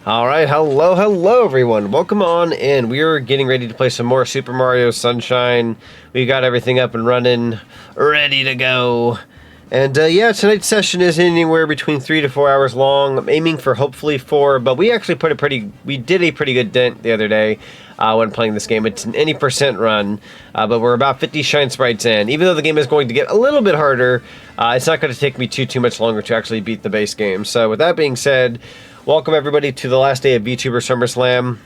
All right, hello everyone. Welcome on in. We are getting ready to play some more Super Mario Sunshine. We got everything up and running, ready to go. And yeah, tonight's session is anywhere between 3 to 4 hours long. I'm aiming for hopefully 4, but we actually we did a pretty good dent the other day when playing this game. It's an any percent run, but we're about 50 shine sprites in. Even though the game is going to get a little bit harder, it's not going to take me too much longer to actually beat the base game. So with that being said, welcome everybody to the last day of VTuber SummerSlam.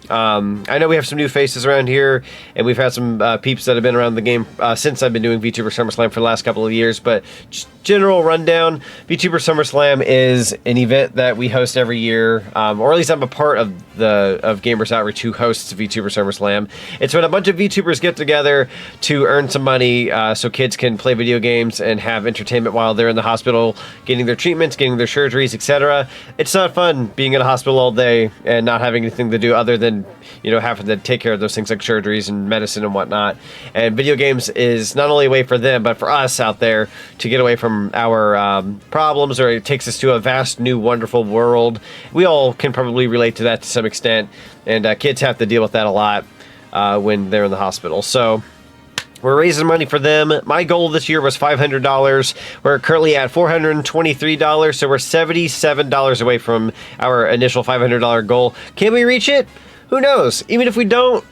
I know we have some new faces around here, and we've had some peeps that have been around the game since I've been doing VTuber SummerSlam for the last couple of years, but just general rundown, VTuber SummerSlam is an event that we host every year, or at least I'm a part of Gamers Outreach who hosts VTuber SummerSlam. It's when a bunch of VTubers get together to earn some money so kids can play video games and have entertainment while they're in the hospital, getting their treatments, getting their surgeries, etc. It's not fun being in a hospital all day and not having anything to do other than, you know, having to take care of those things like surgeries and medicine and whatnot. And video games is not only a way for them, but for us out there to get away from our problems, or it takes us to a vast, new, wonderful world. We all can probably relate to that to some extent, and kids have to deal with that a lot when they're in the hospital. So we're raising money for them. My goal this year was $500. We're currently at $423, so we're $77 away from our initial $500 goal. Can we reach it? Who knows? Even if we don't,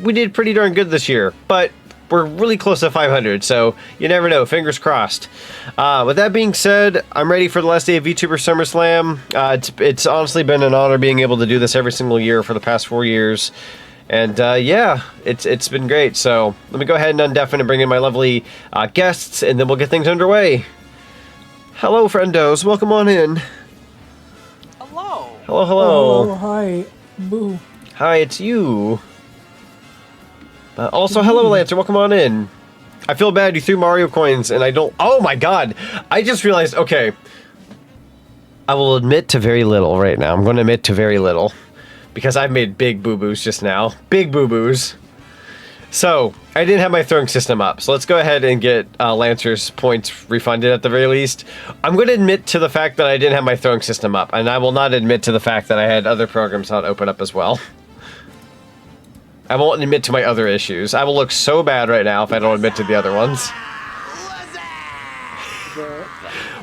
we did pretty darn good this year, but we're really close to 500, so you never know. Fingers crossed. With that being said, I'm ready for the last day of VTuber SummerSlam. It's honestly been an honor being able to do this every single year for the past 4 years. And yeah, it's been great. So let me go ahead and undeafen and bring in my lovely guests, and then we'll get things underway. Hello, friendos. Welcome on in. Hello. Hello. Oh, hi. Boo. Hi, it's you. Also, hello, Lancer. Welcome on in. I feel bad. You threw Mario coins, and I don't... Oh, my God. I just realized... Okay. I will admit to very little right now. I'm going to admit to very little. Because I've made big boo-boos just now. Big boo-boos. So, I didn't have my throwing system up. So let's go ahead and get Lancer's points refunded at the very least. I'm going to admit to the fact that I didn't have my throwing system up. And I will not admit to the fact that I had other programs not open up as well. I won't admit to my other issues. I will look so bad right now if I don't admit to the other ones.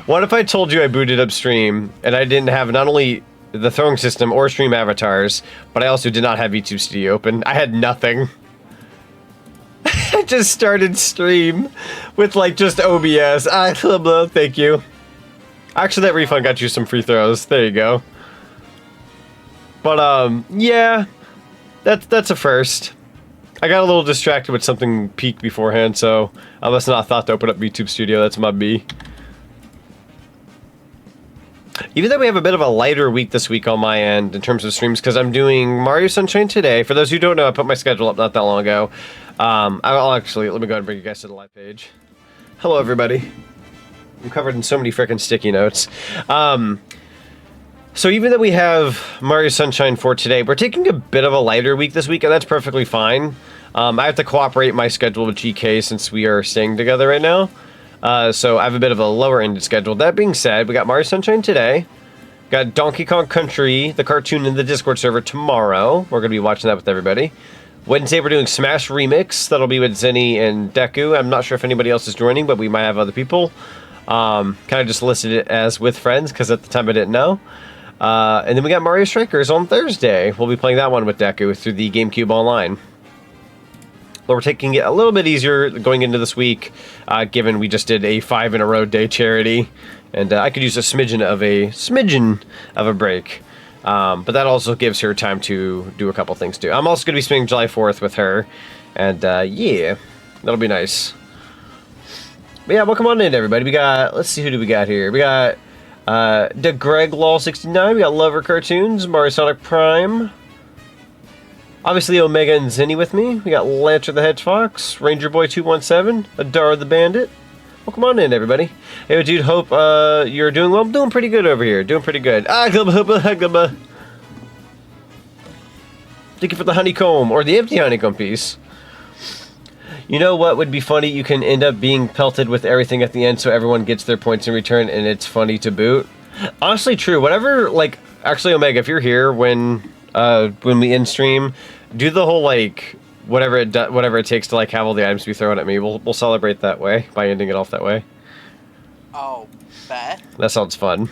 What if I told you I booted up stream and I didn't have not only the throwing system or stream avatars, but I also did not have YouTube Studio open? I had nothing. I just started stream with like just OBS. Thank you. Actually, that refund got you some free throws. There you go. But yeah. That's a first. I got a little distracted with something peaked beforehand, so I must not have thought to open up YouTube Studio. That's my B. Even though we have a bit of a lighter week this week on my end in terms of streams, because I'm doing Mario Sunshine today. For those who don't know, I put my schedule up not that long ago. I'll actually, let me go ahead and bring you guys to the live page. Hello, everybody. I'm covered in so many freaking sticky notes. So even though we have Mario Sunshine for today, we're taking a bit of a lighter week this week, and that's perfectly fine. I have to cooperate my schedule with GK since we are staying together right now. So I have a bit of a lower-ended schedule. That being said, we got Mario Sunshine today. Got Donkey Kong Country, the cartoon in the Discord server tomorrow. We're going to be watching that with everybody. Wednesday, we're doing Smash Remix. That'll be with Zenny and Deku. I'm not sure if anybody else is joining, but we might have other people. Kind of just listed it as with friends, because at the time I didn't know. And then we got Mario Strikers on Thursday. We'll be playing that one with Deku through the GameCube Online. But we're taking it a little bit easier going into this week, given we just did a 5-in-a-row day charity, and I could use a smidgen of a break. But that also gives her time to do a couple things too. I'm also going to be spending July 4th with her, and yeah, that'll be nice. But yeah, welcome on in, everybody. We got, let's see, who do we got here? We got the Greg Law 69. We got Lover Cartoons, Mario Sonic Prime. Obviously, Omega and Zenny with me. We got Lancer the Hedgehog, Ranger Boy 217, Adara the Bandit. Welcome on in, everybody. Hey, dude, hope you're doing well. I'm doing pretty good over here. Doing pretty good. Thank you for the honeycomb, or the empty honeycomb piece. You know what would be funny? You can end up being pelted with everything at the end, so everyone gets their points in return, and it's funny to boot. Honestly, true. Whatever, like, Actually, Omega, if you're here when we in stream, do the whole like whatever it takes to like have all the items be thrown at me. We'll celebrate that way by ending it off that way. Oh, bet. That sounds fun.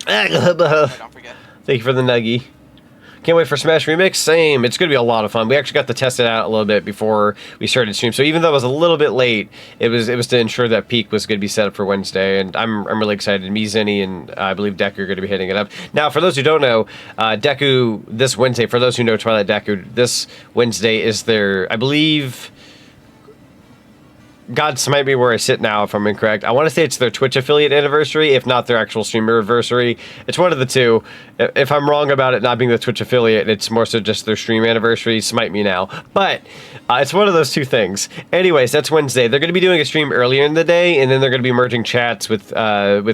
Don't forget. Thank you for the nuggie. Can't wait for Smash Remix. Same. It's going to be a lot of fun. We actually got to test it out a little bit before we started stream. So even though it was a little bit late, it was to ensure that peak was going to be set up for Wednesday. And I'm really excited. Me, Zinni, and I believe Deku are going to be hitting it up. Now, for those who don't know, Deku this Wednesday. For those who know Twilight Deku, this Wednesday is their, I believe. God smite me where I sit now if I'm incorrect. I want to say it's their Twitch affiliate anniversary, if not their actual streamer anniversary. It's one of the two. If I'm wrong about it not being the Twitch affiliate, it's more so just their stream anniversary. Smite me now. But it's one of those two things. Anyways, that's Wednesday. They're going to be doing a stream earlier in the day, and then they're going to be merging chats with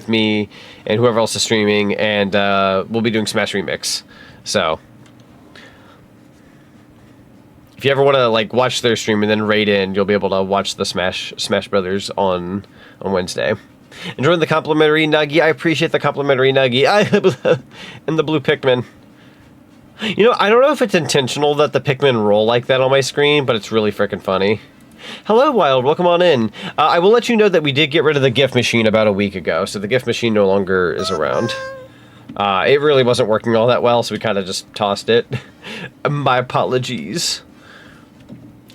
me and whoever else is streaming, and we'll be doing Smash Remix. So if you ever want to like watch their stream and then raid in, you'll be able to watch the Smash Brothers on Wednesday. Enjoying the complimentary nuggie. I appreciate the complimentary nuggie. And the blue Pikmin. You know, I don't know if it's intentional that the Pikmin roll like that on my screen, but it's really freaking funny. Hello, Wild. Welcome on in. I will let you know that we did get rid of the gift machine about a week ago, so the gift machine no longer is around. It really wasn't working all that well, so we kind of just tossed it. My apologies.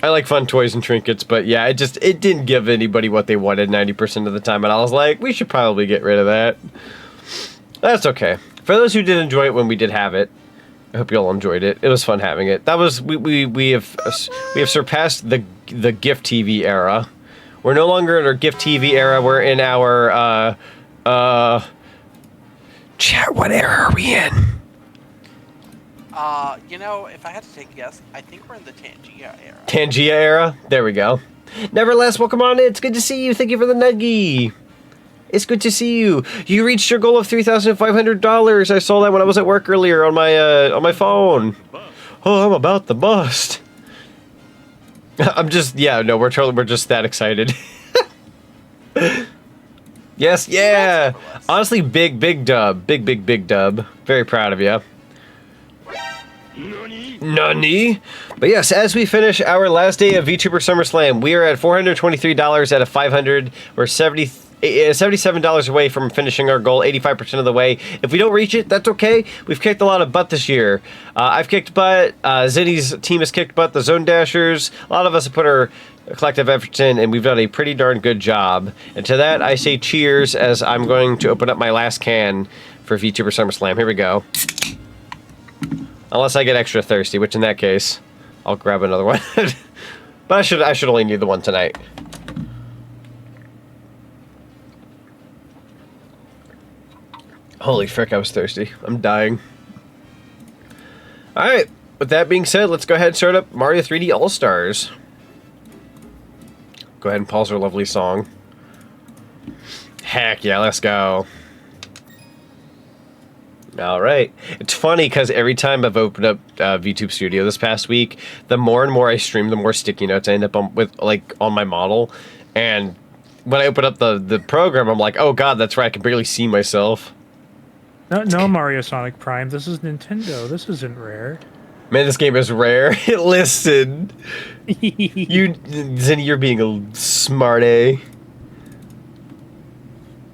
I like fun toys and trinkets, but yeah, it didn't give anybody what they wanted 90% of the time, and I was like, we should probably get rid of that. That's okay. For those who did enjoy it when we did have it, I hope you all enjoyed it. It was fun having it. That was we have surpassed the gift TV era. We're no longer in our gift TV era. We're in our chat. What era are we in? You know, if I had to take a guess, I think we're in the Tangia era. Tangia era? There we go. Nevertheless, welcome on in. It's good to see you. Thank you for the nuggie. It's good to see you. You reached your goal of $3,500. I saw that when I was at work earlier on my phone. Oh, I'm about to bust. I'm just, yeah, no, we're just that excited. Yes, yeah. Honestly, big dub. Big dub. Very proud of you. Nani? But yes, as we finish our last day of VTuber SummerSlam, we are at $423 out of 500. We're $77 away from finishing our goal, 85% of the way. If we don't reach it, that's okay. We've kicked a lot of butt this year. I've kicked butt. Zinni's team has kicked butt. The Zone Dashers. A lot of us have put our collective efforts in, and we've done a pretty darn good job. And to that, I say cheers as I'm going to open up my last can for VTuber SummerSlam. Here we go. Unless I get extra thirsty, which in that case, I'll grab another one. But I should only need the one tonight. Holy frick, I was thirsty. I'm dying. Alright, with that being said, let's go ahead and start up Mario 3D All-Stars. Go ahead and pause our lovely song. Heck yeah, let's go. Alright. It's funny because every time I've opened up VTube Studio this past week, the more and more I stream, the more sticky notes I end up with, like, on my model. And when I open up the program, I'm like, oh god, that's right, I can barely see myself. No Mario Sonic Prime. This is Nintendo. This isn't rare. Man, this game is rare. Listen. Zinni, you're being a smarty.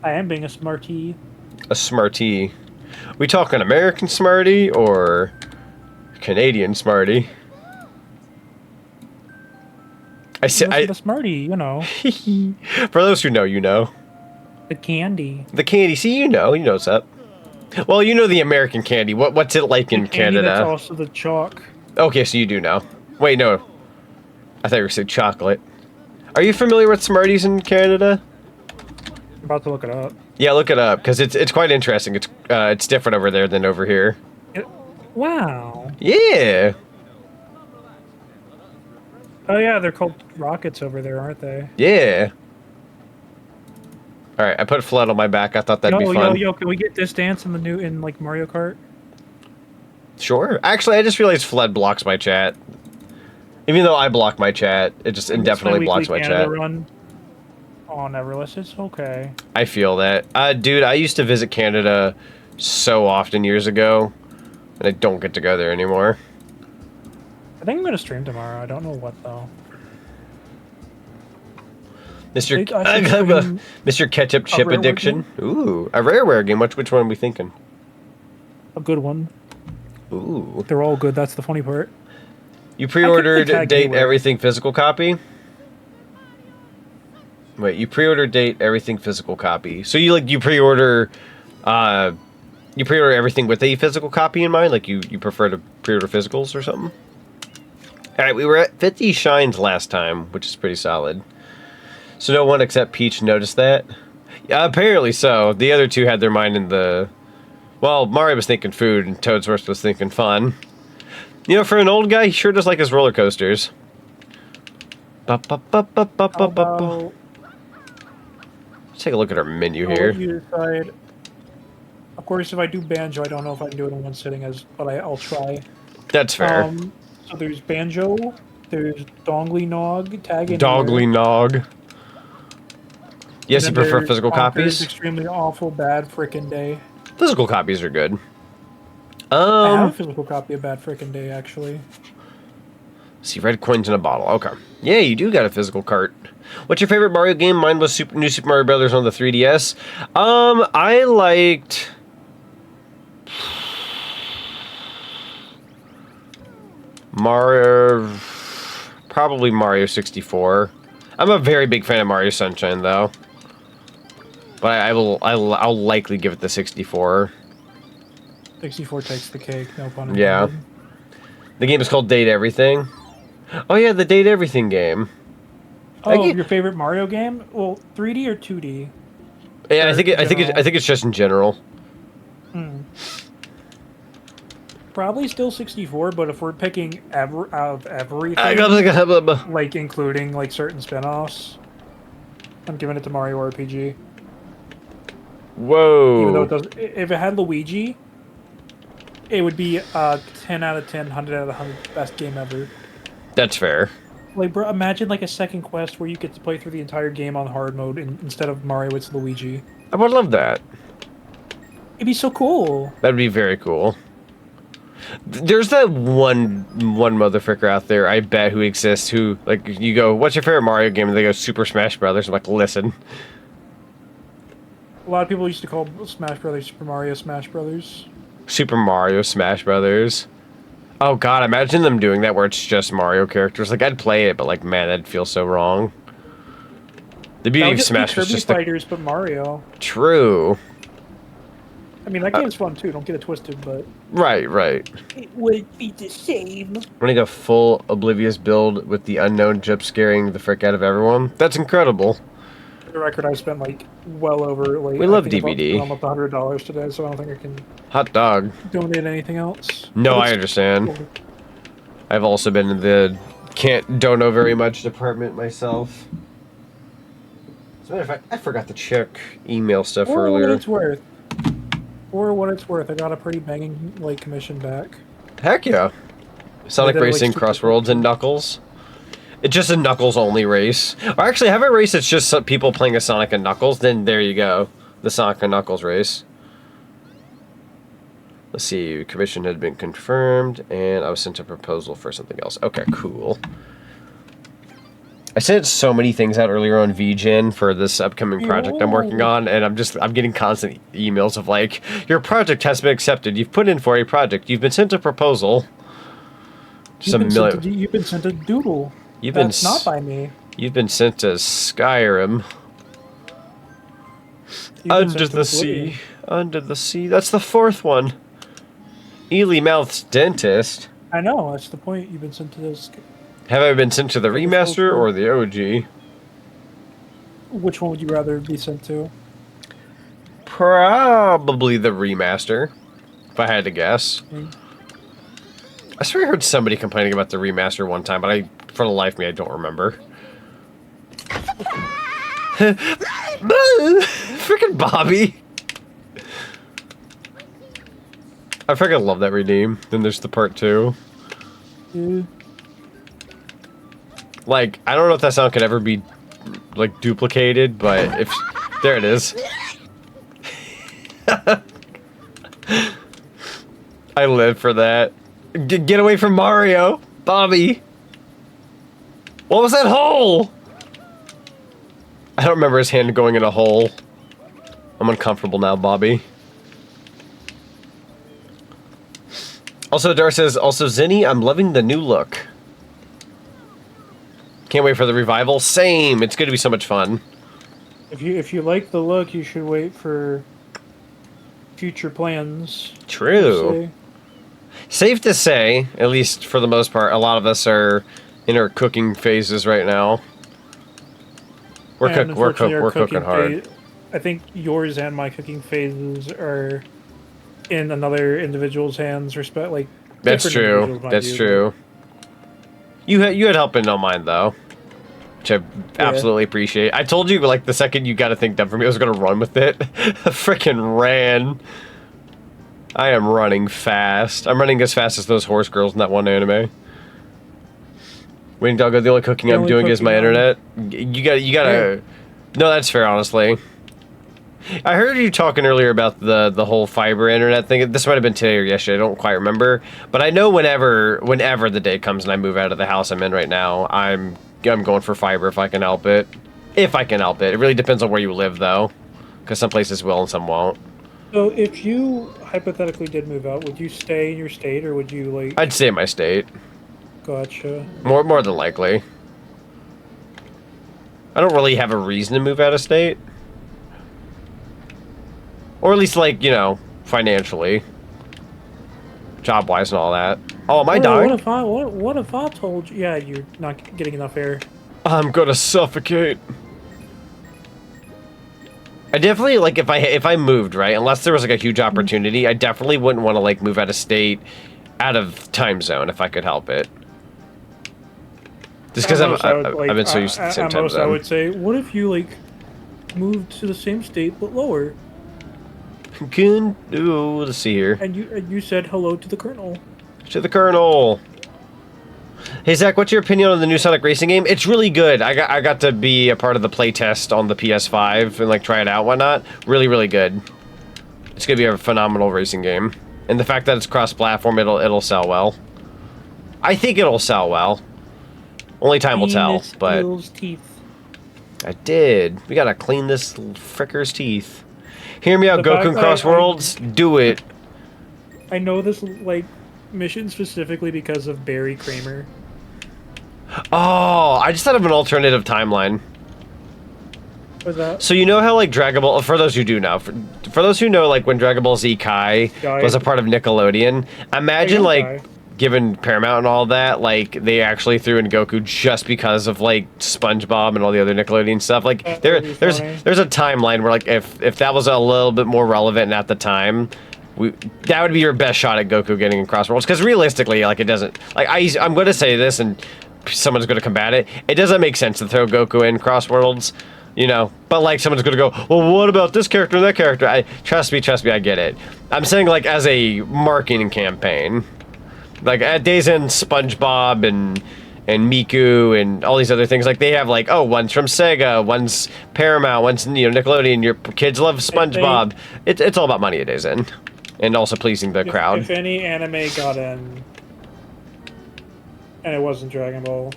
I am being a smarty. A smarty. We talking American smarty or Canadian smarty? I said the smarty, you know. For those who know, you know. The candy. The candy. See, you know what's up. Well, you know the American candy. What's it like in Canada? That's also the chalk. Okay, so you do know. Wait, no. I thought you were saying chocolate. Are you familiar with Smarties in Canada? I'm about to look it up. Yeah, look it up because it's quite interesting. It's different over there than over here. Wow. Yeah. Oh yeah, they're called rockets over there, aren't they? Yeah. All right, I put Flood on my back. I thought that'd be fun. Yo, can we get this dance in like Mario Kart? Sure. Actually, I just realized Flood blocks my chat. Even though I block my chat, it just indefinitely blocks my chat. Run. Oh, Neverless, it's okay. I feel that. Dude, I used to visit Canada so often years ago, and I don't get to go there anymore. I think I'm gonna stream tomorrow. I don't know what though. Mr. I should stream Mr. Ketchup Chip Rareware Addiction. Ooh, a Rareware game. Which one are we thinking? a good one. Ooh. They're all good. That's the funny part. You pre-ordered tag Date anywhere. Everything physical copy? Wait, you pre-order Date Everything physical copy. So you pre-order everything with a physical copy in mind? Like you prefer to pre-order physicals or something? Alright, we were at 50 shines last time, which is pretty solid. So no one except Peach noticed that? Yeah, apparently so. The other two had their mind in the... Well, Mario was thinking food, and Toadsworth was thinking fun. You know, for an old guy, he sure does like his roller coasters. Let's take a look at our menu here. You decide. Of course, if I do Banjo, I don't know if I can do it in one sitting, but I'll try. That's fair. So there's Banjo, there's Dongly Nog, Tag Dogly Nog. Yes, you prefer physical copies? Extremely awful, bad frickin' day. Physical copies are good. I have a physical copy of Bad Frickin' Day, actually. See, red coins in a bottle. Okay. Yeah, you do got a physical cart. What's your favorite Mario game? Mine was New Super Mario Brothers on the 3DS. I liked... Probably Mario 64. I'm a very big fan of Mario Sunshine, though. But I'll likely give it the 64. 64 takes the cake, no pun intended. Yeah. The game is called Date Everything. Oh yeah, the Date Everything game. Oh, your favorite Mario game? Well, 3D or 2D? Yeah, I think it's just in general. Probably still 64, but if we're picking out of everything, like including like certain spin-offs, I'm giving it to Mario RPG. Whoa. Even though it does, if it had Luigi, it would be 10 out of 10, 100 out of 100, best game ever. That's fair. Like, bro, imagine like a second quest where you get to play through the entire game on hard mode instead of Mario, it's Luigi. I would love that. It'd be so cool. That'd be very cool. There's that one motherfucker out there, I bet, who exists, who, like, you go, what's your favorite Mario game? And they go, Super Smash Brothers. I'm like, listen. A lot of people used to call Smash Brothers Super Mario Smash Brothers. Super Mario Smash Brothers. Oh god, imagine them doing that where it's just Mario characters. Like, I'd play it, but like, man, that'd feel so wrong. The beauty of Smash was just Fighters, but Mario. True. I mean, that game's fun too, don't get it twisted, but... Right. It would be the same. Running a full Oblivious build with the unknown jump scaring the frick out of everyone. That's incredible. For the record, I spent like well over... Like, we love DVD. Almost $100 today, so I don't think I can... Hot dog. Donate anything else. No, I understand. I've also been in the don't know very much department myself. As a matter of fact, I forgot to check email stuff earlier. For what it's worth, I got a pretty banging like commission back. Heck yeah. Sonic Racing, Crossworlds, and Knuckles. It's just a Knuckles only race. Or actually, have a race that's just some people playing a Sonic and Knuckles, then there you go. The Sonic and Knuckles race. Let's see, commission had been confirmed, and I was sent a proposal for something else. Okay, cool. I sent so many things out earlier on VGen for this upcoming project I'm working on, and I'm getting constant emails of like, your project has been accepted, you've put in for a project, you've been sent a proposal. You've been sent a doodle. That's not by me. You've been sent to Skyrim. Under the sea. Under the sea. That's the fourth one. Ely Mouth's dentist. I know, that's the point. You've been sent to this. Have I been sent to the remaster or the OG? Which one would you rather be sent to? Probably the remaster, if I had to guess. I swear I heard somebody complaining about the remaster one time, but for the life of me, I don't remember. Freaking Bobby! I freaking love that redeem. Then there's the part 2. Yeah. Like, I don't know if that sound could ever be, like, duplicated, but if... There it is. I live for that. Get away from Mario, Bobby. What was that hole? I don't remember his hand going in a hole. I'm uncomfortable now, Bobby. Also, Dar says, also, Zinni, I'm loving the new look. Can't wait for the revival. Same. It's going to be so much fun. If you like the look, you should wait for future plans. True. Safe to say, at least for the most part, a lot of us are in our cooking phases right now. We're cooking hard. I think yours and my cooking phases are in another individual's hands. That's true. That's true. You had help in on mine though, which I absolutely appreciate. I told you like the second you got a thing done for me, I was gonna run with it. I freaking ran. I am running fast. I'm running as fast as those horse girls in that one anime. Waiting Doggo, the only cooking I'm doing is my internet. You gotta. Yeah. No, that's fair, honestly. I heard you talking earlier about the whole fiber internet thing. This might have been today or yesterday. I don't quite remember. But I know whenever the day comes and I move out of the house I'm in right now, I'm going for fiber if I can help it. If I can help it. It really depends on where you live, though. Because some places will and some won't. So if you hypothetically did move out, would you stay in your state or would you, like... I'd stay in my state. Gotcha. More than likely. I don't really have a reason to move out of state. Or at least, like, you know, financially. Job-wise and all that. Oh, am I dying? What if I told you... Yeah, you're not getting enough air. I'm gonna suffocate. I definitely, like, if I moved, right, unless there was, like, a huge opportunity, I definitely wouldn't want to, like, move out of state, out of time zone, if I could help it. Just because I've been so used to the same time zone. I would say, what if you, like, moved to the same state, but lower? Ooh, let's see here. And you said hello to the Colonel. To the Colonel. Hey Zach, what's your opinion on the new Sonic racing game? It's really good. I got to be a part of the playtest on the PS5 and like try it out and whatnot. Really, really good. It's gonna be a phenomenal racing game. And the fact that it's cross-platform, it'll sell well. I think it'll sell well. Only time will tell, but... teeth. I did. We gotta clean this fricker's teeth. Hear me out, Goku Cross Worlds. Do it. I know this, like, mission specifically because of Barry Kramer. Oh, I just thought of an alternative timeline. What's that? So you know how, like, Dragon Ball... For those who do know. For those who know, like, when Dragon Ball Z Kai was a part of Nickelodeon, imagine, like... Given Paramount and all that, like, they actually threw in Goku just because of, like, SpongeBob and all the other Nickelodeon stuff. Like, there's a timeline where, like, if that was a little bit more relevant at the time, that would be your best shot at Goku getting in Cross Worlds. Because realistically, like, it doesn't... Like, I'm going to say this, and someone's going to combat it. It doesn't make sense to throw Goku in Cross Worlds, you know? But, like, someone's going to go, well, what about this character and that character? Trust me, I get it. I'm saying, like, as a marketing campaign... Like, at Days End, SpongeBob and Miku and all these other things, like, they have, like, oh, one's from Sega, one's Paramount, one's, you know, Nickelodeon, your kids love SpongeBob. It's all about money at Days End. And also pleasing the crowd. If any anime got in, and it wasn't Dragon Ball,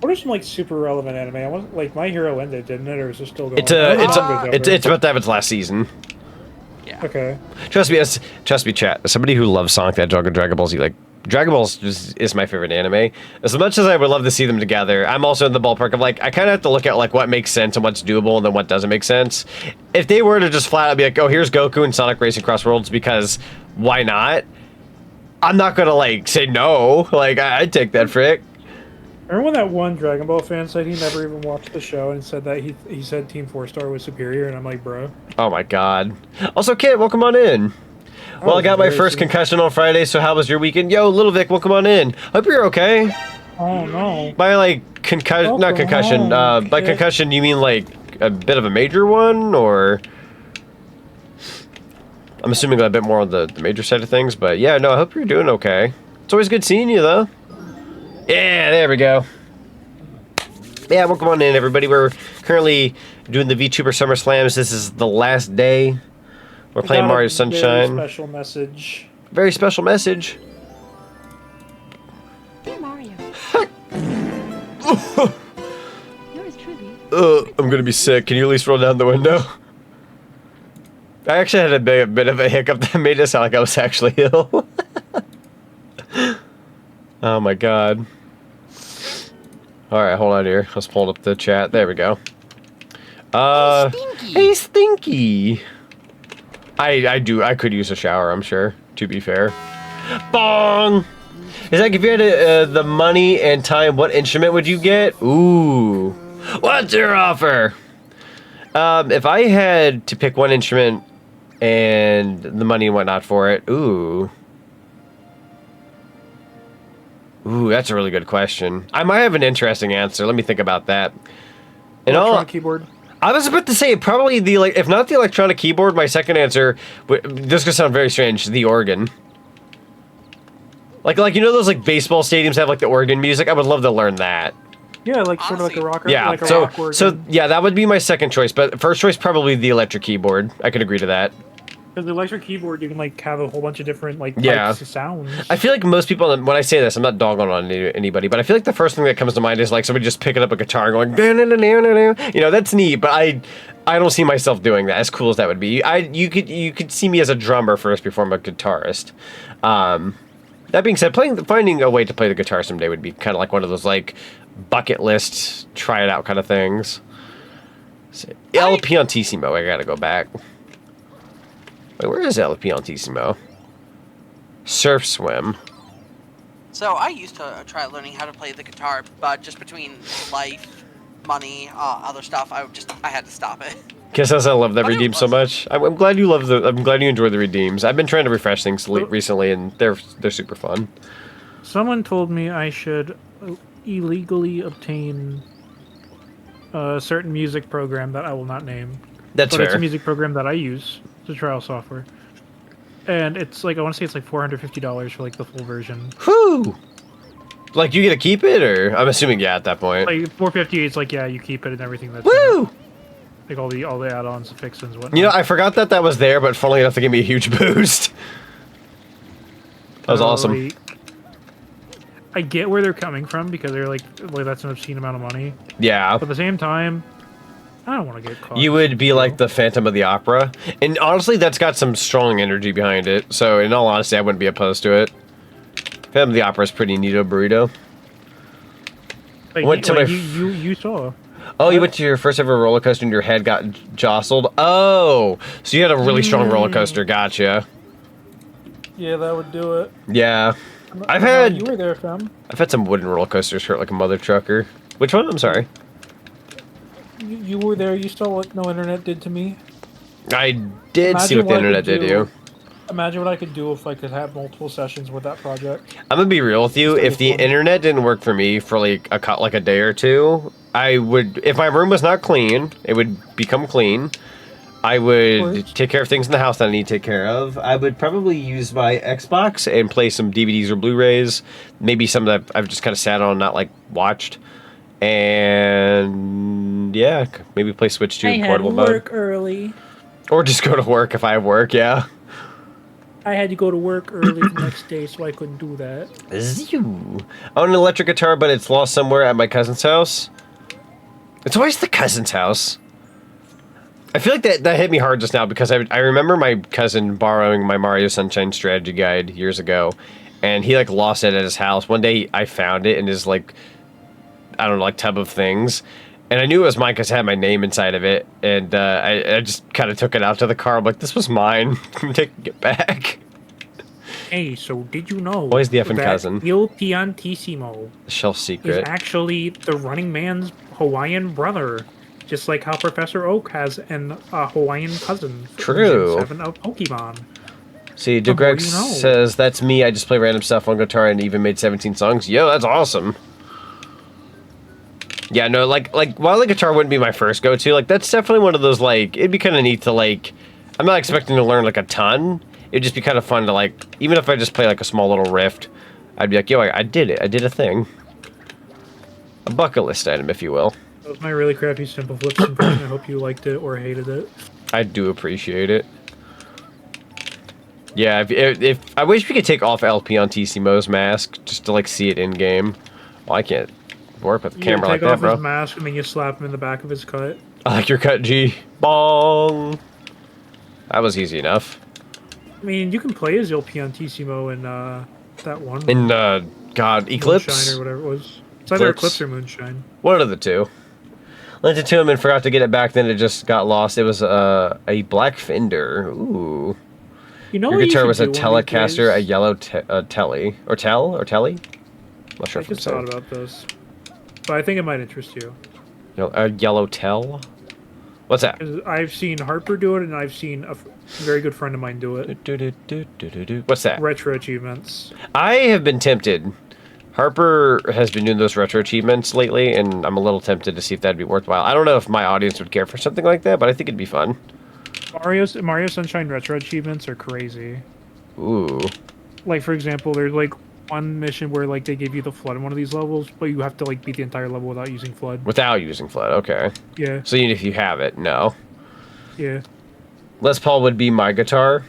what are some, like, super relevant anime? I wasn't, like, My Hero ended, didn't it, or is it still going? It's about to have its last season. Yeah. Okay. Trust me, chat. As somebody who loves Sonic the Hedgehog and Dragon Ball Z, like, Dragon Ball is my favorite anime. As much as I would love to see them together, I'm also in the ballpark of, like, I kind of have to look at, like, what makes sense and what's doable and then what doesn't make sense. If they were to just flat out be like, oh, here's Goku and Sonic Racing Cross Worlds because why not? I'm not going to, like, say no. Like, I'd take that frick. Remember when that one Dragon Ball fan said he never even watched the show and said that he said Team 4-Star was superior, and I'm like, bro. Oh, my God. Also, Kit, welcome on in. Well, I got my first concussion on Friday, so how was your weekend? Yo, Little Vic, welcome on in. Hope you're okay. Oh, no. By, like, concussion, not concussion, by concussion, you mean, like, a bit of a major one, or... I'm assuming a bit more on the major side of things, but yeah, no, I hope you're doing okay. It's always good seeing you, though. Yeah, there we go. Yeah, welcome on in, everybody. We're currently doing the VTuber Summer Slams. This is the last day. We're playing Mario Sunshine. Special message Very special message. Dear Mario. Yours truly. I'm gonna be sick. Can you at least roll down the window? I actually had a bit of a hiccup that made it sound like I was actually ill. Oh my god. Alright, hold on here. Let's pull up the chat. There we go. Hey, Stinky! I could use a shower, I'm sure, to be fair. Bong! Is like if you had the money and time, what instrument would you get? Ooh. What's your offer? If I had to pick one instrument and the money and whatnot for it, ooh. Ooh, that's a really good question. I might have an interesting answer. Let me think about that. Electronic keyboard. I was about to say probably the if not the electronic keyboard. My second answer, this could sound very strange. The organ. Like you know those like baseball stadiums have like the organ music. I would love to learn that. Yeah, like sort of like a rocker. Yeah. Like a rock organ. So yeah, that would be my second choice. But first choice probably the electric keyboard. I could agree to that. Because the electric keyboard, you can like have a whole bunch of different like types of sounds. I feel like most people, when I say this, I'm not dogging on anybody, but I feel like the first thing that comes to mind is like somebody just picking up a guitar and going, you know, that's neat. But I don't see myself doing that. As cool as that would be, you could see me as a drummer first before I'm a guitarist. That being said, finding a way to play the guitar someday would be kind of like one of those like bucket list, try it out kind of things. El Piantissimo, I gotta go back. Wait, where is El Piantissimo? Surf Swim. So I used to try learning how to play the guitar, but just between life, money, other stuff, I had to stop it. Guess as I love that redeem so much. I'm glad you love I'm glad you enjoy the redeems. I've been trying to refresh things recently, and they're super fun. Someone told me I should illegally obtain a certain music program that I will not name. That's fair. It's a music program that I use. It's a trial software, and it's like I want to say it's like $450 for like the full version. Whew! Like you get to keep it, or I'm assuming yeah at that point. Like $450, it's like yeah you keep it and everything. That's woo! Like all the add-ons, and fixins, whatnot. You know, I forgot that was there, but funnily enough, they gave me a huge boost. That was awesome. I get where they're coming from because they're like that's an obscene amount of money. Yeah. But at the same time, I don't want to get caught. You would be like the Phantom of the Opera, and honestly, that's got some strong energy behind it. So, in all honesty, I wouldn't be opposed to it. Phantom of the Opera is pretty neato burrito. Like, you saw. Oh, you went to your first ever roller coaster and your head got jostled? Oh, so you had a really strong roller coaster. Gotcha. Yeah, that would do it. Yeah. You were there, fam. I've had some wooden roller coasters hurt like a mother trucker. Which one? I'm sorry. You were there. You saw what no internet did to me. I did see what the internet did to you. Imagine what I could do if I could have multiple sessions with that project. I'm gonna be real with you. If the internet didn't work for me for like a day or two, I would. If my room was not clean, it would become clean. I would take care of things in the house that I need to take care of. I would probably use my Xbox and play some DVDs or Blu-rays. Maybe some that I've just kind of sat on and not like watched. And yeah, maybe play Switch 2 in portable mode. I had to work early. Or just go to work if I have work, yeah. I had to go to work early the next day, so I couldn't do that. I own an electric guitar, but it's lost somewhere at my cousin's house. It's always the cousin's house. I feel like that hit me hard just now because I remember my cousin borrowing my Mario Sunshine strategy guide years ago, and he like lost it at his house. One day I found it in his like, I don't know, like tub of things, and I knew it was mine because it had my name inside of it, and I just kind of took it out to the car. I'm like, this was mine. Take it back. Hey, so did you know? Always the effing cousin. Il Piantissimo Shelf secret is actually the Running Man's Hawaiian brother. Just like how Professor Oak has an Hawaiian cousin. True. Gen 7 of Pokemon. See, DeGreg says, that's me. I just play random stuff on guitar and even made 17 songs. Yo, that's awesome. Yeah, no, like while the guitar wouldn't be my first go-to, like, that's definitely one of those, like, it'd be kind of neat to, like, I'm not expecting to learn, like, a ton. It'd just be kind of fun to, like, even if I just play, like, a small little riff, I'd be like, yo, I did it. I did a thing. A bucket list item, if you will. That was my really crappy Simple Flips impression. I hope you liked it or hated it. I do appreciate it. Yeah, if I wish we could take off LP on TCMO's mask just to like see it in game. Well, I can't work with the camera like that, take bro. off his mask and then you slap him in the back of his cut. I like your cut, G. Bong. That was easy enough. I mean, you can play as LP on TCMO in that one. In God, Eclipse Moonshine or whatever it was. It's either Eclipse or Moonshine. One of the two. Lent it to him and forgot to get it back. Then it just got lost. It was a black Fender. Ooh. You know your what guitar you was a should do Telecaster, a yellow telly or telly. I'm not sure I if I'm just saying. thought about this, but I think it might interest you. A yellow tell. What's that? 'Cause I've seen Harper do it, and I've seen a very good friend of mine do it. What's that? Retro achievements. I have been tempted. Harper has been doing those retro achievements lately, and I'm a little tempted to see if that'd be worthwhile. I don't know if my audience would care for something like that, but I think it'd be fun. Mario Sunshine retro achievements are crazy. Ooh. Like, for example, there's like one mission where like they give you the flood in one of these levels, but you have to like beat the entire level without using flood. Without using flood, okay. Yeah. So even if you have it, no. Yeah. Les Paul would be my guitar.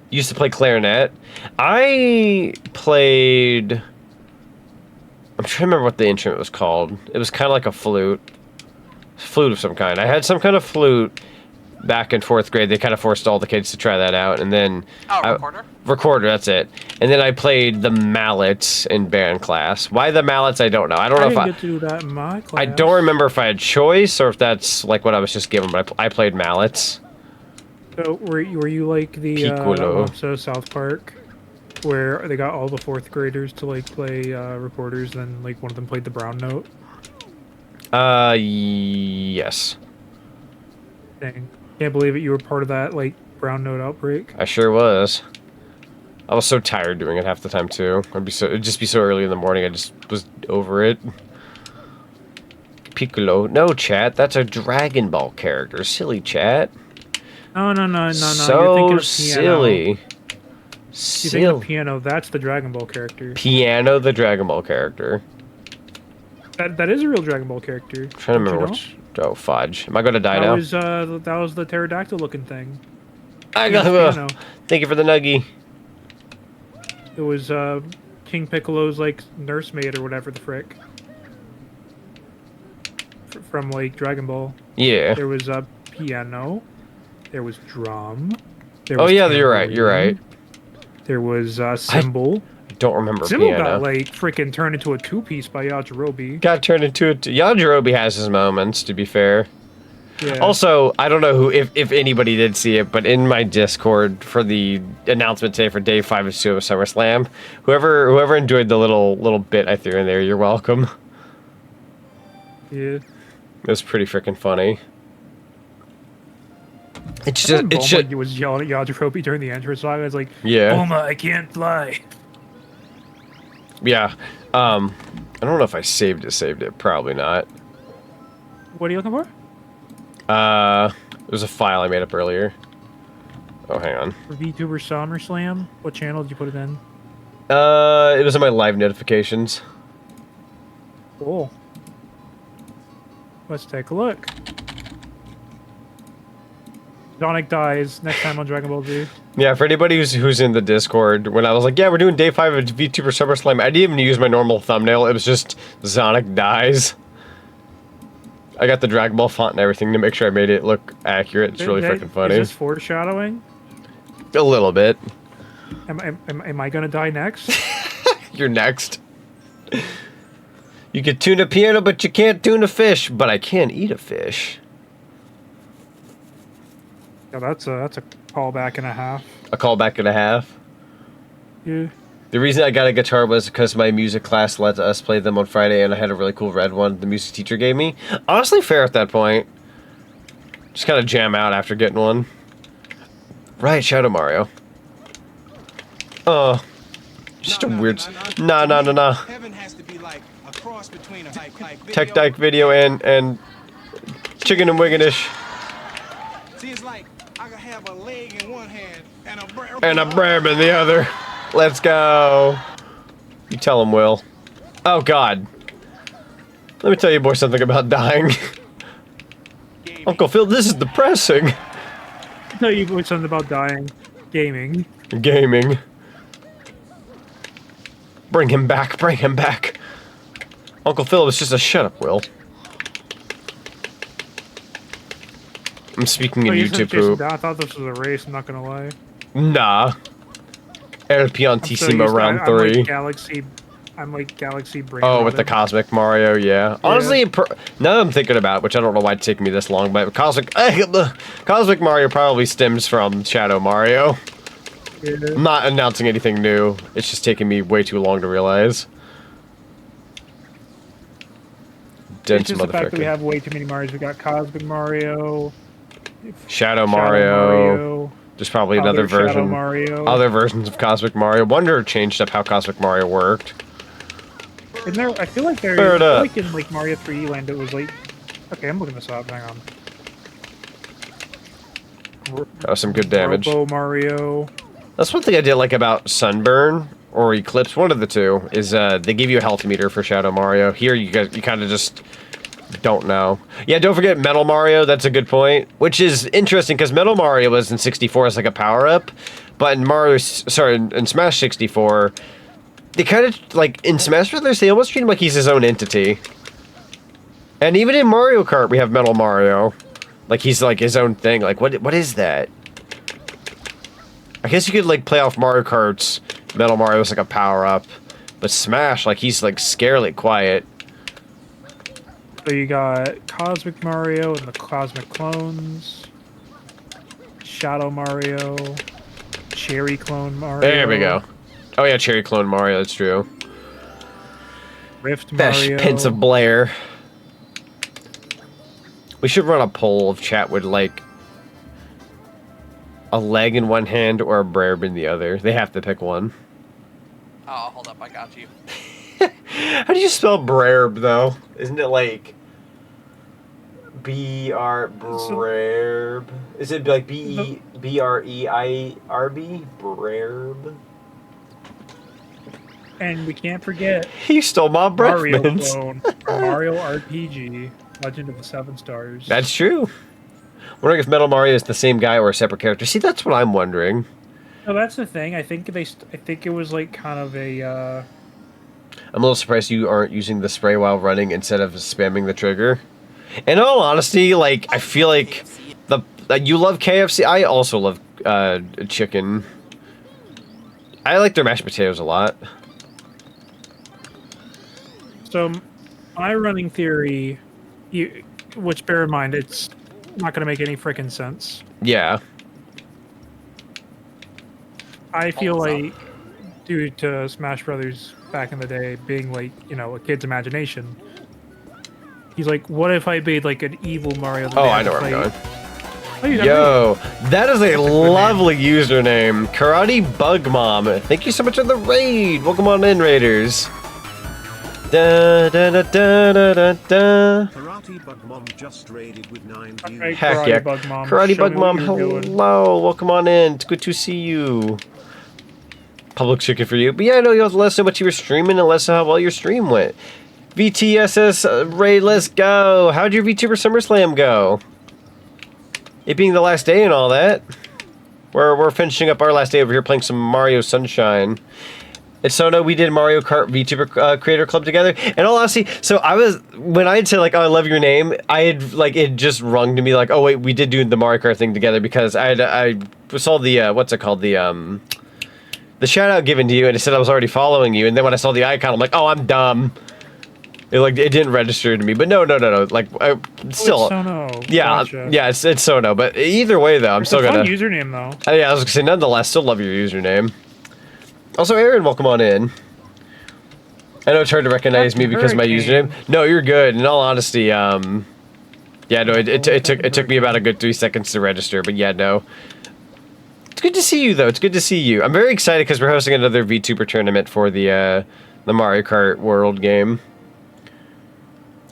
Used to play clarinet. I played... I'm trying to remember what the instrument was called. It was kind of like a flute. Flute of some kind. I had some kind of flute back in 4th grade. They kind of forced all the kids to try that out. And then... recorder? Recorder, that's it. And then I played the mallets in band class. Why the mallets, I don't know. I don't know if didn't get to do that in my class. I don't remember if I had choice or if that's like what I was just given, but I played mallets. So were you like the Piccolo. episode of South Park where they got all the 4th graders to like play recorders, and then like one of them played the brown note? Yes. Dang. Can't believe it, you were part of that like brown note outbreak. I sure was. I was so tired doing it half the time too. It'd just be so early in the morning. I just was over it. Piccolo. No, chat. That's a Dragon Ball character. Silly chat. No. So You're thinking of silly. You're thinking of Piano. That's the Dragon Ball character. Piano, the Dragon Ball character. That is a real Dragon Ball character. I'm trying to remember which. Oh, fudge. Am I going to die now? That was the pterodactyl looking thing. I got Thank you for the nuggie. It was King Piccolo's like nursemaid or whatever the frick. From like Dragon Ball. Yeah. There was a piano. There was drum. There was yeah, you're right. You're right. There was cymbal. I don't remember Cymbal piano. got like freaking turned into a 2-piece by Yajirobe. Got turned into a... Yajirobe has his moments, to be fair. Yeah. Also, I don't know if anybody did see it, but in my Discord for the announcement today for Day 5 of SummerSlam, whoever enjoyed the little bit I threw in there, you're welcome. Yeah. It was pretty freaking funny. It was yelling at Yajirobe during the entrance song. I was like, yeah. Bulma, I can't fly. Yeah. I don't know if I saved it. Probably not. What are you looking for? It was a file I made up earlier. Oh, hang on. For VTuber SummerSlam? What channel did you put it in? It was in my live notifications. Cool. Let's take a look. Zonic dies next time on Dragon Ball Z. Yeah, for anybody who's in the Discord, when I was like, yeah, we're doing Day 5 of VTuber SummerSlam, I didn't even use my normal thumbnail. It was just Zonic dies. I got the Dragon Ball font and everything to make sure I made it look accurate. It's really freaking funny. Is this foreshadowing? A little bit. Am I gonna die next? You're next. You can tune a piano, but you can't tune a fish. But I can eat a fish. Yeah, that's a callback and a half. A callback and a half? Yeah. The reason I got a guitar was because my music class let us play them on Friday, and I had a really cool red one the music teacher gave me. Honestly, fair at that point. Just kind of jam out after getting one. Right, Shadow Mario. Oh. Just a weird... Nah. Heaven has to be like a cross between a Tech Dyke video and Chicken and Wigginish. See, it's like I could have a leg in one hand and a brab in the other. Let's go. You tell him, Will. Oh, God. Let me tell you, boy, something about dying. Uncle Phil, this is depressing. I'll tell you something about dying. Gaming. Gaming. Bring him back, bring him back. Uncle Phil was just a shut up, Will. I'm speaking in YouTube poop. I thought this was a race, I'm not gonna lie. Nah. El Piantissimo round 3. I'm like Galaxy Brain. Oh, with the Cosmic Mario, yeah. Honestly, now that I'm thinking about it, which I don't know why it's taking me this long, but Cosmic Mario probably stems from Shadow Mario. Yeah. I'm not announcing anything new. It's just taking me way too long to realize. Dense it's just the fact that we have way too many Marios. We got Cosmic Mario, Shadow Mario. There's probably another version. Mario. Other versions of Cosmic Mario. Wonder changed up how Cosmic Mario worked. Isn't there? I feel like there. Like in like Mario 3D Land, it was like. Okay, I'm looking this up. Hang on. That was some good damage. Robo Mario. That's one thing I did like about Sunburn or Eclipse. One of the two is they give you a health meter for Shadow Mario. Here you kind of just don't know. Yeah, don't forget Metal Mario. That's a good point. Which is interesting because Metal Mario was in 64 as like a power up, but in in Smash 64. They kind of, like, in Smash Brothers, they almost treat him like he's his own entity. And even in Mario Kart, we have Metal Mario. Like, he's, like, his own thing. Like, what is that? I guess you could, like, play off Mario Kart's Metal Mario as, like, a power-up. But Smash, like, he's, like, scarily quiet. So you got Cosmic Mario and the Cosmic Clones. Shadow Mario. Cherry Clone Mario. There we go. Oh yeah, Cherry Clone Mario, that's true. Rift Besh, Mario. Prince of Blair. We should run a poll of chat with, like, a leg in one hand or a Brerb in the other. They have to pick one. Oh, hold up, I got you. How do you spell Brerb, though? Isn't it, like... Brerb? Is it, like, B-R-E-I-R-B? Brerb? And we can't forget He stole my breath Mario mints. Clone from Mario RPG, Legend of the Seven Stars. That's true. Wondering if Metal Mario is the same guy or a separate character. See, that's what I'm wondering. No, that's the thing. I think it was like kind of a. I'm a little surprised you aren't using the spray while running instead of spamming the trigger. In all honesty, like, I feel like you love KFC. I also love chicken. I like their mashed potatoes a lot. So, my running theory, which bear in mind, it's not going to make any freaking sense. Yeah. I feel like, due to Smash Brothers back in the day being like, you know, a kid's imagination, he's like, what if I made like an evil Mario? Oh, I know where I'm going. Oh, Yo, that is a lovely username. Karate Bug Mom. Thank you so much for the raid. Welcome on in, Raiders. Da, da, da, da, da, da, da. Karate Bug Mom just raided with 9 views. Right, Heck yeah. Bug Mom. Karate Show Bug me Mom, what you're doing. hello. Welcome on in. It's good to see you. Public chicken for you. But yeah, I know you let us know what you were streaming and let us know how well your stream went. VTSS raid, let's go. How'd your VTuber SummerSlam go? It being the last day and all that. We're finishing up our last day over here playing some Mario Sunshine. It's so we did Mario Kart VTuber Creator Club together. And all honesty, so when I had said like, oh, I love your name, I had like, it just rung to me like, oh wait, we did do the Mario Kart thing together because I saw the, what's it called? The shout out given to you and it said I was already following you. And then when I saw the icon, I'm like, oh, I'm dumb. It didn't register to me, but no. Like, still, Sono. yeah, Gotcha. yeah, it's Sono. But either way, though, I'm still It's a gonna. fun username though. Yeah, I was gonna say, nonetheless, still love your username. Also, Aaron, welcome on in. I know it's hard to recognize me because of my username. No, you're good. In all honesty, yeah, no, it took me about a good 3 seconds to register, but yeah, no. It's good to see you, though. It's good to see you. I'm very excited because we're hosting another VTuber tournament for the Mario Kart World game.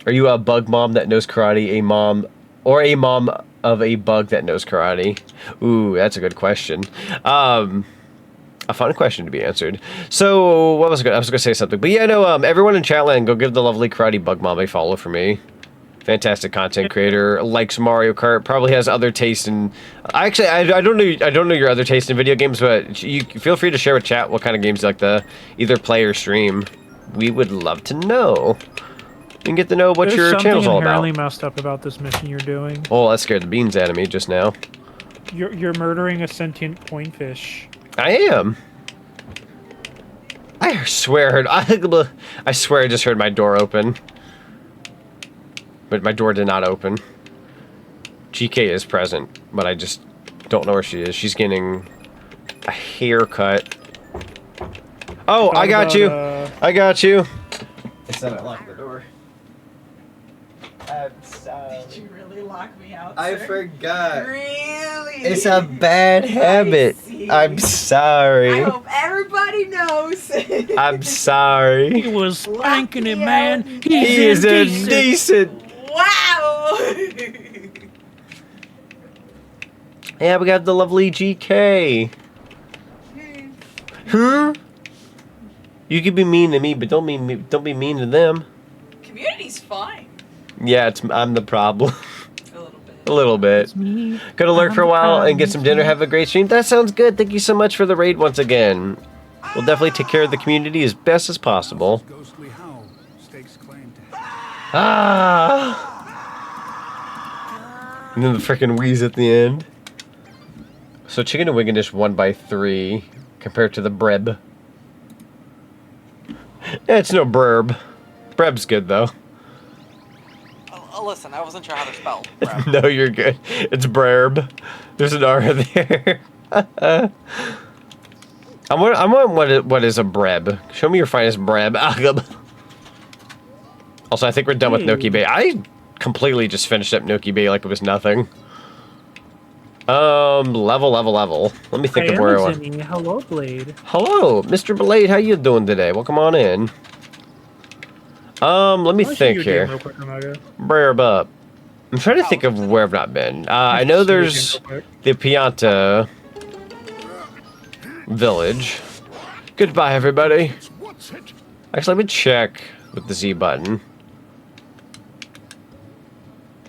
Are you a bug mom that knows karate, a mom of a bug that knows karate? Ooh, that's a good question. A fun question to be answered. So, what was I was going to say something. But yeah, no, everyone in Chatland, go give the lovely Karate Bug Mom a follow for me. Fantastic content creator, likes Mario Kart, probably has other taste in... Actually, I don't know your other taste in video games, but you feel free to share with chat what kind of games you like to either play or stream. We would love to know. You can get to know what your channel's all about. There's something inherently messed up about this mission you're doing. Oh, that scared the beans out of me just now. You're murdering a sentient coinfish. I am. I swear I swear I just heard my door open. But my door did not open. GK is present, but I just don't know where she is. She's getting a haircut. Oh, I got you. I got you. I said I locked the door. I'm sorry. Did you really lock me out, I sir? forgot. Really? It's a bad habit. I'm sorry. I hope everybody knows. I'm sorry. He was spanking him, man. He is indecent. Wow! Yeah, we got the lovely GK. Huh? You can be mean to me, but don't be mean to them. Community's fine. Yeah, I'm the problem. A little bit. A little bit. Gonna lurk for a while and get some dinner. Have a great stream. That sounds good. Thank you so much for the raid once again. We'll definitely take care of the community as best as possible. Ah! And then the frickin' wheeze at the end. So chicken and wing dish 1 by 3 compared to the breb. Yeah, it's no breb. Breb's good though. Listen, I wasn't sure how to spell. No, you're good. It's breb. There's an R there. I'm wondering what is a breb. Show me your finest breb. Also, I think we're done with Noki Bay. I completely just finished up Noki Bay like it was nothing. Level. Let me think of where I want. Hello, Blade. Hello, Mr. Blade. How you doing today? Welcome on in. Let me think here. Brab up. I'm trying to think of where I've not been. I know there's the Pianta village. Goodbye, everybody. Actually, let me check with the Z button.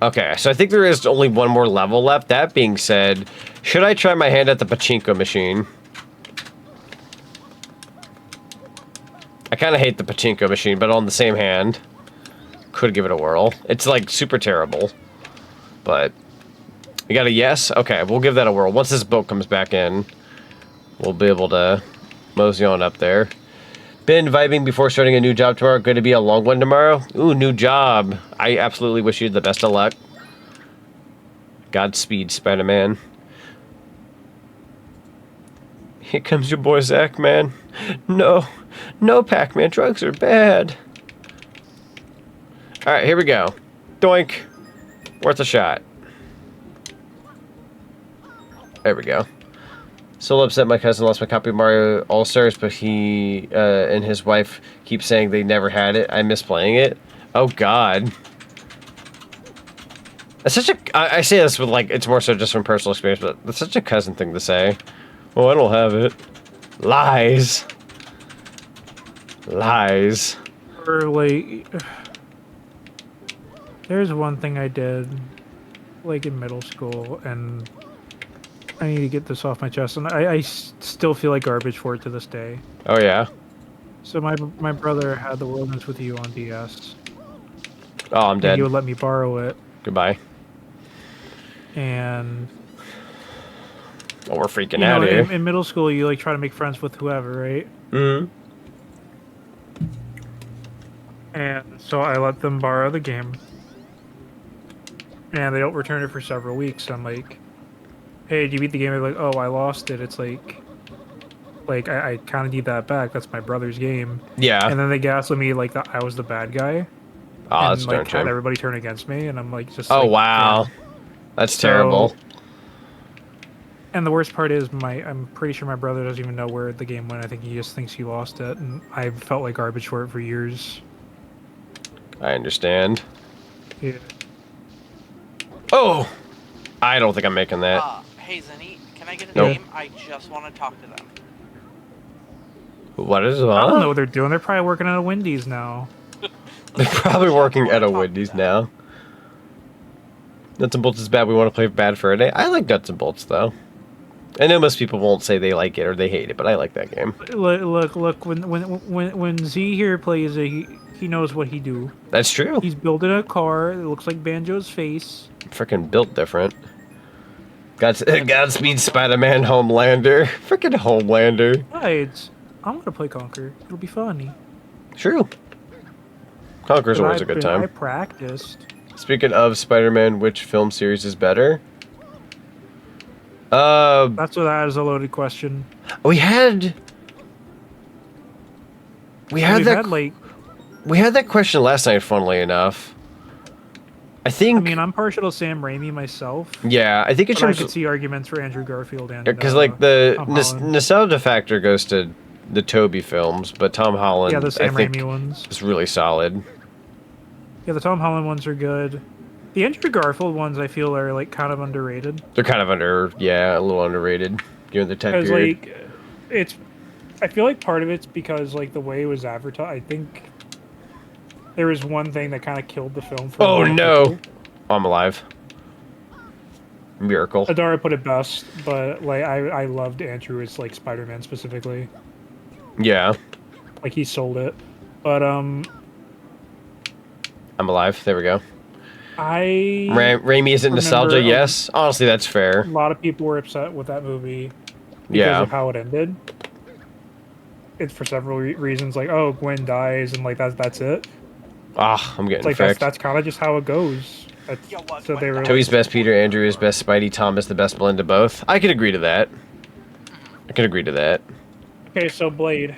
Okay, so I think there is only one more level left. That being said, should I try my hand at the pachinko machine? I kind of hate the pachinko machine, but on the same hand, could give it a whirl. It's like super terrible, but you got a yes? Okay, we'll give that a whirl. Once this boat comes back in, we'll be able to mosey on up there. Been vibing before starting a new job tomorrow. Going to be a long one tomorrow. Ooh, new job. I absolutely wish you the best of luck. Godspeed, Spider-Man. Here comes your boy Zach, man. No, Pac-Man. Drugs are bad. All right, here we go. Doink. Worth a shot. There we go. So upset my cousin lost my copy of Mario All-Stars, but he and his wife keep saying they never had it. I miss playing it. Oh, God. That's such a... I say this with, like, it's more so just from personal experience, but it's such a cousin thing to say. Oh, I don't have it. Lies. Lies. Or, like... There's one thing I did, like, in middle school, and... I need to get this off my chest, and I still feel like garbage for it to this day. Oh, yeah? So my brother had The World Ends With You on DS. Oh, I'm dead. He would let me borrow it. Goodbye. And... Oh, we're freaking out here. In middle school, you, like, try to make friends with whoever, right? Mm-hmm. And so I let them borrow the game. And they don't return it for several weeks. I'm like... Hey, did you beat the game? They're like, oh, I lost it. It's like I kind of need that back. That's my brother's game. Yeah. And then they gaslit me like that I was the bad guy. Oh, and, that's like, darn had shame. everybody turn against me, and I'm like, just. Oh, like, wow. yeah. That's terrible. And the worst part is, I'm pretty sure my brother doesn't even know where the game went. I think he just thinks he lost it, and I felt like garbage for it for years. I understand. Yeah. Oh! I don't think I'm making that. Hey, Zenny, can I get a Nope. name? I just want to talk to them. What is it? I don't know what they're doing. They're probably working at a Wendy's now. They're probably working at a Wendy's now. Nuts and bolts is bad. We want to play Bad Fur Day. I like nuts and bolts though. I know most people won't say they like it or they hate it, but I like that game. Look. When Z here plays it, he knows what he do. That's true. He's building a car. It looks like Banjo's face. Freaking built different. Godspeed, Spider-Man, Homelander. Freaking Homelander. Besides, I'm gonna play Conquer. It'll be funny. True. Conquer's always a good time. I practiced. Speaking of Spider-Man, which film series is better? That is a loaded question. We had that question last night. Funnily enough, I mean, I'm partial to Sam Raimi myself. Yeah, I think it's. I could see arguments for Andrew Garfield and because like the nostalgia factor goes to the Tobey films, but Tom Holland. Yeah, the Sam Raimi ones. Is really solid. Yeah, the Tom Holland ones are good. The Andrew Garfield ones, I feel, are like kind of underrated. They're kind of a little underrated given the time period. Like, I feel like part of it's because like the way it was advertised. I think there was one thing that kind of killed the film. For oh no! People. I'm alive. Miracle. Adara put it best, but like I loved Andrew as like Spider-Man specifically. Yeah. Like he sold it, but I'm alive. There we go. Raimi isn't nostalgia. Yes, honestly, that's fair. A lot of people were upset with that movie because of how it ended. It's for several reasons, like Gwen dies and like that's it. I'm getting like fricked. That's kind of just how it goes. So they were. Toby's best Peter, Andrew is best Spidey, Tom is the best blend of both. I can agree to that. Okay, so Blade.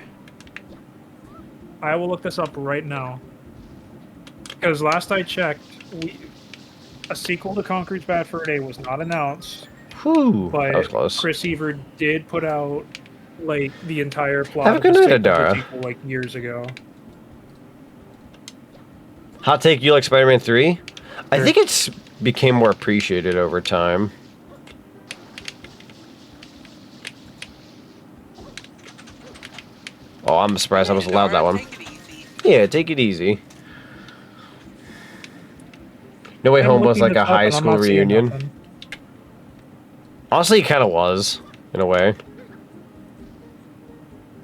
I will look this up right now. Because last I checked, a sequel to Conquer's Bad Fur Day was not announced. Whew, but that was close. Chris Evert did put out like the entire plot Have a good night, Adara. Sequel, like years ago. Hot take, you like Spider-Man 3? Sure. I think it's became more appreciated over time. Oh, I'm surprised I was allowed that one. Yeah, take it easy. No Way Home was like a high school reunion. Honestly, it kind of was, in a way.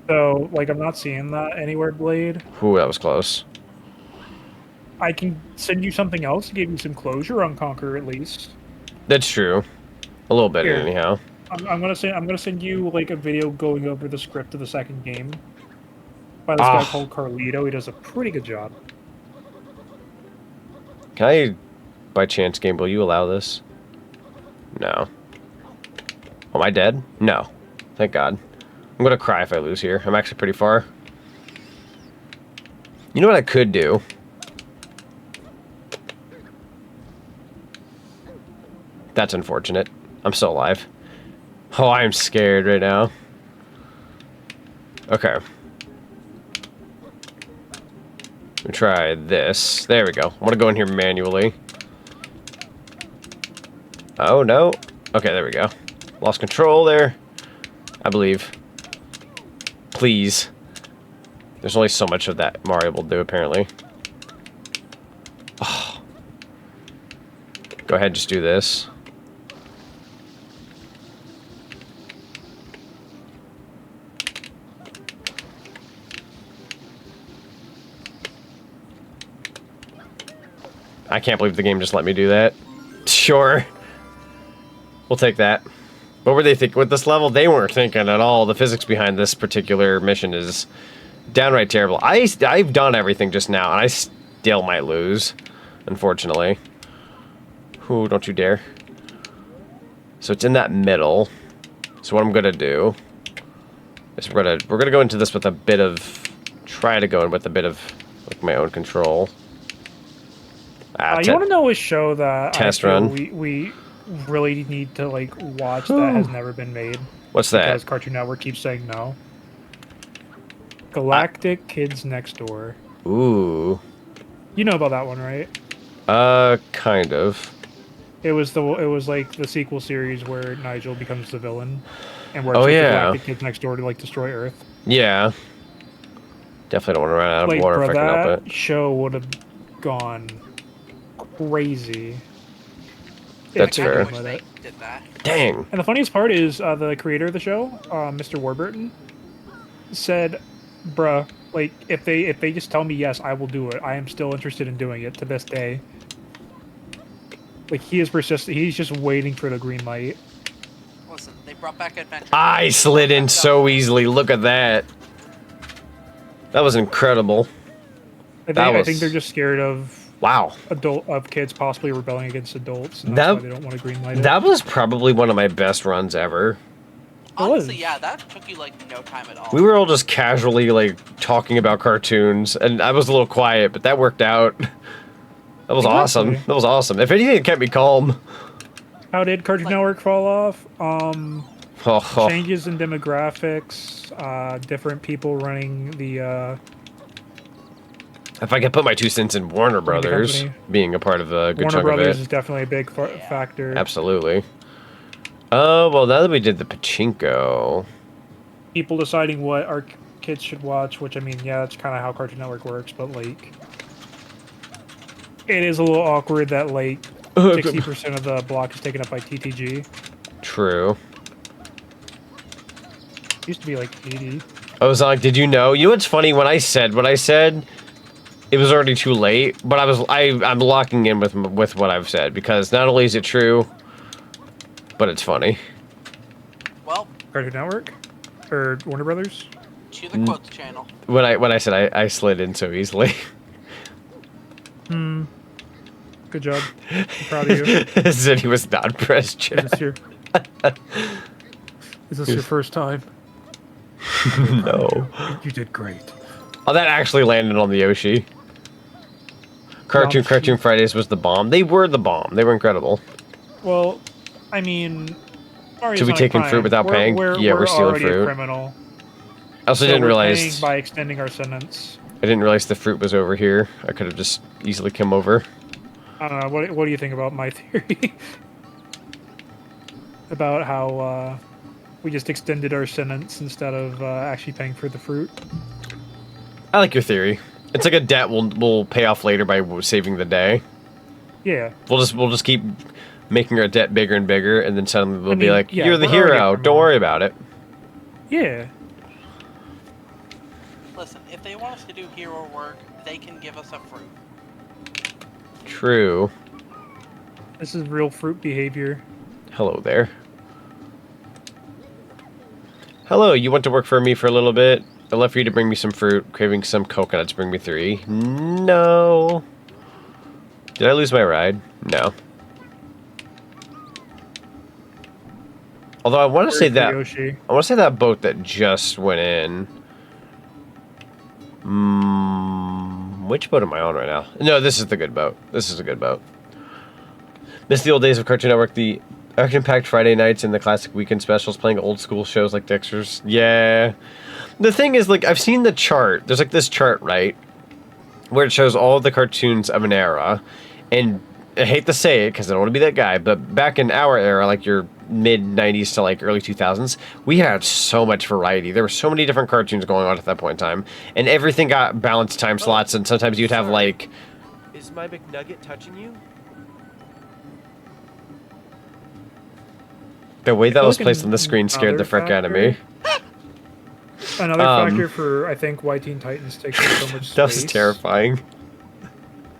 So, like, I'm not seeing that anywhere, Blade. Ooh, that was close. I can send you something else to give you some closure on Conquer, at least. That's true. A little bit, anyhow. I'm gonna send you like a video going over the script of the second game by this guy called Carlito. He does a pretty good job. Can I, by chance, game, will you allow this? No. Am I dead? No. Thank God. I'm gonna cry if I lose here. I'm actually pretty far. You know what I could do? That's unfortunate. I'm still alive. Oh, I'm scared right now. Okay. Let me try this. There we go. I want to go in here manually. Oh, no. Okay, there we go. Lost control there. I believe. Please. There's only so much of that Mario will do, apparently. Oh. Go ahead, just do this. I can't believe the game just let me do that. Sure. We'll take that. What were they thinking? With this level, they weren't thinking at all. The physics behind this particular mission is downright terrible. I've done everything just now, and I still might lose, unfortunately. Ooh, don't you dare. So it's in that middle. So what I'm gonna do is we're gonna go into this with a bit of, try to go in with a bit of like my own control. You want to know a show that test run we really need to like watch that has never been made? What's that? Because Cartoon Network keeps saying no. Galactic Kids Next Door. Ooh. You know about that one, right? Kind of. It was like the sequel series where Nigel becomes the villain, and where the Galactic Kids Next Door to like destroy Earth. Yeah. Definitely don't want to run out of water if I can help it. That show would have gone crazy. That's they fair. did wish let they it. did that. Dang. And the funniest part is the creator of the show, Mr. Warburton, said, "Bruh, like if they just tell me yes, I will do it. I am still interested in doing it to this day." Like he is persistent. He's just waiting for the green light. Listen, they brought back Adventure. I slid in so easily. Look at that. That was incredible. I think they're just scared of Wow. kids possibly rebelling against adults, and That- that's why they don't want to green light it. That was probably one of my best runs ever. Honestly, was. yeah, that took you like no time at all. We were all just casually like talking about cartoons, and I was a little quiet, but that worked out. That was awesome. Exactly. That was awesome. If anything, it kept me calm. How did Cartoon Network fall off? Oh, Changes in demographics, different people running the. if I could put my 2 cents in Warner the Brothers company. being a part of a good Warner chunk Brothers of it. is definitely a big factor. Absolutely. Oh, well, now that we did the pachinko. People deciding what our kids should watch, which I mean, yeah, that's kind of how Cartoon Network works, but like, it is a little awkward that like 60% of the block is taken up by TTG. True. It used to be like 80. I was like, did you know? You know what's funny? When I said what I said, it was already too late. But I'm locking in with what I've said because not only is it true, but it's funny. Well, Cartoon Network or Warner Brothers. to the quotes channel. When I said I slid in so easily. Good job. I'm proud of you. Said he was not pressed Is yet. this your, is this your first time? No. You did great. Oh, that actually landed on the Yoshi. Cartoon Fridays was the bomb. They were the bomb. They were incredible. Well, I mean, Mario's Should we not a taking crime. fruit without paying? Yeah, we're stealing already fruit. A criminal. I also So didn't we're realize paying by extending our sentence. I didn't realize the fruit was over here. I could have just easily come over. I don't know. What do you think about my theory? About how we just extended our sentence instead of actually paying for the fruit? I like your theory. It's like a debt we'll pay off later by saving the day. Yeah. We'll just keep making our debt bigger and bigger, and then suddenly we'll be mean, like, yeah, "You're the we're already a hero. criminal. Don't worry about it." Yeah. Listen, if they want us to do hero work, they can give us a fruit. True. This is real fruit behavior. Hello there. Hello, you want to work for me for a little bit? I'd love for you to bring me some fruit. Craving some coconuts. Bring me 3. No. Did I lose my ride? No. Although I want to say that Yoshi. I want to say that boat that just went in. Which boat am I on right now? No, this is the good boat. This is a good boat. Miss the old days of Cartoon Network, the action-packed Friday nights and the classic weekend specials playing old school shows like Dexter's. Yeah. The thing is, like, I've seen the chart. There's like this chart, right? Where it shows all of the cartoons of an era. And I hate to say it because I don't want to be that guy, but back in our era, like your mid-90s to like early 2000s, we had so much variety. There were so many different cartoons going on at that point in time. And everything got balanced time slots, and sometimes you'd have like... Is my McNugget touching you? The way that was placed on the screen scared the frick out of me. Another factor for, I think, why Teen Titans takes up so much space That was terrifying.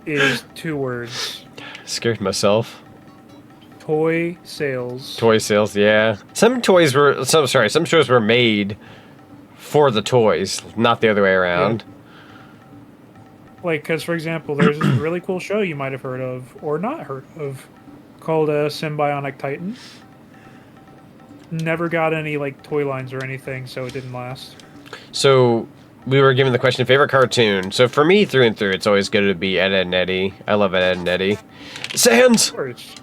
is 2 words. Scared myself. Toy sales. Toy sales, yeah. Some shows were made for the toys, not the other way around. Like, because, for example, there's this really cool show you might have heard of, or not heard of, called Symbionic Titan. Never got any, like, toy lines or anything, so it didn't last. So, we were given the question, favorite cartoon. So, for me, through and through, it's always good to be Ed, Edd and Eddy. I love Ed, Edd and Eddy. Sans! Of course.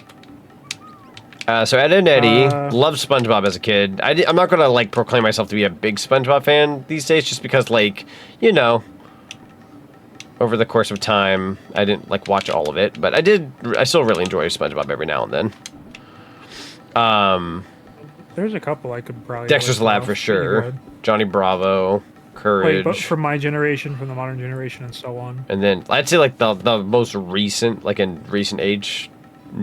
So, Ed, Edd and Eddy, loved SpongeBob as a kid. I'm not going to, like, proclaim myself to be a big SpongeBob fan these days, just because, like, you know, over the course of time, I didn't, like, watch all of it. But I still really enjoy SpongeBob every now and then. There's a couple I could probably... Dexter's Lab for sure. Johnny Bravo, Courage. But from my generation, from the modern generation, and so on. And then I'd say like the most recent, like in recent age,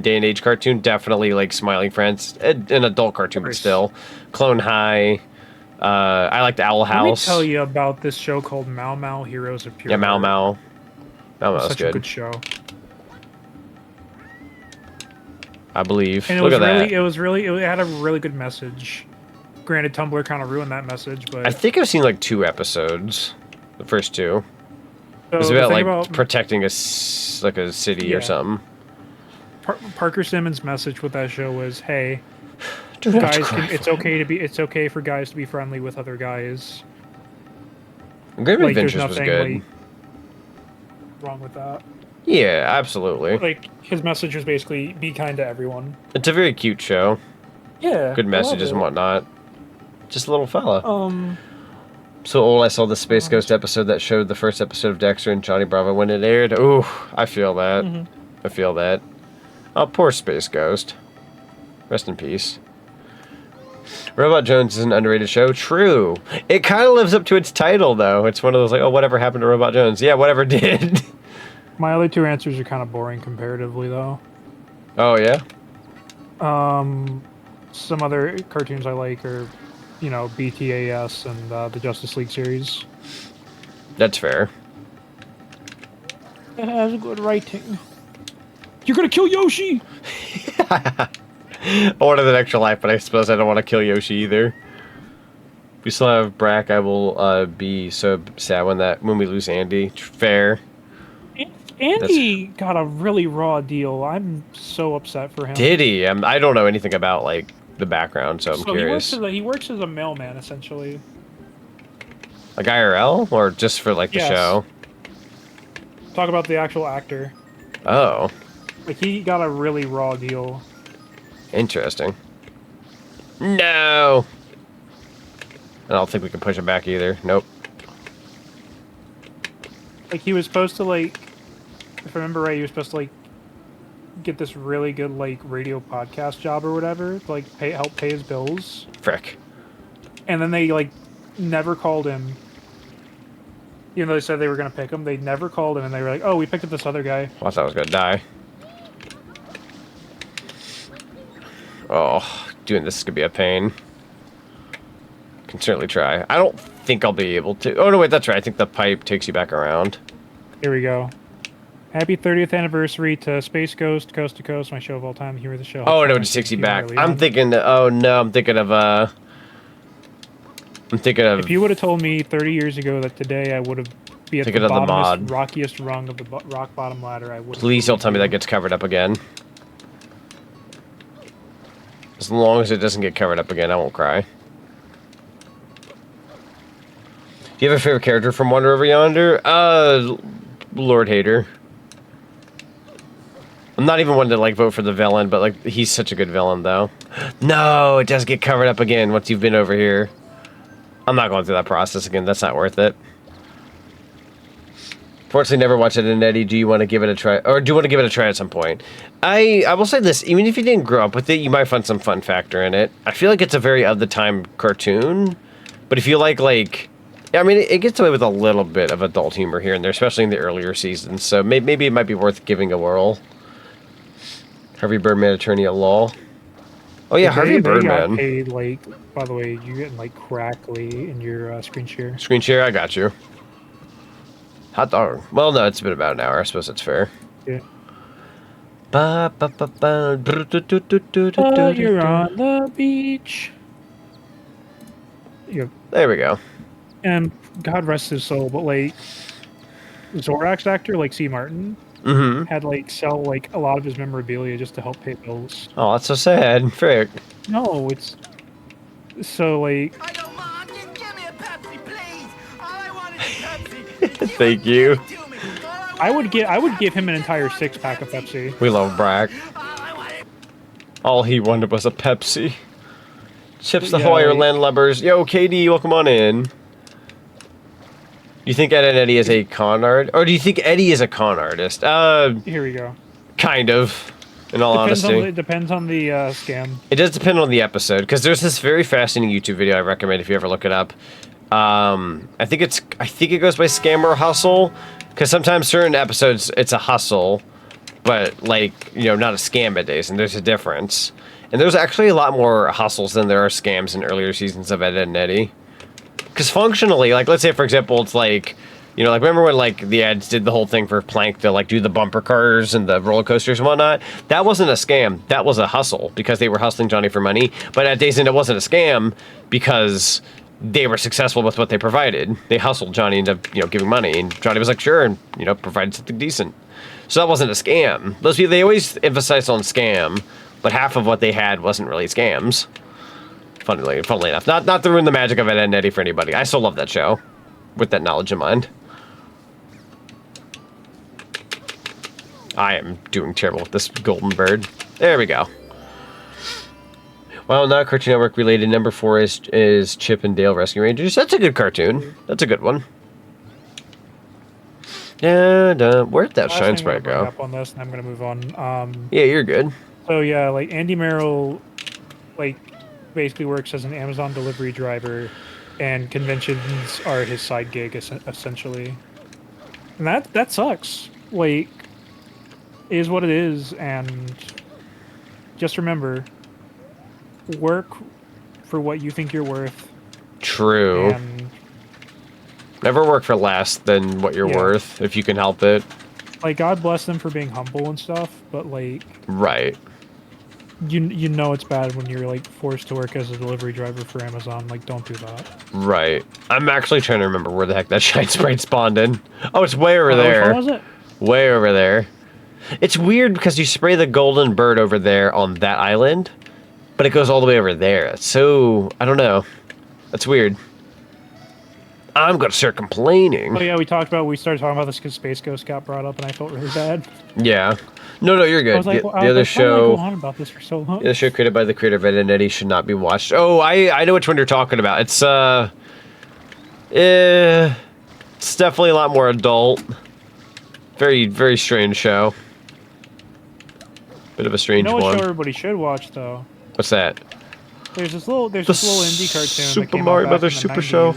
day and age cartoon. Definitely like Smiling Friends, an adult cartoon, but still. Clone High. I liked Owl Let me House. tell you about this show called Mau Mau Heroes of Pure Yeah, Mau Heart. Mau. Mau Mau's Such good. a good show. I believe. And it Look was at really, that. it had a really good message. Granted, Tumblr kind of ruined that message, but I think I've seen like 2 episodes. The first 2. It was the about thing like protecting a city or Yeah. something. Parker Simmons' message with that show was, "Hey, Don't have to guys, cry it's for okay for guys to be friendly with other guys. it. Great Like, there's Adventures was nothing good. like wrong with that. Yeah, absolutely. Like his message was basically be kind to everyone. It's a very cute show. Yeah, Good I messages and love whatnot. Just a little fella. it. So old, I saw the Space Ghost episode that showed the first episode of Dexter and Johnny Bravo when it aired. Ooh, I feel that. I feel that. Oh, poor Space Ghost. Rest in peace. Robot Jones is an underrated show. True. It kind of lives up to its title, though. It's one of those like, oh, whatever happened to Robot Jones? Yeah, whatever did. My other 2 answers are kind of boring comparatively, though. Oh, yeah? Some other cartoons I like are, you know, BTAS and the Justice League series. That's fair. It has good writing. You're gonna kill Yoshi! I wanted an extra life, but I suppose I don't want to kill Yoshi either. If we still have Brack, I will be so sad when we lose Andy. Fair. Andy got a really raw deal. I'm so upset for him. Did he? I don't know anything about like the background, so I'm curious. He works as a mailman, essentially. Like IRL, or just for like the Yes. show? Talk about the actual actor. Oh, Like, he got a really raw deal. interesting. No. I don't think we can push it back either. Nope. Like, he was supposed to, like, if I remember right, he was supposed to, like, get this really good, like, radio podcast job or whatever to, like, help pay his bills. Frick. And then they, like, never called him. Even though they said they were going to pick him, they never called him, and they were like, oh, we picked up this other guy. I thought I was gonna die. Oh, doing this is gonna be a pain. Can certainly try. I don't think I'll be able to. Oh no, wait, that's right. I think the pipe takes you back around. Here we go. Happy 30th anniversary to Space Ghost, Coast to Coast, my show of all time, the hero of the show. Oh no, it just takes you back. I'm thinking. Oh no, I'm thinking of. If you would have told me 30 years ago that today I would have be at the Thinking of the bottomest, mod. rockiest rung of the rock bottom ladder, I would. Please don't tell me that gets covered up again. As long as it doesn't get covered up again, I won't cry. Do you have a favorite character from Wonder Over Yonder? Lord Hater. I'm not even one to like vote for the villain, but like he's such a good villain though. No, it does get covered up again once you've been over here. I'm not going through that process again. That's not worth it. Fortunately, never watched it in Eddie. Do you want to give it a try? Or do you want to give it a try at some point? I will say this. Even if you didn't grow up with it, you might find some fun factor in it. I feel like it's a very of-the-time cartoon. But if you like... I mean, it gets away with a little bit of adult humor here and there, especially in the earlier seasons. So maybe it might be worth giving a whirl. Harvey Birdman, attorney at law. Oh, yeah, Harvey Birdman. Got paid, like, by the way, you're getting, like, crackly in your screen share. Screen share, I got you. Hot dog. Well, no, it's been about an hour. I suppose it's fair. Yeah. You're on the beach. Yep. There we go. And God rest his soul, but, like, Zorak's actor, like C. Martin, had, like, sell, like, a lot of his memorabilia just to help pay bills. Oh, that's so sad. Frick. No, it's... So, like... I don't mind. Just give me a Pepsi, please. All I want is a Pepsi. Thank you. I would give him an entire 6-pack of Pepsi. We love Brack. All he wanted was a Pepsi. Chips the Yeah, Hoyer like- landlubbers. Yo, KD, welcome on in. You think Ed and Eddie is a con art? Or do you think Eddie is a con artist? Here we go. Kind of. In all honesty. Depends on the scam. It does depend on the episode, because there's this very fascinating YouTube video I recommend if you ever look it up. I think it goes by Scam or Hustle, because sometimes certain episodes it's a hustle, but like, you know, not a scam at Days, and there's a difference. And there's actually a lot more hustles than there are scams in earlier seasons of Ed, Edd and Eddy. Because functionally, like, let's say, for example, it's like, you know, like, remember when, like, the ads did the whole thing for Plank to, like, do the bumper cars and the roller coasters and whatnot? That wasn't a scam. That was a hustle, because they were hustling Johnny for money. But at Days End, it wasn't a scam, because they were successful with what they provided. They hustled Johnny into, you know, giving money, and Johnny was like, sure, and, you know, provided something decent. So that wasn't a scam. Those people, they always emphasize on scam, but half of what they had wasn't really scams. Funnily enough. Not to ruin the magic of Ed, Edd and Eddy for anybody. I still love that show, with that knowledge in mind. I am doing terrible with this golden bird. There we go. Well, not Cartoon Network related. Number 4 is Chip and Dale Rescue Rangers. That's a good cartoon. That's a good one. And where'd that Shine Sprite go? Up on this, and I'm gonna move on. Yeah, you're good. So yeah, like Andy Merrill, like basically works as an Amazon delivery driver, and conventions are his side gig essentially. And that sucks. Like, it is what it is, and just remember, work for what you think you're worth. True. And never work for less than what you're worth if you can help it. Like, God bless them for being humble and stuff, but like, right. You know it's bad when you're like forced to work as a delivery driver for Amazon. Like, don't do that. Right. I'm actually trying to remember where the heck that Shine Sprite spawned in. Oh, it's way over there. Which one was it? Way over there. It's weird because you spray the golden bird over there on that island, but it goes all the way over there. So, I don't know. That's weird. I'm gonna start complaining. Oh yeah, we started talking about this because Space Ghost got brought up, and I felt really bad. Yeah. No, you're good. I was like, the other show. Why did I go on about this for so long? The other show created by the creator of Ed, Edd and Eddy should not be watched. Oh, I know which one you're talking about. It's it's definitely a lot more adult. Very, very strange show. Bit of a strange one. You know what show everybody should watch though? What's that? There's this little indie cartoon. Super Mario Brothers Super Show.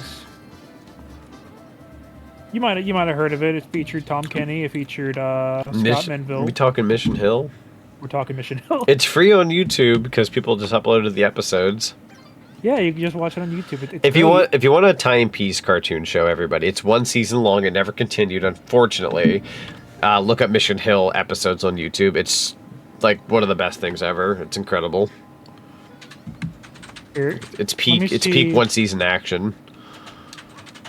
You might have heard of it. It featured Tom Kenny. It featured Scott Menville. Are we talking Mission Hill? We're talking Mission Hill. It's free on YouTube because people just uploaded the episodes. Yeah, you can just watch it on YouTube. If you want a timepiece cartoon show, everybody, it's 1 season long. It never continued, unfortunately. Look up Mission Hill episodes on YouTube. It's like one of the best things ever. It's incredible. It's peak 1 season action.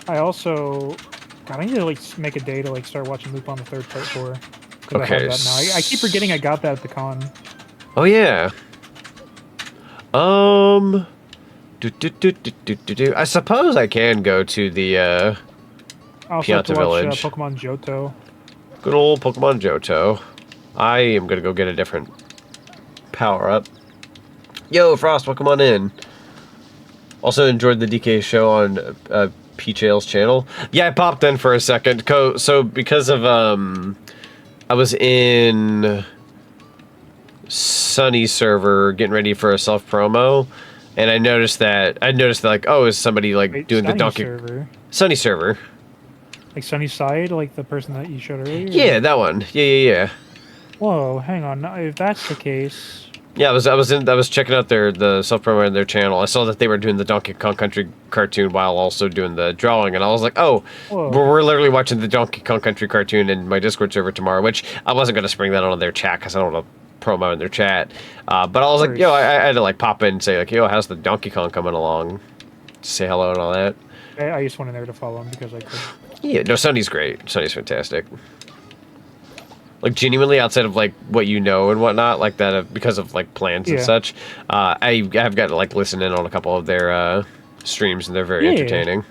I also, God, I need to like make a day to like start watching Lupin the Third Part 4. Okay. I have that now. I keep forgetting I got that at the con. Oh yeah. I suppose I can go to the I also have to Pianta watch Village. Pokemon Johto. Good old Pokemon Johto. I am gonna go get a different power up. Yo, Frost, welcome on in. Also enjoyed the DK show on Peach Ale's channel. Yeah, I popped in for a second. So because of I was in Sunny's server getting ready for a self promo, and I noticed that like, oh, is somebody like doing the Donkey server? Sunny server? Like Sunnyside, like the person that you showed earlier? Yeah, that one. Yeah. Whoa, hang on. Now, if that's the case... Yeah, I was checking out the self promo on their channel. I saw that they were doing the Donkey Kong Country cartoon while also doing the drawing, and I was like, oh, we're literally watching the Donkey Kong Country cartoon in my Discord server tomorrow, which I wasn't going to spring that on their chat because I don't want to promo in their chat. But I was like, yo, I had to like pop in and say like, yo, how's the Donkey Kong coming along? Say hello and all that. I just went in there to follow him because I could. Yeah, no, Sunny's great. Sunny's fantastic. Like, genuinely, outside of, like, what you know and whatnot, like that, because of, like, plans and such, I have got to, like, listen in on a couple of their streams, and they're very entertaining.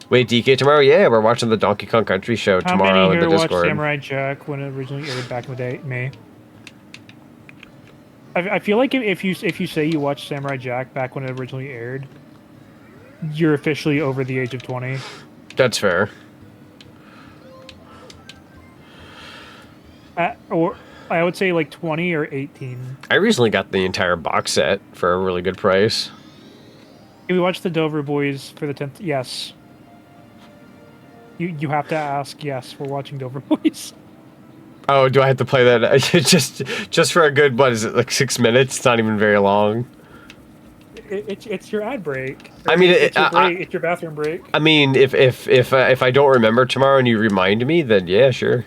Wait, DK, tomorrow? Yeah, we're watching the Donkey Kong Country show tomorrow in the Discord. Watched Samurai Jack when it originally aired back in the day, May? I feel like if you say you watched Samurai Jack back when it originally aired, you're officially over the age of 20. That's fair. Or I would say like 20 or 18. I recently got the entire box set for a really good price. Did we watch the Dover Boys for the 10th? Yes. You have to ask. Yes, we're watching Dover Boys. Oh, do I have to play that? just for a good, what is it, like 6 minutes? It's not even very long. It's your ad break. I mean, it's your break. It's your bathroom break. I mean, if I don't remember tomorrow and you remind me, then yeah, sure.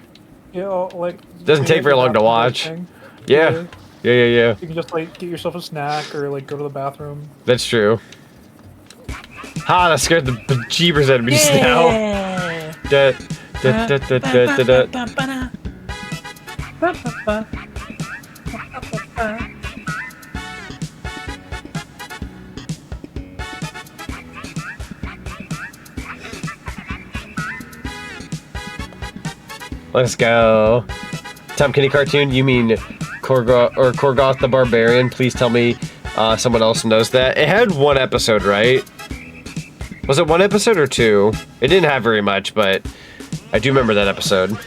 You know, like Doesn't take very long to watch. Yeah. Yeah. You can just like get yourself a snack or like go to the bathroom. That's true. Ha! That scared the bejeebers out of me just now. Let's go. Tom Kenny cartoon? You mean Korgoth the Barbarian? Please tell me someone else knows that. It had 1 episode, right? Was it 1 episode or 2? It didn't have very much, but I do remember that episode.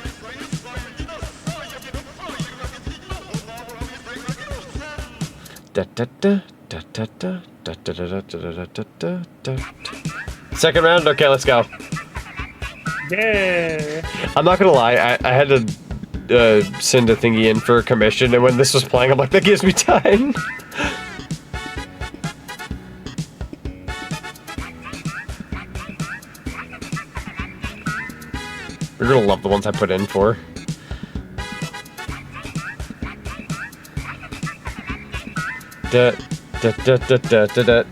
Second round? Okay, let's go. Yeah. I'm not gonna lie, I had to send a thingy in for a commission, and when this was playing, I'm like, that gives me time. You're gonna love the ones I put in for. Da da da da da da da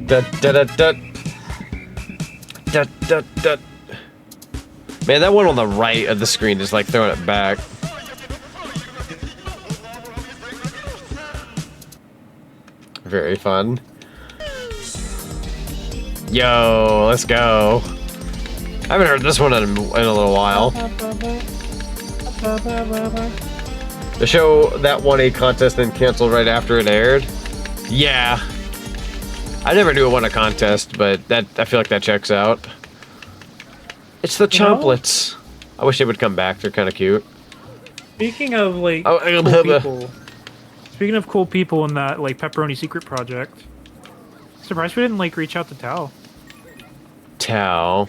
da da da da da da. Man, that one on the right of the screen is like throwing it back. Very fun. Yo, let's go. I haven't heard this one in a little while. The show that won a contest and canceled right after it aired? Yeah. I never knew it won a contest, but that I feel like that checks out. It's the Chomplets. I wish they would come back. They're kind of cute. Speaking of like Oh, cool people, speaking of cool people in that like Pepperoni Secret Project, surprised we didn't like reach out to Tao. Tao.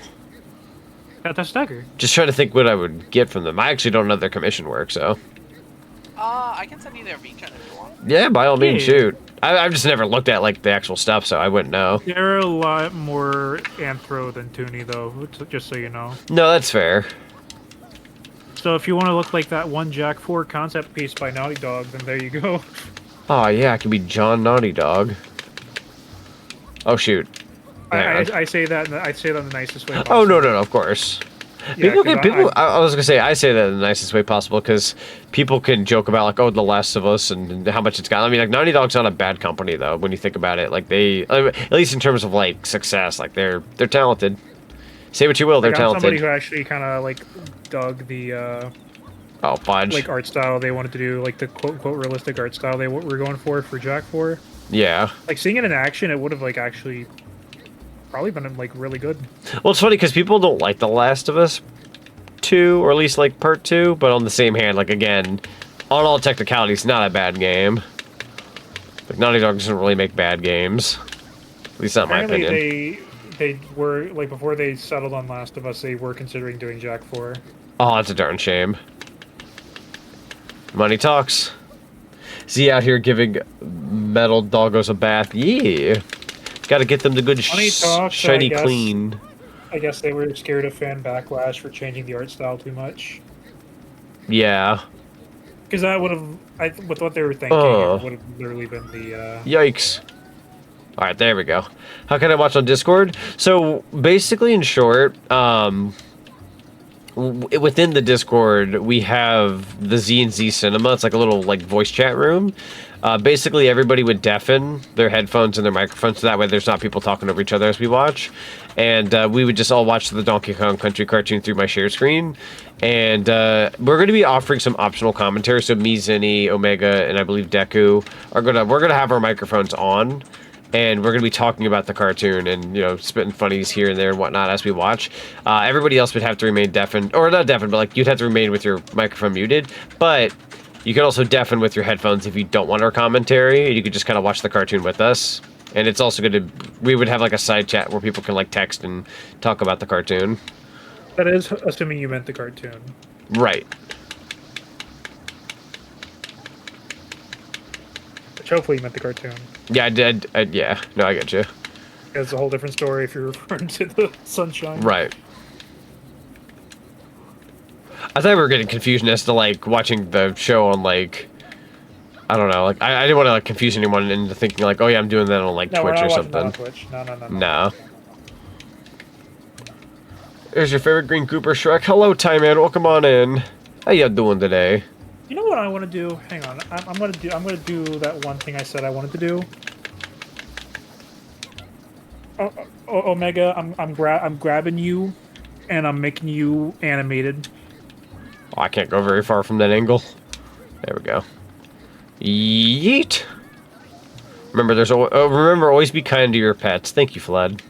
That's Stagger. Just trying to think what I would get from them. I actually don't know their commission work, so. I can send you their VTuber if you want. Yeah, by all means, Yeah. shoot. I've just never looked at like the actual stuff, so I wouldn't know. They're a lot more anthro than Toonie, though. Just so you know. No, that's fair. So if you want to look like that one Jack 4 concept piece by Naughty Dog, then there you go. Oh yeah, I could be John Naughty Dog. Oh shoot. I say that in the nicest way possible. Oh no, of course. Yeah, I was gonna say I say that in the nicest way possible because people can joke about like, oh, The Last of Us and how much it's got. I mean, like Naughty Dog's not a bad company though when you think about it. Like at least in terms of like success, like they're talented. Say what you will, they're I'm talented. somebody who actually kind of like dug the Oh fudge. like art style they wanted to do, like the quote unquote realistic art style they were going for Jack 4. Yeah. Like seeing it in action, it would have like actually probably been like really good. Well, it's funny because people don't like The Last of Us 2, or at least like Part 2, but on the same hand, like again, on all technicalities, not a bad game. Like Naughty Dog doesn't really make bad games. At least not in my opinion. Apparently they were like before they settled on Last of Us, they were considering doing Jack 4. Oh, that's a darn shame. Money talks. Z out here giving metal doggos a bath. Yeah. Got to get them the good Money talks, shiny I guess. clean. I guess they were scared of fan backlash for changing the art style too much. Yeah. Because that would have, with what they were thinking, it would have literally been the. Yikes. All right, there we go. How can I watch on Discord? So basically, in short, within the Discord, we have the Z and Z Cinema. It's like a little like voice chat room. Basically, everybody would deafen their headphones and their microphones, so that way there's not people talking over each other as we watch. And we would just all watch the Donkey Kong Country cartoon through my share screen. And we're going to be offering some optional commentary. So me, Zinni, Omega, and I believe Deku we're gonna have our microphones on. And we're going to be talking about the cartoon and, you know, spitting funnies here and there and whatnot as we watch. Everybody else would have to remain deafened. Or not deafened, but, like, you'd have to remain with your microphone muted. But you can also deafen with your headphones if you don't want our commentary. You could just kind of watch the cartoon with us. And it's also good to... We would have, like, a side chat where people can, like, text and talk about the cartoon. That is assuming you meant the cartoon. Right. Which hopefully you meant the cartoon. Yeah, I did. Yeah, no, I get you. It's a whole different story if you're referring to the Sunshine. Right. I thought we were getting confusion as to like watching the show on like, I don't know, like I didn't want to like confuse anyone into thinking like, oh yeah, I'm doing that on like No, we're Twitch not or watching that something. on Twitch. No. No. There's your favorite Green Cooper Shrek. Hello, Ty Man. Welcome on in. How you doing today? You know what I want to do? Hang on. I'm gonna do that one thing I said I wanted to do. Omega, I'm grabbing you, and I'm making you animated. Oh, I can't go very far from that angle. There we go. Yeet. Remember, remember, always be kind to your pets. Thank you, Flood.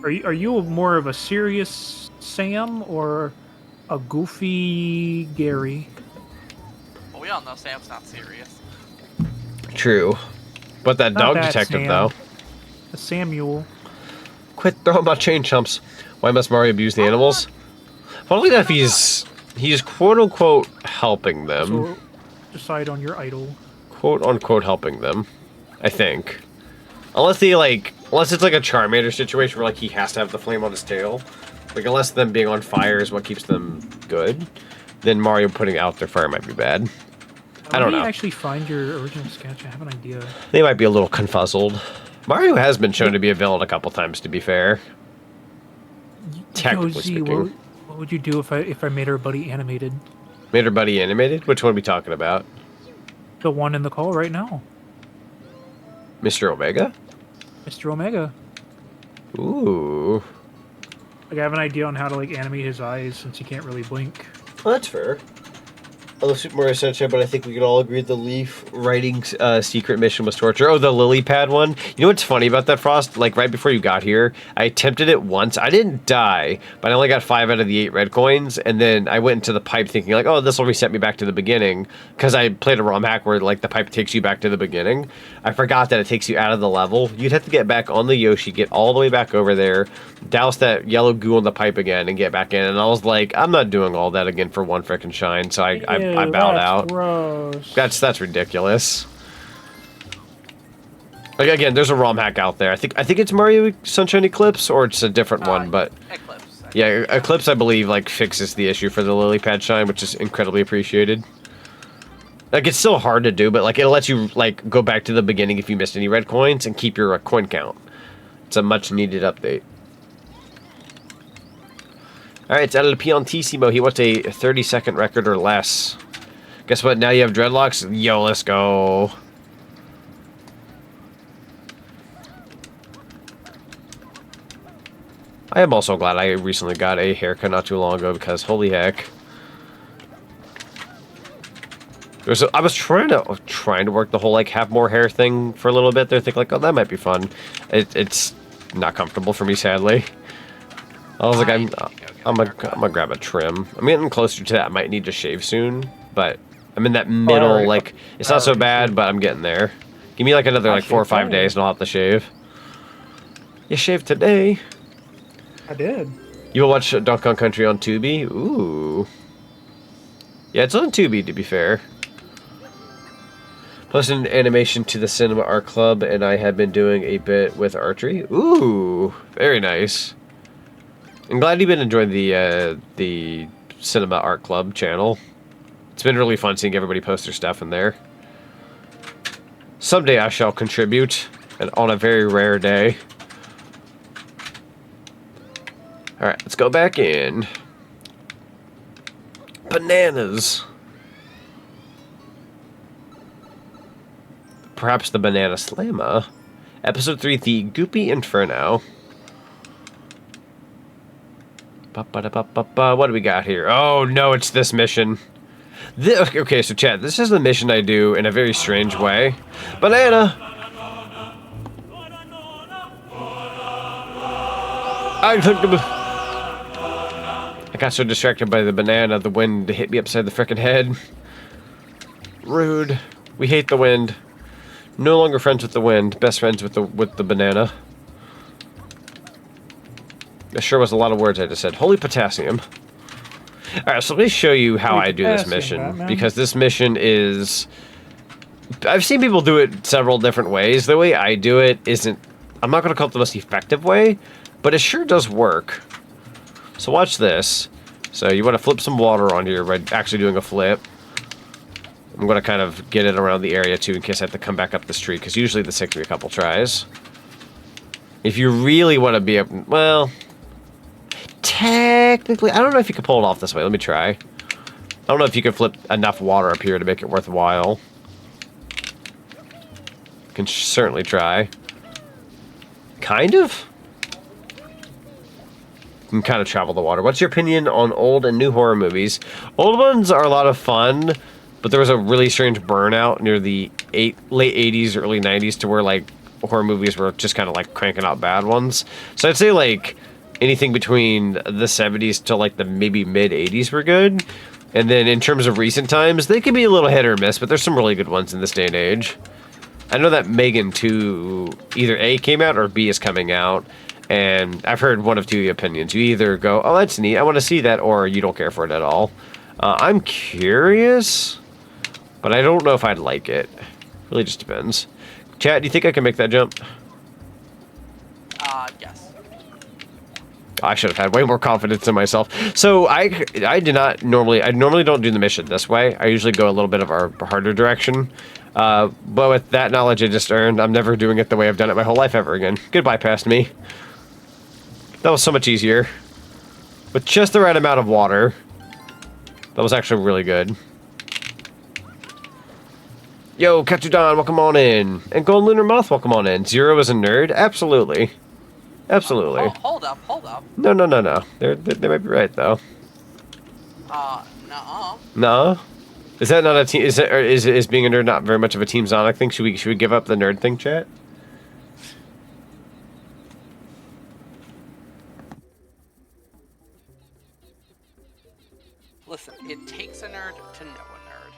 Are you more of a serious Sam or a goofy Gary? Well, we all know Sam's not serious. True. But that Not dog that detective, Sam. though. A Samuel. Quit throwing my chain chumps. Why must Mario abuse the animals? Funnily enough, he's quote unquote helping them. So decide on your idol. Quote unquote helping them. I think. Unless it's like a Charmander situation where like he has to have the flame on his tail. Like unless them being on fire is what keeps them good, then Mario putting out their fire might be bad. I don't know. How do you actually find your original sketch? I have an idea. They might be a little confuzzled. Mario has been shown to be a villain a couple times, to be fair. Technically Josie, speaking. what would you do if I made our buddy animated? Made her buddy animated? Which one are we talking about? The one in the call right now. Mr. Omega? Mr. Omega. Ooh. Like, I have an idea on how to, like, animate his eyes since he can't really blink. Well, that's fair. I love Super Mario Sunshine, but I think we can all agree the Leaf writing secret mission was torture. Oh, the lily pad one? You know what's funny about that, Frost? Like, right before you got here, I attempted it once. I didn't die, but I only got 5 out of the 8 red coins, and then I went into the pipe thinking, like, oh, this will reset me back to the beginning, because I played a ROM hack where, like, the pipe takes you back to the beginning. I forgot that it takes you out of the level. You'd have to get back on the Yoshi, get all the way back over there, douse that yellow goo on the pipe again, and get back in, and I was like, I'm not doing all that again for one frickin' shine, so I bowed out. Gross. That's ridiculous. Like, again, there's a ROM hack out there. I think it's Mario Sunshine Eclipse, or it's a different one, but Eclipse. yeah, Eclipse I believe like fixes the issue for the lily pad shine, which is incredibly appreciated. Like, it's still hard to do, but like it lets you like go back to the beginning if you missed any red coins and keep your coin count. It's a much needed update. All right, it's El Piantissimo. He wants a 30-second record or less. Guess what? Now you have dreadlocks? Yo, let's go. I am also glad I recently got a haircut not too long ago because holy heck. I was trying to work the whole like have more hair thing for a little bit there, think like, oh, that might be fun. It's not comfortable for me, sadly. I was like, I'm gonna grab a trim. I'm getting closer to that. I might need to shave soon, but I'm in that middle, like, it's not so bad, but I'm getting there. Give me like another like 4 or 5 days and I'll have to shave. You shaved today? I did. You will watch Donkey Kong Country on Tubi? Ooh. Yeah, it's on Tubi, to be fair. Posted an animation to the Cinema Art Club, and I have been doing a bit with archery. Ooh, very nice. I'm glad you've been enjoying the Cinema Art Club channel. It's been really fun seeing everybody post their stuff in there. Someday I shall contribute, and on a very rare day. Alright, let's go back in. Bananas. Perhaps the Banana Slammer. Episode 3, the Goopy Inferno. What do we got here? Oh, no, it's this mission. Okay, so chat, this is the mission I do in a very strange way. Banana! I got so distracted by the banana, the wind hit me upside the frickin' head. Rude. We hate the wind. No longer friends with the wind, best friends with the banana. That sure was a lot of words I just said. Holy potassium. Alright, so let me show you how I do this mission. Because this mission is I've seen people do it several different ways. The way I do it isn't... I'm not going to call it the most effective way, but it sure does work. So watch this. So you want to flip some water on here by actually doing a flip. I'm going to kind of get it around the area too in case I have to come back up the street, because usually this takes me a couple tries. If you really want to be up... Well, technically, I don't know if you can pull it off this way. Let me try. I don't know if you can flip enough water up here to make it worthwhile. Can certainly try. Kind of? You can kind of travel the water. What's your opinion on old and new horror movies? Old ones are a lot of fun, but there was a really strange burnout near the late 80s, early 90s to where, like, horror movies were just kind of, like, cranking out bad ones. So I'd say, like, anything between the 70s to, like, the maybe mid-80s were good. And then in terms of recent times, they can be a little hit or miss, but there's some really good ones in this day and age. I know that Megan 2 either A came out or B is coming out, and I've heard one of two opinions. You either go, oh, that's neat, I want to see that, or you don't care for it at all. I'm curious, but I don't know if I'd like it. Really just depends. Chat, do you think I can make that jump? Yes. I should have had way more confidence in myself. So I normally don't do the mission this way. I usually go a little bit of our harder direction. But with that knowledge I just earned, I'm never doing it the way I've done it my whole life ever again. Goodbye past me. That was so much easier. With just the right amount of water. That was actually really good. Yo, Katsudan, welcome on in. And Golden Lunar Moth, welcome on in. Zero is a nerd? Absolutely. Absolutely. Hold up. No. They might be right, though. Nuh-uh. No? Is that not a team? Is being a nerd not very much of a Team Zonic thing? Should we give up the nerd thing, chat? Listen, it takes a nerd to know a nerd.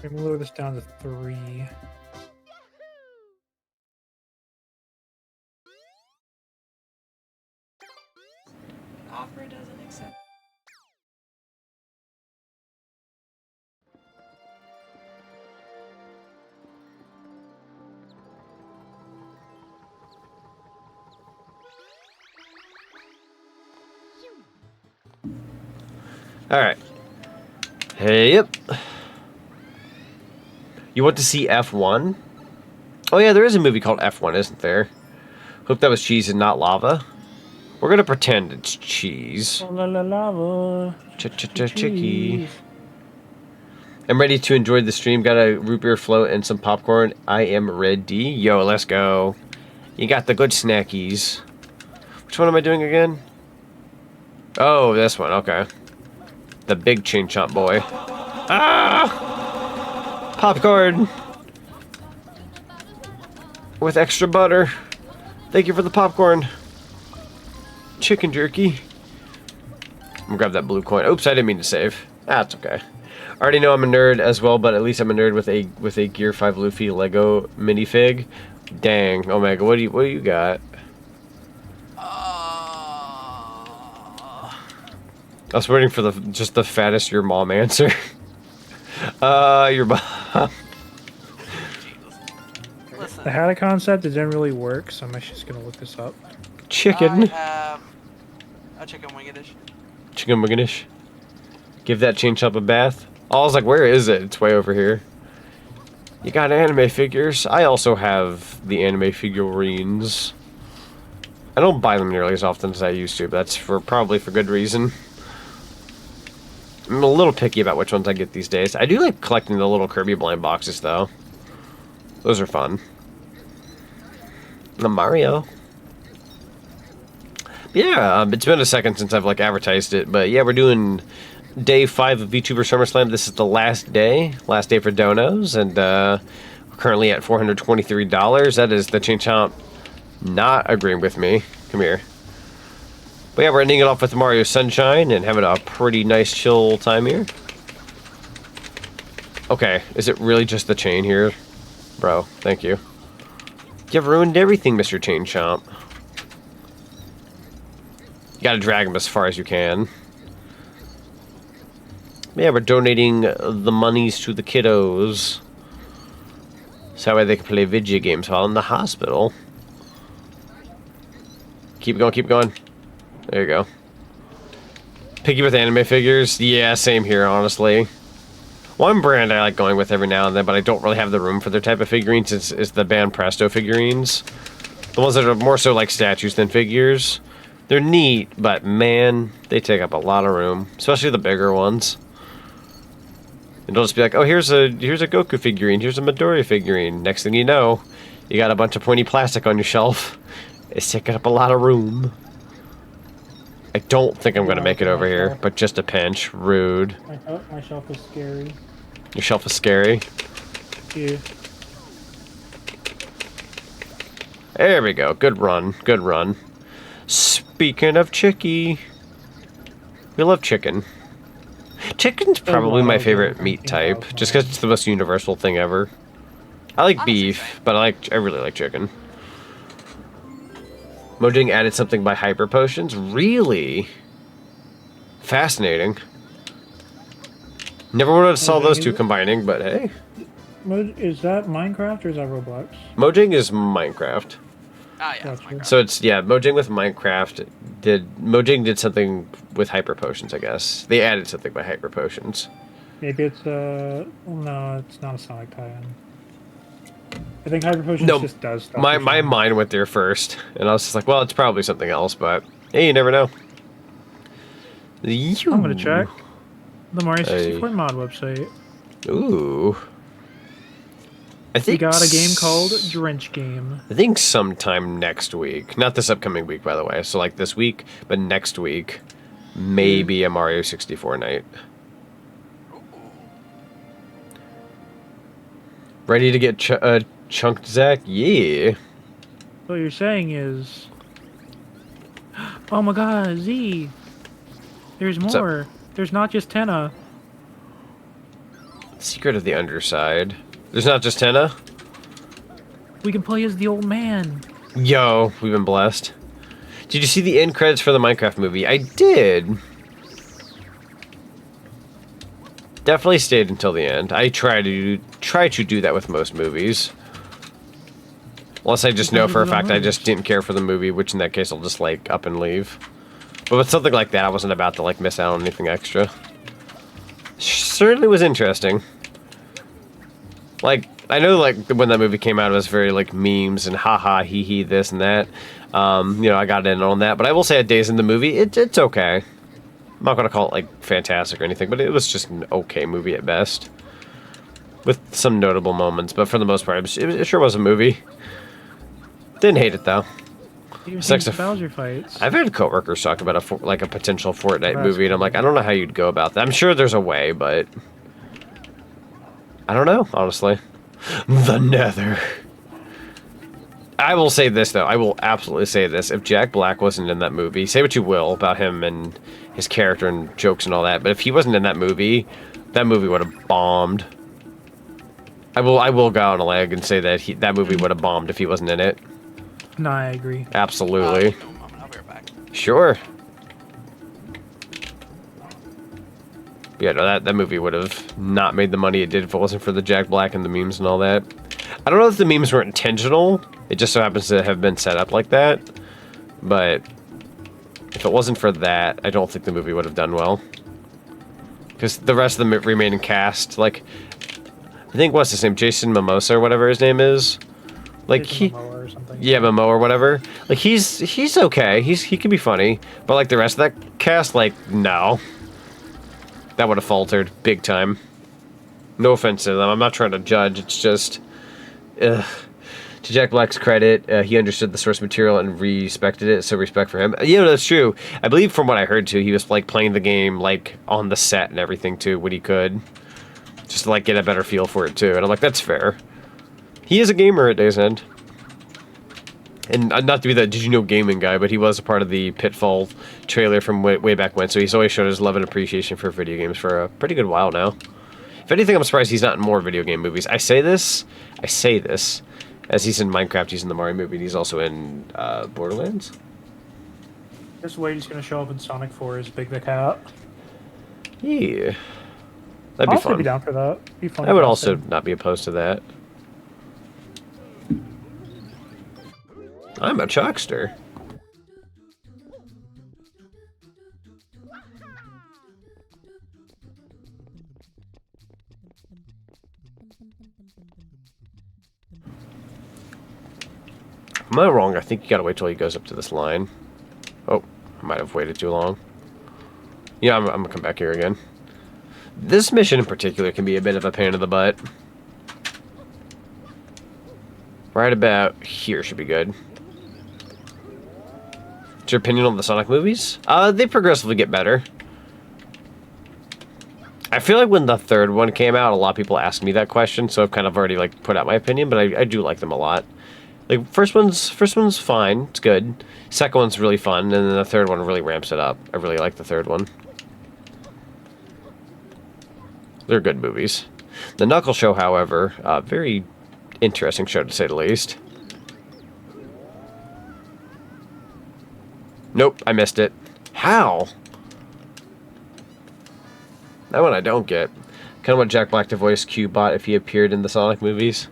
I'm gonna lower this down to 3. Offer doesn't accept. Alright. Hey, yep. You want to see F1? Oh yeah, there is a movie called F1, isn't there? Hope that was cheese and not lava. We're gonna pretend it's cheese. Lava. Chicky. I'm ready to enjoy the stream. Got a root beer float and some popcorn. I am ready. Yo, let's go. You got the good snackies. Which one am I doing again? Oh, this one. Okay. The big chain chomp boy. Ah! Popcorn! With extra butter. Thank you for the popcorn. Chicken jerky. I'm gonna grab that blue coin. Oops, I didn't mean to save. That's okay. I already know I'm a nerd as well, but at least I'm a nerd with a Gear 5 Luffy Lego minifig. Dang, Omega, what do you got? I was waiting for just the fattest your mom answer. Your mom. I had a concept that didn't really work, so I'm actually just gonna look this up. Chicken. I have a chicken wingadish. Chicken wingadish. Give that chain chomp a bath. I was like, where is it? It's way over here. You got anime figures? I also have the anime figurines. I don't buy them nearly as often as I used to, but that's probably for good reason. I'm a little picky about which ones I get these days. I do like collecting the little Kirby blind boxes, though. Those are fun. The Mario. Yeah, it's been a second since I've like advertised it, but yeah, we're doing day 5 of VTuber SummerSlam. This is the last day for donos, and we're currently at $423. That is the Chain Chomp not agreeing with me. Come here. But yeah, we're ending it off with Mario Sunshine and having a pretty nice chill time here. Okay, is it really just the chain here? Bro, thank you. You've ruined everything, Mr. Chain Chomp. You gotta drag him as far as you can. Yeah, we're donating the monies to the kiddos. So that way they can play video games while in the hospital. Keep going, keep going. There you go. Picky with anime figures? Yeah, same here, honestly. One brand I like going with every now and then, but I don't really have the room for their type of figurines, is the band Presto figurines. The ones that are more so like statues than figures. They're neat, but man, they take up a lot of room. Especially the bigger ones. And they'll just be like, oh, here's a Goku figurine, here's a Midori figurine. Next thing you know, you got a bunch of pointy plastic on your shelf. It's taking up a lot of room. I don't think I'm going to make it over here, but just a pinch. Rude. My shelf is scary. Your shelf is scary? Yeah. There we go. Good run. Good run. Speaking of chickie. We love chicken. Chicken's probably my favorite meat type, just because it's the most universal thing ever. I like beef, but I really like chicken. Mojang added something by Hyper Potions? Really? Fascinating. Never would have saw those two combining, but hey. Is that Minecraft or is that Roblox? Mojang is Minecraft. Ah, yeah. Gotcha. Minecraft. So it's, yeah, Mojang with Minecraft Mojang did something with Hyper Potions, I guess. They added something by Hyper Potions. Maybe it's no, it's not a Sonic tie-in. I think Hyper Potions just does stuff. My mind went there first, and I was just like, well, it's probably something else, but hey, you never know. I'm gonna check the Mario 64 mod website. Ooh. I think we got a game called Drench Game. I think sometime next week. Not this upcoming week, by the way. So like this week, but next week, maybe a Mario 64 night. Ready to get chunked, Zach? Yeah. What you're saying is... Oh my god, Z! There's more. There's not just Tenna. Secret of the Underside. There's not just Tenna? We can play as the old man. Yo, we've been blessed. Did you see the end credits for the Minecraft movie? I did. Definitely stayed until the end. I try to do that with most movies. Unless I just know for a fact I just didn't care for the movie, which in that case I'll just like up and leave. But with something like that, I wasn't about to like miss out on anything extra. Certainly was interesting. Like, I know like when that movie came out, it was very like memes and haha, hee hee, this and that. You know, I got in on that, but I will say at days in the movie, it's okay. I'm not gonna call it like fantastic or anything, but it was just an okay movie at best, with some notable moments. But for the most part, it sure was a movie. Didn't hate it though. Bowser fights. I've had coworkers talk about a potential Fortnite movie, and I'm like, I don't know how you'd go about that. I'm sure there's a way, but I don't know, honestly. The Nether. I will say this though. I will absolutely say this. If Jack Black wasn't in that movie, say what you will about him and his character and jokes and all that, but if he wasn't in that movie would have bombed. I will go on a leg and say that that movie would have bombed if he wasn't in it. No, I agree. Absolutely. Give me a moment, I'll be right back. Sure. Yeah, no, that movie would have not made the money it did if it wasn't for the Jack Black and the memes and all that. I don't know if the memes were intentional. It just so happens to have been set up like that. But if it wasn't for that, I don't think the movie would have done well. Because the rest of the remaining cast, like, I think what's his name, Jason Momoa or whatever his name is. Like yeah, Momoa or whatever. Like he's okay. He can be funny, but like the rest of that cast, like no. That would have faltered big time. No offense to them. I'm not trying to judge. It's just, to Jack Black's credit, he understood the source material and respected it. So respect for him. You know, that's true. I believe from what I heard too, he was like playing the game like on the set and everything too when he could, just to like get a better feel for it too. And I'm like, that's fair. He is a gamer at day's end. And not to be that did you know gaming guy, but he was a part of the Pitfall trailer from way back when, so he's always shown his love and appreciation for video games for a pretty good while now. If anything, I'm surprised he's not in more video game movies. I say this, As he's in Minecraft, he's in the Mario movie, and he's also in Borderlands. This way he's gonna show up in Sonic 4 as Big the Cat. Yeah. That'd be I'll fun. be down for that. Be fun. I would also not be opposed to that. I'm a chuckster. Am I wrong? I think you gotta wait till he goes up to this line. Oh, I might have waited too long. Yeah, I'm gonna come back here again. This mission in particular can be a bit of a pain in the butt. Right about here should be good. What's your opinion on the Sonic movies? They progressively get better. I feel like when the third one came out, a lot of people asked me that question, so I've kind of already like put out my opinion, but I do like them a lot. Like first one's fine, it's good. Second one's really fun, and then the third one really ramps it up. I really like the third one. They're good movies. The Knuckle Show, however, very interesting show to say the least. Nope, I missed it. How? That one I don't get. Kind of want Jack Black to voice Cubot if he appeared in the Sonic movies.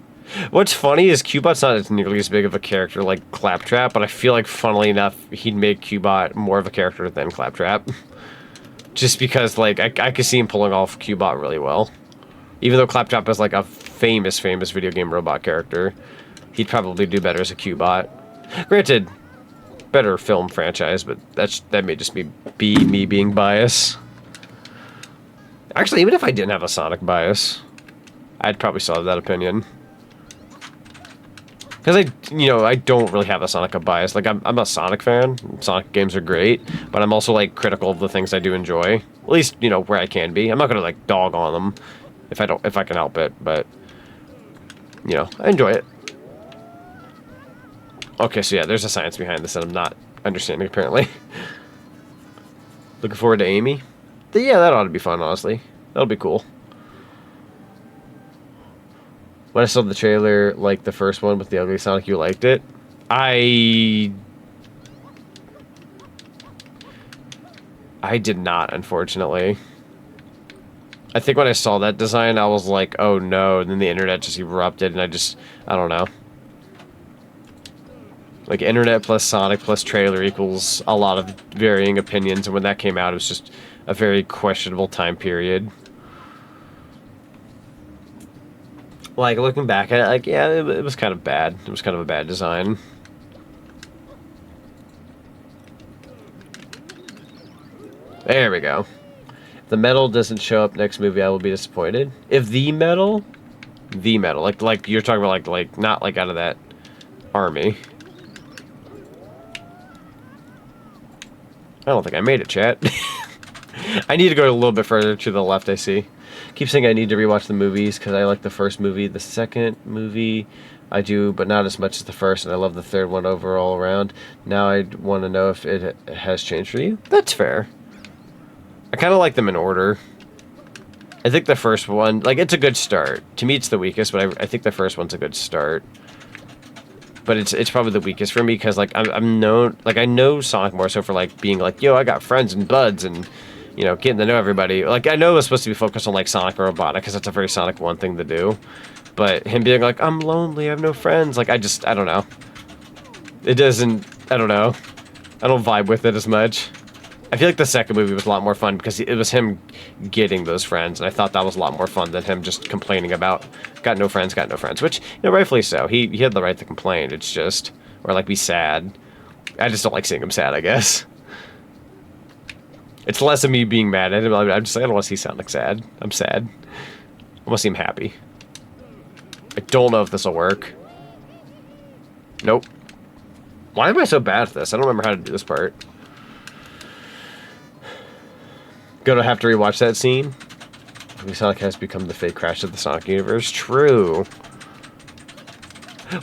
What's funny is Cubot's not as nearly as big of a character like Claptrap, but I feel like, funnily enough, he'd make Cubot more of a character than Claptrap. Just because, like, I could see him pulling off Cubot really well. Even though Claptrap is, like, a famous video game robot character, he'd probably do better as a Cubot. Granted, better film franchise, but that may just be me being biased. Actually, even if I didn't have a Sonic bias, I'd probably still have that opinion. Because I don't really have a Sonic bias. Like, I'm a Sonic fan. Sonic games are great, but I'm also, like, critical of the things I do enjoy. At least, where I can be. I'm not gonna, like, dog on them if I can help it, but, I enjoy it. Okay, so yeah, there's a science behind this that I'm not understanding, apparently. Looking forward to Amy. Yeah, that ought to be fun, honestly. That'll be cool. When I saw the trailer, like the first one with the ugly Sonic, you liked it? I did not, unfortunately. I think when I saw that design, I was like, oh no, and then the internet just erupted, and I don't know. Like, internet plus Sonic plus trailer equals a lot of varying opinions, and when that came out, it was just a very questionable time period. Like, looking back at it, like, yeah, it was kind of bad. It was kind of a bad design. There we go. If the medal doesn't show up next movie, I will be disappointed. If the medal, like you're talking about, like not like out of that army. I don't think I made it, chat. I need to go a little bit further to the left, I see. Keep saying I need to rewatch the movies because I like the first movie. The second movie I do, but not as much as the first, and I love the third one overall around. Now I want to know if it has changed for you. That's fair. I kind of like them in order. I think the first one, like, it's a good start. To me, it's the weakest, but I think the first one's a good start. But it's probably the weakest for me because, like, I'm known, like, I know Sonic more so for, like, being like, yo, I got friends and buds and, getting to know everybody. Like, I know it was supposed to be focused on, like, Sonic or Robotic because that's a very Sonic 1 thing to do. But him being like, I'm lonely, I have no friends, like, I don't know. It doesn't, I don't know. I don't vibe with it as much. I feel like the second movie was a lot more fun because it was him getting those friends, and I thought that was a lot more fun than him just complaining about got no friends, which, rightfully so. He had the right to complain. It's just, or like be sad. I just don't like seeing him sad, I guess. It's less of me being mad at him. I'm just like, I don't want to see Sonic sad. I'm sad. I want to see him happy. I don't know if this will work. Nope. Why am I so bad at this? I don't remember how to do this part. Gonna have to rewatch that scene. Sonic has become the fake crash of the Sonic universe. True.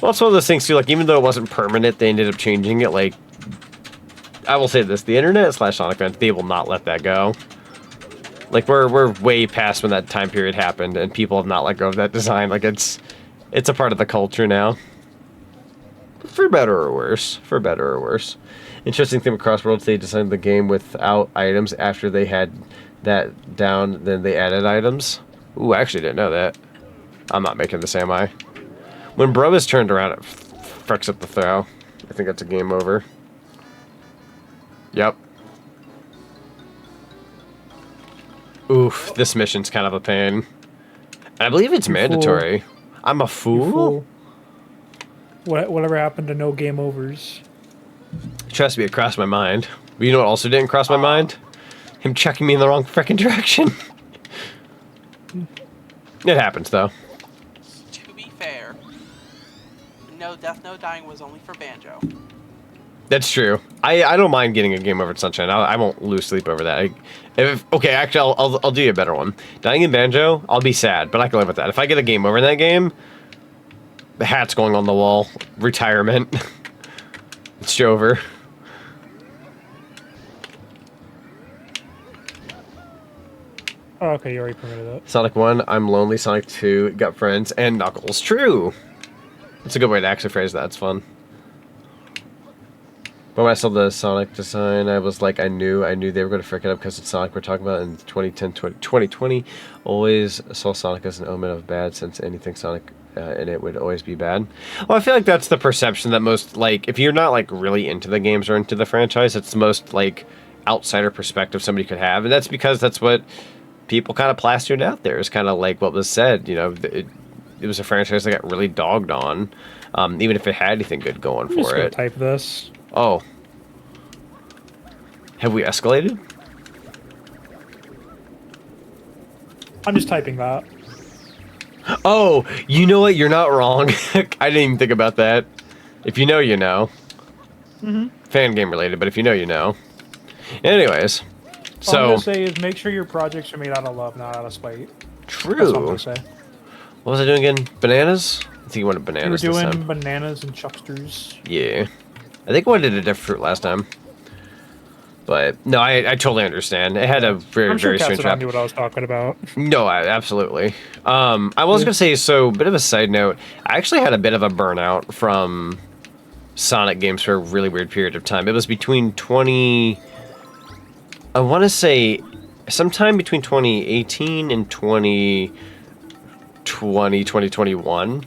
Well, it's one of those things too, like, even though it wasn't permanent, they ended up changing it. Like, I will say this, the internet / Sonic fans, they will not let that go. Like, we're way past when that time period happened, and people have not let go of that design. Like, it's a part of the culture now. for better or worse. For better or worse. Interesting thing with Crossworlds, they designed the game without items. After they had that down, then they added items. Ooh, I actually didn't know that. I'm not making this, am I? When bro is turned around, it fucks up the throw. I think that's a game over. Yep. Oof, this mission's kind of a pain. And I believe it's mandatory. I'm a fool? Whatever happened to no game overs? Trust me, it crossed my mind. But you know what also didn't cross my mind? Him chucking me in the wrong frickin' direction. It happens, though. To be fair, no death, no dying was only for Banjo. That's true. I don't mind getting a game over at Sunshine. I won't lose sleep over that. Okay, actually, I'll do you a better one. Dying in Banjo, I'll be sad, but I can live with that. If I get a game over in that game, the hat's going on the wall. Retirement. It's over. Oh, okay, you already permitted that. Sonic 1, I'm lonely. Sonic 2, got friends. And Knuckles. True! That's a good way to actually phrase that. It's fun. But when I saw the Sonic design, I was like, I knew they were going to frick it up because it's Sonic we're talking about in 2020. Always saw Sonic as an omen of bad, since anything Sonic in it would always be bad. Well, I feel like that's the perception that most, like, if you're not, like, really into the games or into the franchise, it's the most, like, outsider perspective somebody could have. And that's because that's what people kind of plastered out there. It's kind of like what was said, you know, it was a franchise that got really dogged on, even if it had anything good going I'm just for gonna it. type this. Oh. Have we escalated? I'm just typing that. Oh, you know what? You're not wrong. I didn't even think about that. If you know, you know. Fan game related, but if you know, you know. Anyways. All I'm So, gonna say is make sure your projects are made out of love, not out of spite. That's all I'm true. gonna say. What was I doing again? Bananas? I think you wanted You were bananas this doing time. bananas and chucksters. Yeah. I think I wanted a different fruit last time. But, no, I totally understand. It had a very, I'm sure very strange Katsuron rap. knew what I was talking about. No, absolutely. I was going to say, so, bit of a side note, I actually had a bit of a burnout from Sonic games for a really weird period of time. It was between I want to say, sometime between 2018 and 2021.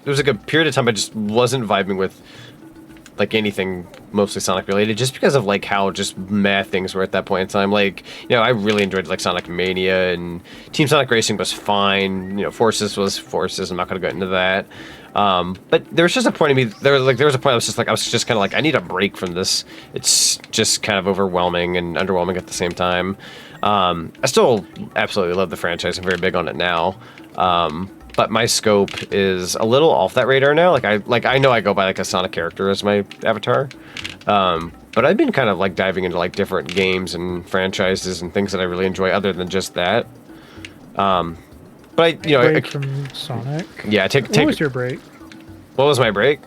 There was like a period of time I just wasn't vibing with like anything mostly Sonic related, just because of like how just meh things were at that point in time. Like, you know, I really enjoyed like Sonic Mania, and Team Sonic Racing was fine. You know, Forces was Forces. I'm not gonna go into that. But there was just a point of me. There was a point I was just kind of like, I need a break from this. It's just kind of overwhelming and underwhelming at the same time. I still absolutely love the franchise. I'm very big on it now. But my scope is a little off that radar now. Like I know I go by like a Sonic character as my avatar. But I've been kind of like diving into like different games and franchises and things that I really enjoy other than just that. But Break from Sonic. Yeah, What was your break? What was my break?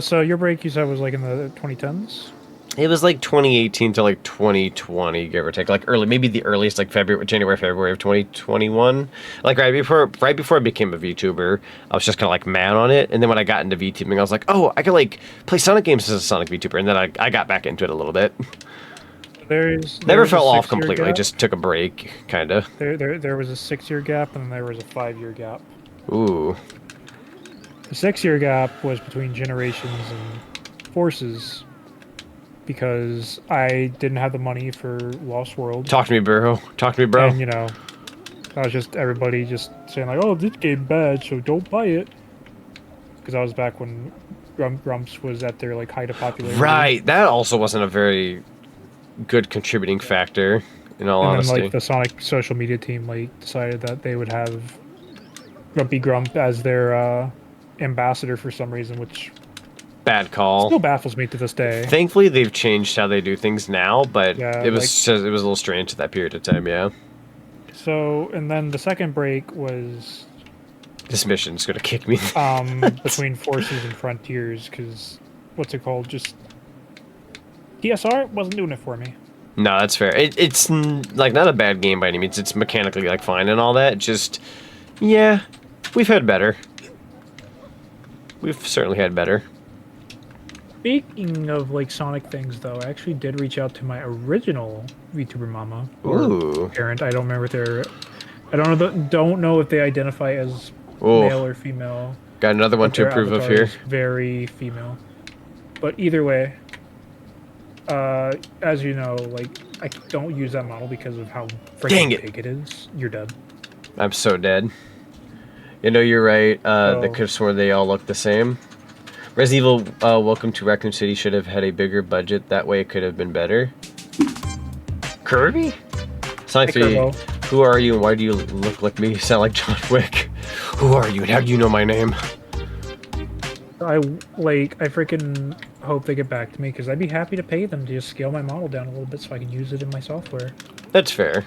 So your break you said was like in the 2010s? It was like 2018 to like 2020, give or take. Like early, maybe the earliest, like January, February of 2021. Like right before I became a VTuber, I was just kind of like mad on it. And then when I got into VTubing, I was like, oh, I could like play Sonic games as a Sonic VTuber. And then I got back into it a little bit. Never fell off completely, gap. just took a break, kind of. There was a 6-year gap and then there was a 5-year gap. Ooh. The 6-year gap was between Generations and Forces because I didn't have the money for Lost World. Talk to me, bro. Talk to me, bro. And, you know, that was just everybody just saying like, oh, this game bad, so don't buy it. Because I was back when Grumps was at their like height of popularity. Right. That also wasn't a very good contributing factor, in all honesty. Then, like, the Sonic social media team like decided that they would have Grumpy Grump as their ambassador for some reason, which Bad call. still baffles me to this day. Thankfully, they've changed how they do things now, but Yeah, it was a little strange at that period of time, yeah. So, and then the second break was This mission's gonna kick me. between Forces and Frontiers, because what's it called? Just TSR wasn't doing it for me. No, that's fair. It's like not a bad game by any means. It's mechanically like fine and all that. Just, yeah, we've had better. We've certainly had better. Speaking of like Sonic things, though, I actually did reach out to my original VTuber mama or Ooh. parent. I don't remember if they're. I don't know if they identify as Ooh. male or female. Got another one but to their approve of avatar here. is very female. But either way, as you know, like I don't use that model because of how Dang freaking it. big it is. You're dead. I'm so dead. You know, you're right. They could have sworn they all look the same. Resident Evil Welcome to Raccoon City should have had a bigger budget. That way it could have been better. Kirby? Sonic 3, Kerbo. who are you and why do you look like me? You sound like John Wick. Who are you and how do you know my name? I freaking hope they get back to me because I'd be happy to pay them to just scale my model down a little bit so I can use it in my software. That's fair.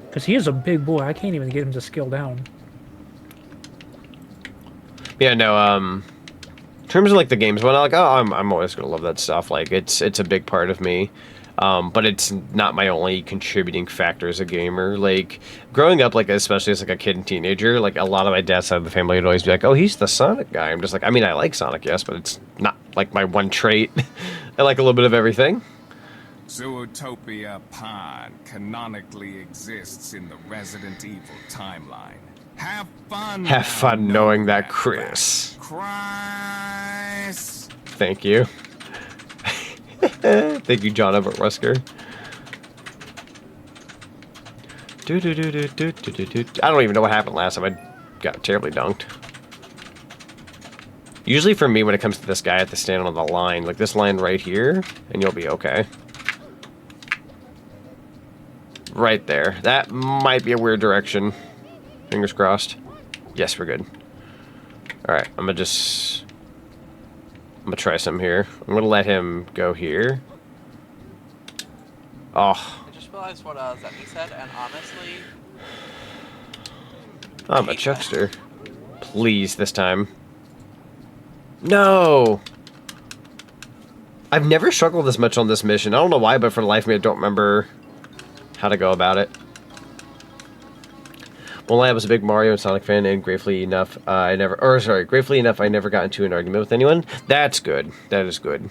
Because he is a big boy. I can't even get him to scale down. Yeah, no, in terms of like the games, when I'm like, oh, I'm always gonna love that stuff. Like it's a big part of me, but it's not my only contributing factor as a gamer. Like growing up, like especially as like a kid and teenager, like a lot of my dad's side of the family would always be like, oh, he's the Sonic guy. I'm just like, I mean, I like Sonic, yes, but it's not like my one trait. I like a little bit of everything. Zootopia Pond canonically exists in the Resident Evil timeline. Have fun. Have fun knowing that, Chris. Chris. Thank you. Thank you, John Everett Wesker. I don't even know what happened last time. I got terribly dunked. Usually for me, when it comes to this guy, I have to stand on the line. Like this line right here, and you'll be okay. Right there. That might be a weird direction. Fingers crossed. Yes, we're good. Alright, I'm gonna try some here. I'm gonna let him go here. Oh. I just realized what Zetney said, and honestly... I'm a chuckster. Please, this time. No! I've never struggled this much on this mission. I don't know why, but for the life of me, I don't remember how to go about it. Well, I was a big Mario and Sonic fan, and gratefully enough, I never got into an argument with anyone. That's good. That is good.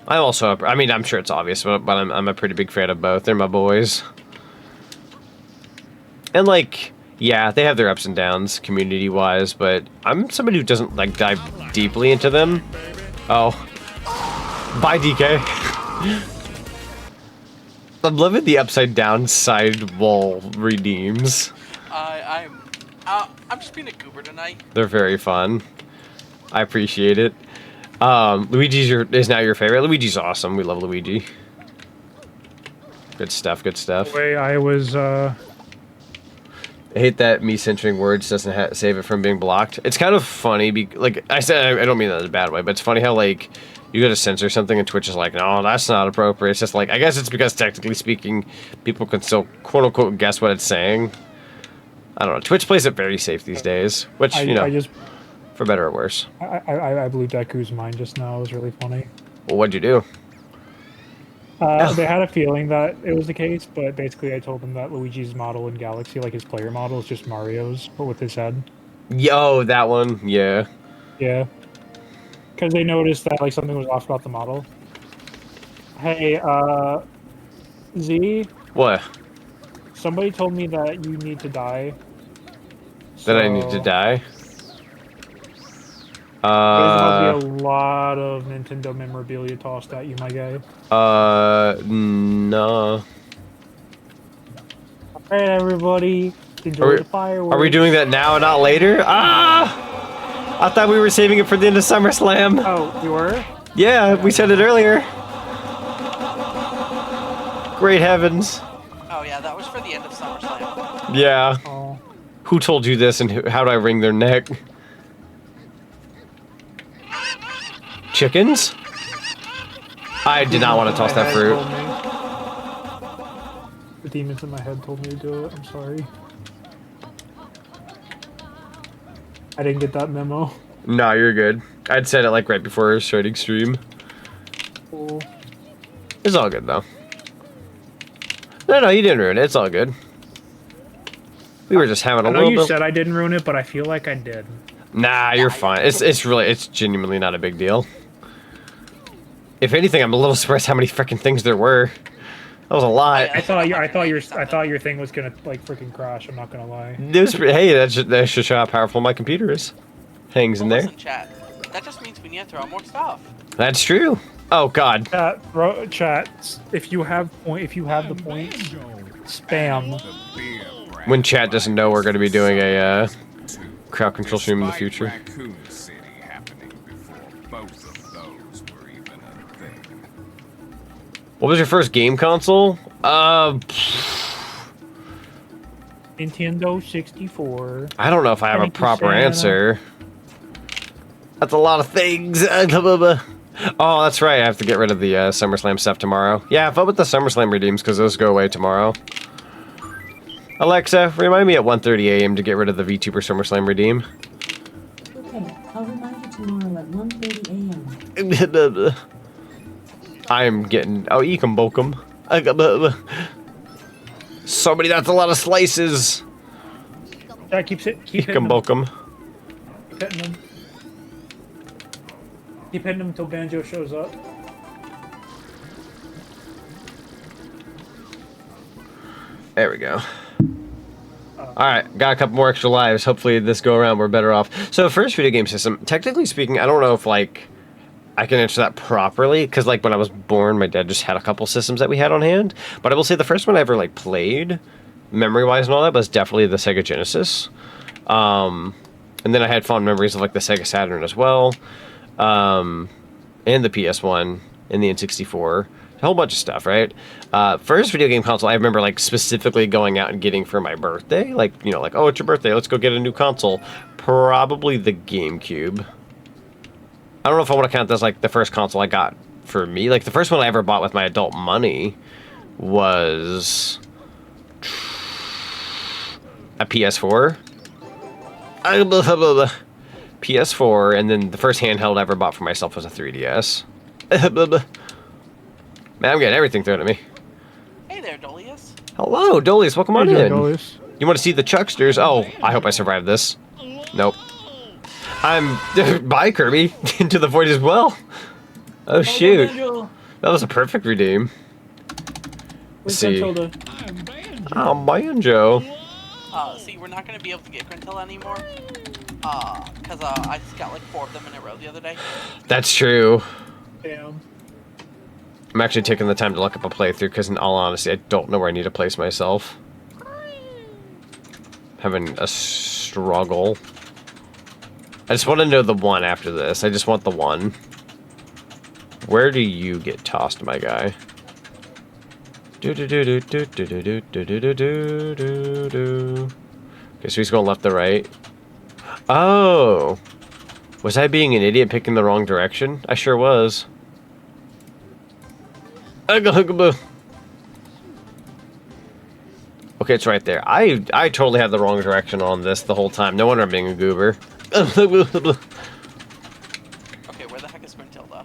I'm also, I mean, I'm sure it's obvious, but I'm a pretty big fan of both. They're my boys. And like, yeah, they have their ups and downs, community-wise, but I'm somebody who doesn't like dive deeply into them. Oh, bye, DK. I'm loving the upside down side wall redeems. I'm just being a goober tonight. They're very fun. I appreciate it. Luigi's is now your favorite. Luigi's awesome. We love Luigi. Good stuff. Good stuff. The way I was. I hate that me censoring words doesn't save it from being blocked. It's kind of funny. Like I said, I don't mean that in a bad way, but it's funny how like. You gotta censor something and Twitch is like, no, that's not appropriate. It's just like, I guess it's because technically speaking, people can still quote-unquote guess what it's saying. I don't know. Twitch plays it very safe these days, which, you know, for better or worse. I blew Deku's mind just now. It was really funny. Well, what'd you do? They had a feeling that it was the case, but basically I told them that Luigi's model in Galaxy, like his player model, is just Mario's, but with his head. Yo, that one, yeah. Yeah. Because they noticed that like something was off about the model. Hey, Z? What? Somebody told me that you need to die. That I need to die? There's going to be a lot of Nintendo memorabilia tossed at you, my guy. No. Alright, everybody. Enjoy the fireworks. Are we doing that now and not later? Ah! I thought we were saving it for the end of SummerSlam. Oh, you were? Yeah, we said it earlier. Great heavens. Oh yeah, that was for the end of SummerSlam. Yeah. Oh. Who told you this and how do I wring their neck? Chickens? I did not want to toss that fruit. The demons in my head told me to do it. I'm sorry. I didn't get that memo. No, you're good. I'd said it like right before starting stream. Cool. It's all good though. No, you didn't ruin it. It's all good. We were just having a little bit. I know you said I didn't ruin it, but I feel like I did. Nah, you're fine. It's genuinely not a big deal. If anything, I'm a little surprised how many freaking things there were. That was a lot. I thought your thing was gonna like freaking crash. I'm not gonna lie. Hey, that should show how powerful my computer is. Hangs in there. Listen, chat. That just means we need to throw out more stuff. That's true. Oh God. Chat. If you have the points, spam. The beer brand When chat doesn't know we're going to be doing a two. crowd control stream in the Despite future. Raccoon City happening before both of those were even a thing. What was your first game console? Nintendo 64. I don't know if I have a Thank you, proper Santa. answer. That's a lot of things. Oh, that's right. I have to get rid of the SummerSlam stuff tomorrow. Yeah, vote with the SummerSlam redeems because those go away tomorrow. Alexa, remind me at 1:30 a.m. to get rid of the VTuber SummerSlam redeem. Okay, I'll remind you tomorrow at 1:30 a.m. I am getting... Oh, you can bulk them. Somebody, that's a lot of slices. Chat, keep You hitting can them. bulk them. Keep hitting them. Keep hitting them until Banjo shows up. There we go. Alright, got a couple more extra lives. Hopefully this go around we're better off. So first video game system, technically speaking, I don't know if like I can answer that properly, because like when I was born, my dad just had a couple systems that we had on hand. But I will say the first one I ever like played, memory-wise and all that, was definitely the Sega Genesis. And then I had fond memories of like the Sega Saturn as well. And the PS1 and the N64. A whole bunch of stuff, right? First video game console I remember like specifically going out and getting for my birthday. Like, you know, like, oh, it's your birthday, let's go get a new console. Probably the GameCube. I don't know if I want to count this like the first console I got for me. Like the first one I ever bought with my adult money was a PS4. PS4, and then the first handheld I ever bought for myself was a 3DS. Man, I'm getting everything thrown at me. Hey there, Dolius. Hello, Dolius, welcome on Hey, in. Dolius. You want to see the Chucksters? Oh, I hope I survived this. Nope. I'm... Bye, Kirby. Into the void as well. Oh, shoot. That was a perfect redeem. Let's see. Oh, Banjo. See, we're not gonna be able to get Grintel anymore. Cause I just got like 4 of them in a row the other day. That's true. Damn. I'm actually taking the time to look up a playthrough because, in all honesty, I don't know where I need to place myself. Having a struggle. I just want to know the one after this. I just want the one. Where do you get tossed, my guy? Okay, so he's going left to right. Oh! Was I being an idiot picking the wrong direction? I sure was. Okay, it's right there. I totally had the wrong direction on this the whole time. No wonder I'm being a goober. Okay, where the heck is Grintilda?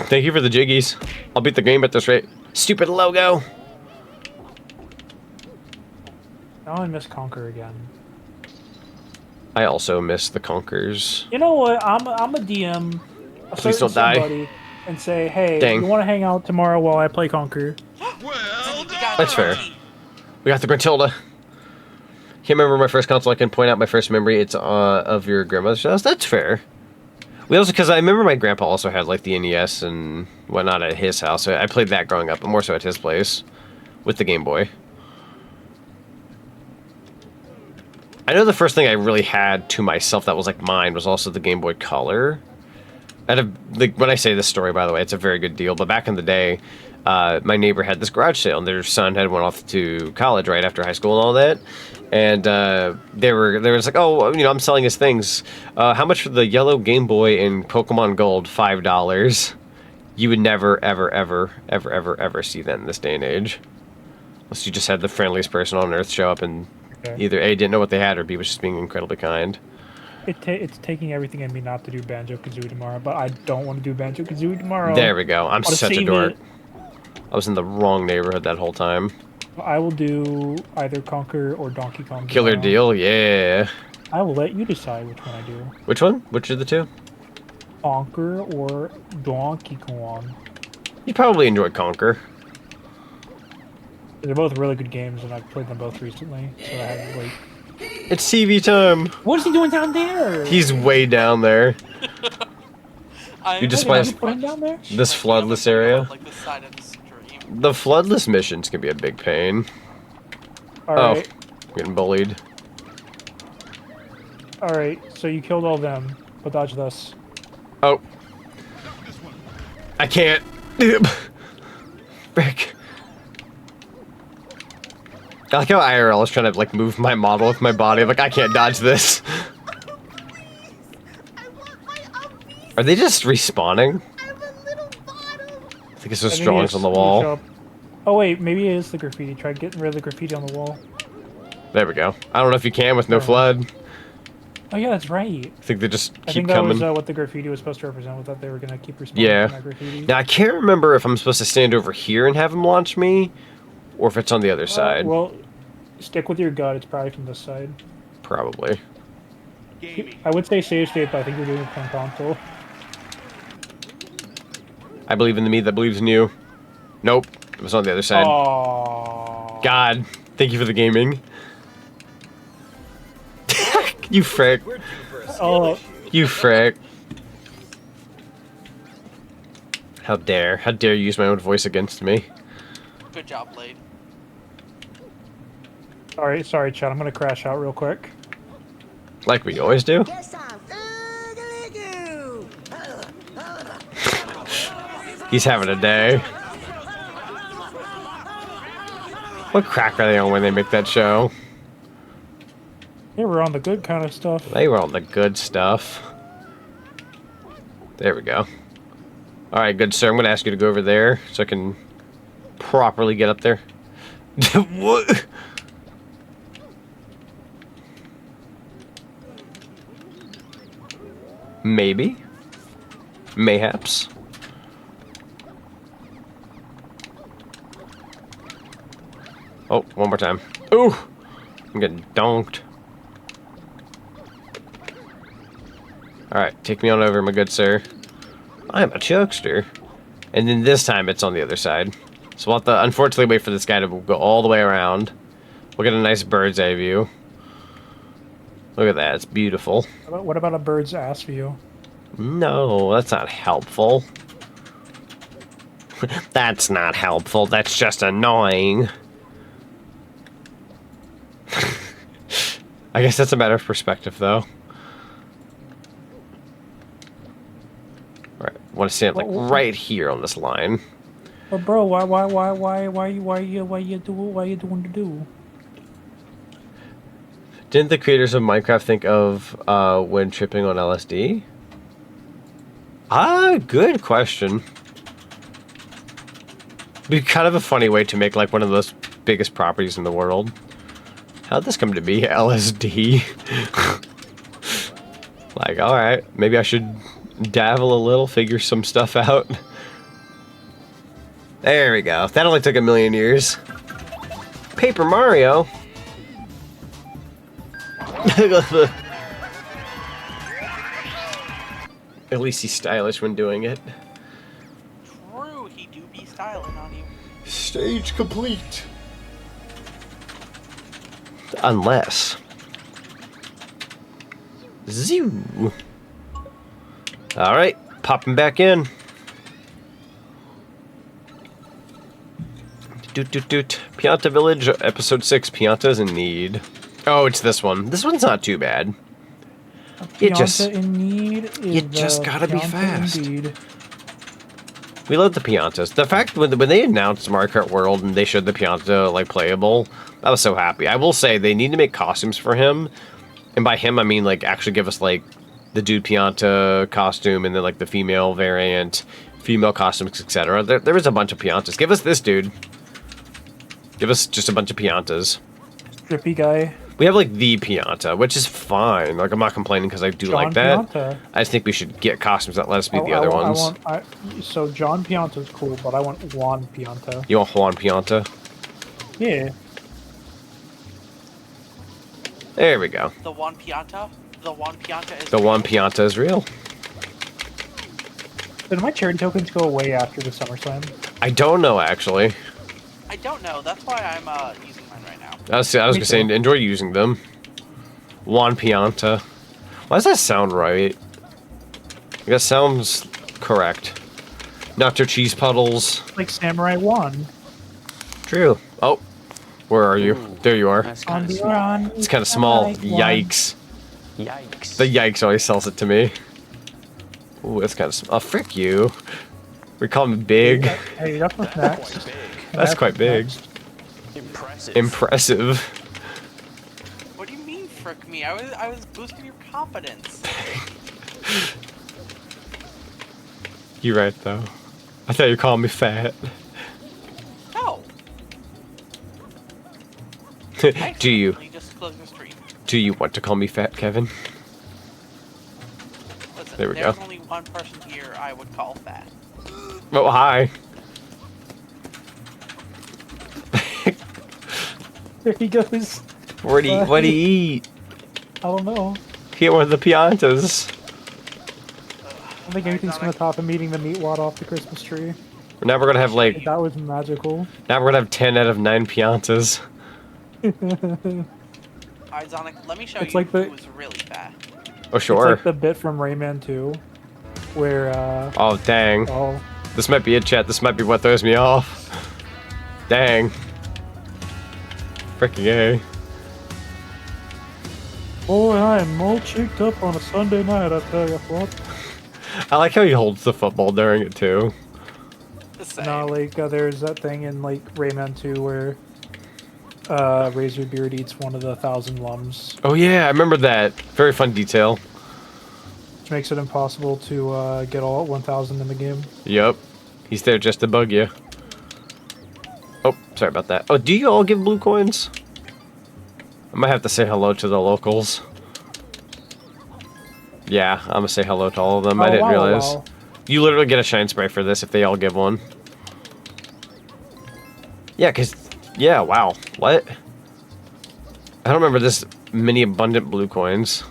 Thank you for the jiggies. I'll beat the game at this rate. Stupid logo. Now I miss Conquer again. I also miss the Conkers. You know what? I'm a DM. Please don't die. Somebody and say, hey, Dang. you want to hang out tomorrow while I play Conquer? That's fair. We got the Grintilda. Can't remember my first console. I can point out my first memory. It's of your grandmother's house. That's fair. We also, because I remember my grandpa also had like the NES and whatnot at his house. So I played that growing up, but more so at his place with the Game Boy. I know the first thing I really had to myself that was like mine was also the Game Boy Color. When I say this story, by the way, it's a very good deal. But back in the day, my neighbor had this garage sale, and their son had went off to college right after high school and all that. And they was like, oh, you know, I'm selling his things. How much for the yellow Game Boy and Pokemon Gold? $5. You would never, ever, ever, ever, ever, ever see that in this day and age, unless you just had the friendliest person on earth show up and either A, didn't know what they had, or B, was just being incredibly kind. It's taking everything in me not to do Banjo-Kazooie tomorrow, but I don't want to do Banjo-Kazooie tomorrow. There we go. I'm I'll such a save dork. it. I was in the wrong neighborhood that whole time. I will do either Conquer or Donkey Kong. Killer tomorrow. deal, yeah. I will let you decide which one I do. Which one? Which are the two? Conquer or Donkey Kong. You probably enjoyed Conquer. They're both really good games, and I've played them both recently, so I had to wait. It's TV time. What is he doing down there? He's way down there. You just Wait, play put him down there? this floodless area. Like the side of the stream. The floodless missions can be a big pain. Alright. Oh, getting bullied. Alright, so you killed all them, but dodge this. Oh. I can't. Frick. I like how IRL is trying to like move my model with my body. I'm like, I can't dodge this. Are they just respawning? I think it's just drawings on the wall. Oh wait, maybe it is the graffiti. Try getting rid of the graffiti on the wall. There we go. I don't know if you can with no flood. Oh yeah, that's right. I think they just I keep think that coming. was what the graffiti was supposed to represent. Was that they were gonna keep responding to that graffiti. Now I can't remember if I'm supposed to stand over here and have him launch me, or if it's on the other side. Well, stick with your gut. It's probably from this side. Probably. I would say save state, but I think you're doing it from console. I believe in the me that believes in you. Nope. It was on the other side. Aww. God. Thank you for the gaming. You frick. Oh. You frick. How dare. How dare you use my own voice against me. Good job, Blade. Sorry, Chad. I'm gonna crash out real quick. Like we always do. He's having a day. What crack are they on when they make that show? They were on the good kind of stuff. They were on the good stuff. There we go. Alright, good sir. I'm going to ask you to go over there so I can properly get up there. What? Maybe. Mayhaps. Oh, one more time. Ooh! I'm getting donked. Alright, take me on over, my good sir. I am a chuckster. And then this time it's on the other side. So we'll have to unfortunately wait for this guy to go all the way around. We'll get a nice bird's eye view. Look at that, it's beautiful. What about a bird's ass view? No, that's not helpful. That's not helpful, that's just annoying. I guess that's a matter of perspective, though. Alright, I want to stand like right here on this line. But bro, why you doing to do? Didn't the creators of Minecraft think of when tripping on LSD? Ah, good question. Be kind of a funny way to make like one of those biggest properties in the world. How'd this come to be? LSD? Like, alright, maybe I should dabble a little, figure some stuff out. There we go. That only took 1,000,000 years. Paper Mario? At least he's stylish when doing it. True, he do be styling on you. Stage complete. Unless. Zoo. Alright, popping back in. Doot. Pianta Village, episode 6. Pianta's in need. Oh, it's this one. This one's not too bad. You just gotta be fast. Indeed. We love the Piantas. The fact when they announced Mario Kart World and they showed the Pianta like playable, I was so happy. I will say they need to make costumes for him, and by him I mean like actually give us like the dude Pianta costume and then like the female variant, female costumes, etc. There is a bunch of Piantas. Give us this dude. Give us just a bunch of Piantas. Drippy guy. We have like the Pianta, which is fine. Like I'm not complaining because I do John like that. Pianta. I just think we should get costumes that let us be the other ones. So John Pianta's cool, but I want Juan Pianta. You want Juan Pianta? Yeah. There we go. The Juan Pianta? The Juan Pianta is The Juan Pianta is real. Did my charity tokens go away after the SummerSlam? I don't know, actually. I don't know. That's why I'm using mine right now. I was going to say, enjoy using them. Juan Pianta. Why does that sound right? That sounds correct. Nacho cheese puddles. Like Samurai 1. True. Oh. Where are you? There you are. That's kind On of the small. run. It's kind of small. Samurai 1. Yikes. Yikes. The yikes always sells it to me. Ooh, that's kind of small. Oh, frick you. We call me big. Hey, that's what's next. Quite big. That's quite big. Impressive. Impressive. What do you mean, frick me? I was boosting your confidence. You're right, though. I thought you were calling me fat. No. Do you? Accidentally just closed the stream. Do you want to call me fat, Kevin? Listen, There we there's go. only one person here I would call fat. Oh, hi. There he goes. What do you eat? I don't know. Get one of the Piantas. I don't think anything's gonna top him eating the meat wad off the Christmas tree. Now we're gonna have like. That was magical. Now we're gonna have 10 out of 9 Piantas. Alright, Zonic, let me show It's you like the- who's really fat. Oh It's sure. like the bit from Rayman 2, where Oh dang. oh, This might be it, chat. This might be what throws me off. Dang. Freaking A. boy, I am all cheeked up on a Sunday night. I tell you what. I like how he holds the football during it too. The same. No, like there's that thing in like Rayman 2 where Razorbeard eats one of the 1,000 lums, Oh yeah, I remember that. Very fun detail. which makes it impossible to get all 1,000 in the game. Yup. He's there just to bug you. Oh, sorry about that. Oh, do you all give blue coins? I might have to say hello to the locals. Yeah, I'm gonna say hello to all of them. I Oh, didn't wow, realize. wow. You literally get a shine spray for this if they all give one. Yeah, cause yeah, wow. What? I don't remember this many abundant blue coins.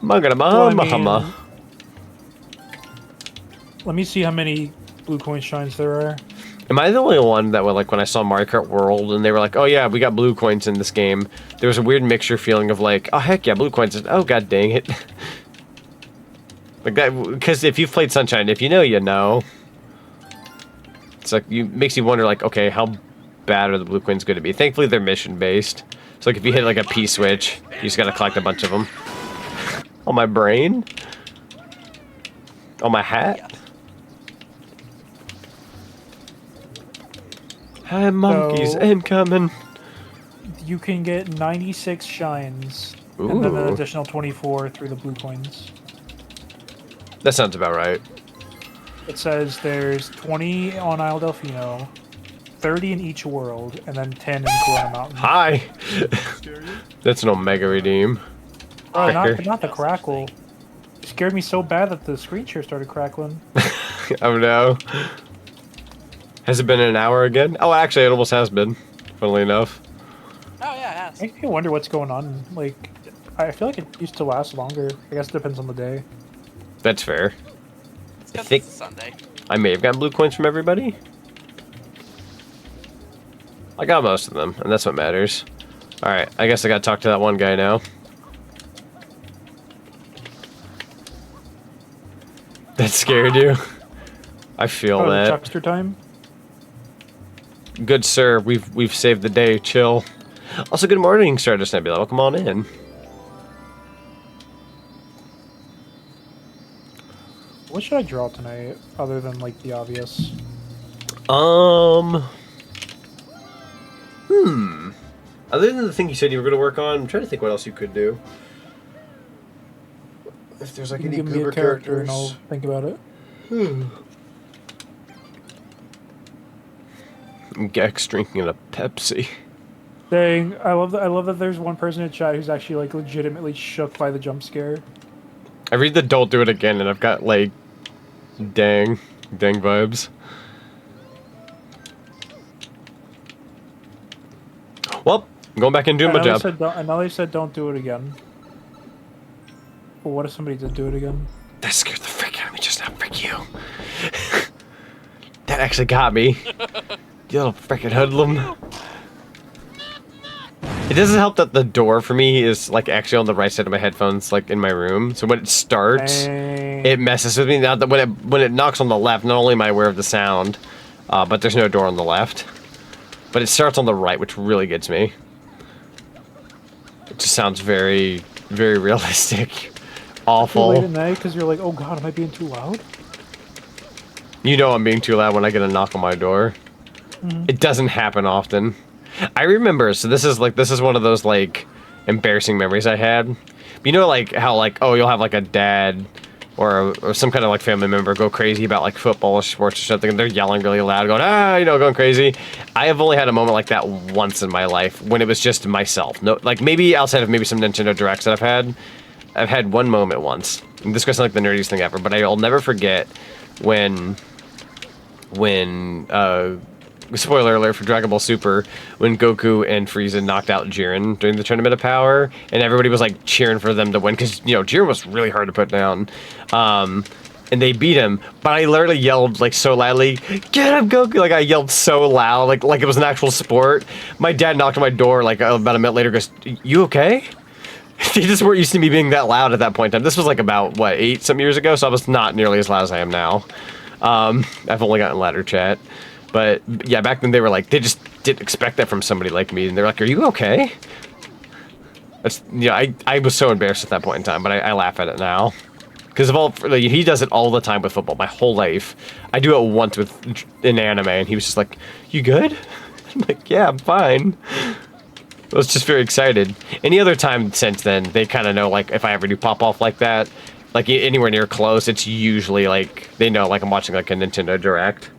Well, I mean, Mahama. let me see how many blue coin shines there are. Am I the only one that would like when I saw Mario Kart World and they were like, oh yeah, we got blue coins in this game? There was a weird mixture feeling of like, oh heck yeah, blue coins. Oh god dang it. Like that, because if you've played Sunshine, if you know, you know. It's like, makes you wonder like, okay, how bad are the blue coins going to be? Thankfully they're mission based. So like if you hit like a P switch, you just gotta collect a bunch of them. On my brain? On my hat? Yes. Hi monkeys, So- incoming. You can get 96 shines, and then an Ooh. additional 24 through the blue coins. That sounds about right. It says there's 20 on Isle Delfino, 30 in each world, and then 10 in Corona Mountain. Hi! That's an Omega redeem. Oh, Fricker. not the crackle. It scared me so bad that the screen share started crackling. Oh no. Has it been an hour again? Oh, actually, it almost has been, funnily enough. Oh yeah, it has. Makes me wonder what's going on. Like, I feel like it used to last longer. I guess it depends on the day. That's fair. It's 'cause think- it's a Sunday. I may have gotten blue coins from everybody. I got most of them, and that's what matters. Alright, I guess I gotta talk to that one guy now. That scared you? I feel Oh, the that. Chuckster time? Good sir, we've saved the day. Chill. Also, good morning, Stardust Nebula. Welcome on in. What should I draw tonight, other than, like, the obvious? Other than the thing you said you were going to work on, I'm trying to think what else you could do. If there's like You can any give me a goober character characters. and I'll think about it. Gex drinking a Pepsi. Dang, I love that there's one person in chat who's actually, like, legitimately shook by the jump scare. I read the don't do it again and I've got like dang vibes. Well, I'm going back and doing my job. I know they said don't do it again. But what if somebody did do it again? That scared the frick out of me just now. Frick you. That actually got me. You little frickin' hoodlum. It doesn't help that the door for me is like actually on the right side of my headphones, like in my room. So when it starts, it messes with me. Now that when it knocks on the left, not only am I aware of the sound, but there's no door on the left. But it starts on the right, which really gets me. It just sounds very, very realistic. Awful. Late at night because you're like, oh god, am I being too loud? You know I'm being too loud when I get a knock on my door. It doesn't happen often. I remember, so this is one of those like embarrassing memories I had. You know, like how like, oh, you'll have like a dad or some kind of like family member go crazy about like football or sports or something, and they're yelling really loud, going, ah, you know, going crazy. I have only had a moment like that once in my life when it was just myself. No, like maybe outside of maybe some Nintendo Directs that I've had one moment once. And this goes like the nerdiest thing ever, but I'll never forget when spoiler alert for Dragon Ball Super, when Goku and Frieza knocked out Jiren during the Tournament of Power, and everybody was like cheering for them to win because, you know, Jiren was really hard to put down. And they beat him, but I literally yelled like so loudly, "Get him, Goku!" Like I yelled so loud, like it was an actual sport. My dad knocked on my door like about a minute later, goes, "You okay?" They just weren't used to me being that loud at that point in time. This was like about, what, 8-some years ago, so I was not nearly as loud as I am now. I've only gotten ladder chat. But, yeah, back then they were like, they just didn't expect that from somebody like me, and they're like, are you okay? That's, you know, I was so embarrassed at that point in time, but I laugh at it now. Because of all, like, he does it all the time with football, my whole life. I do it once in anime, and he was just like, you good? I'm like, yeah, I'm fine. I was just very excited. Any other time since then, they kind of know, like, if I ever do pop off like that, like, anywhere near close, it's usually, like, they know, like, I'm watching, like, a Nintendo Direct.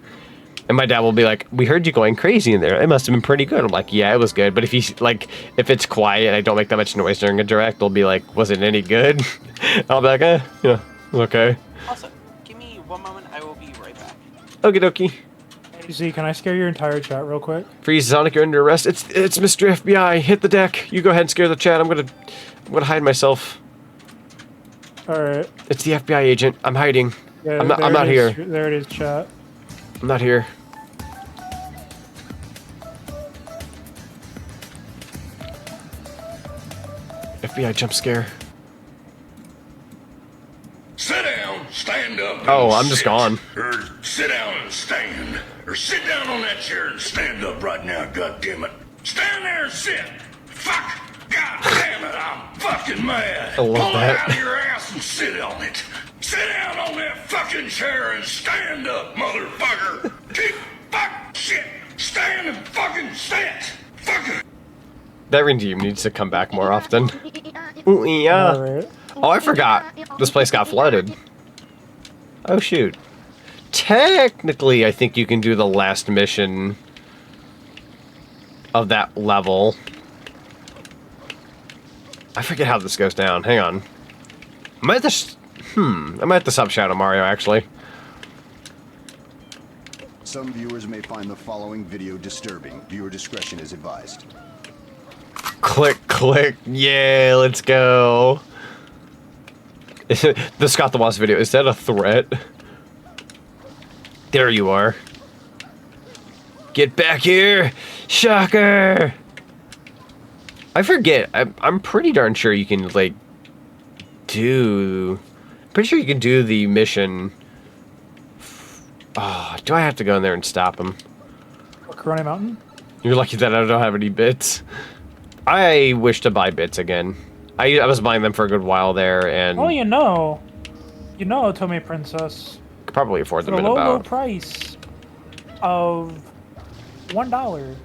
And my dad will be like, we heard you going crazy in there. It must have been pretty good. I'm like, yeah, it was good. But if if it's quiet and I don't make that much noise during a direct, they'll be like, was it any good? I'll be like, yeah, it was okay. Also, give me one moment. I will be right back. Okie dokie. Z, can I scare your entire chat real quick? Freeze, Zonic, you're under arrest. It's Mr. FBI. Hit the deck. You go ahead and scare the chat. I'm gonna hide myself. Alright. It's the FBI agent. I'm hiding. Yeah, I'm not here. There it is, chat. I'm not here. FBI jump scare. Sit down, stand up. Oh, I'm just gone. Or sit down and stand. Or sit down on that chair and stand up right now, goddammit. Stand there and sit. Fuck. God damn it, I'm fucking mad. I love Pull that. it out of your ass and sit on it. Sit down on that fucking chair and stand up, motherfucker. Keep fuck shit. Stand and fucking sit. Fucker. That redeem needs to come back more often. Ooh, yeah. Alright. Oh, I forgot. This place got flooded. Oh, shoot. Technically, I think you can do the last mission of that level. I forget how this goes down. Hang on. I might have to stop Shadow Mario, actually. Some viewers may find the following video disturbing. Viewer discretion is advised. Click, click. Yeah, let's go. The Scott the Wasp video, is that a threat? There you are. Get back here! Shocker! I forget. I'm pretty darn sure you can, like, pretty sure you can do the mission. Oh, do I have to go in there and stop him? Corona Mountain? You're lucky that I don't have any bits. I wish to buy bits again. I was buying them for a good while there, and... Oh, you know, Otome Princess. Could probably afford them for in the low about... price of $1. $1?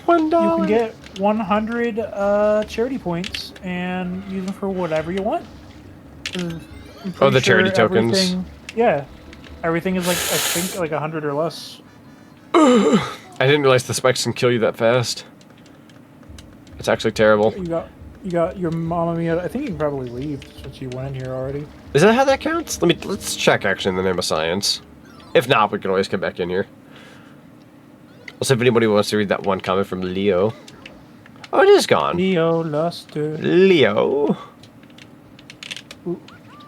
You can get 100 charity points and use them for whatever you want. Oh, the charity tokens. Yeah. Everything is, like, I think, like 100 or less. I didn't realize the spikes can kill you that fast. It's actually terrible. You got your Mamma Mia. I think you can probably leave since you went in here already. Is that how that counts? Let's check actually in the name of science. If not, we can always come back in here. Also, if anybody wants to read that one comment from Leo. Oh, it is gone. Leo Luster. Leo.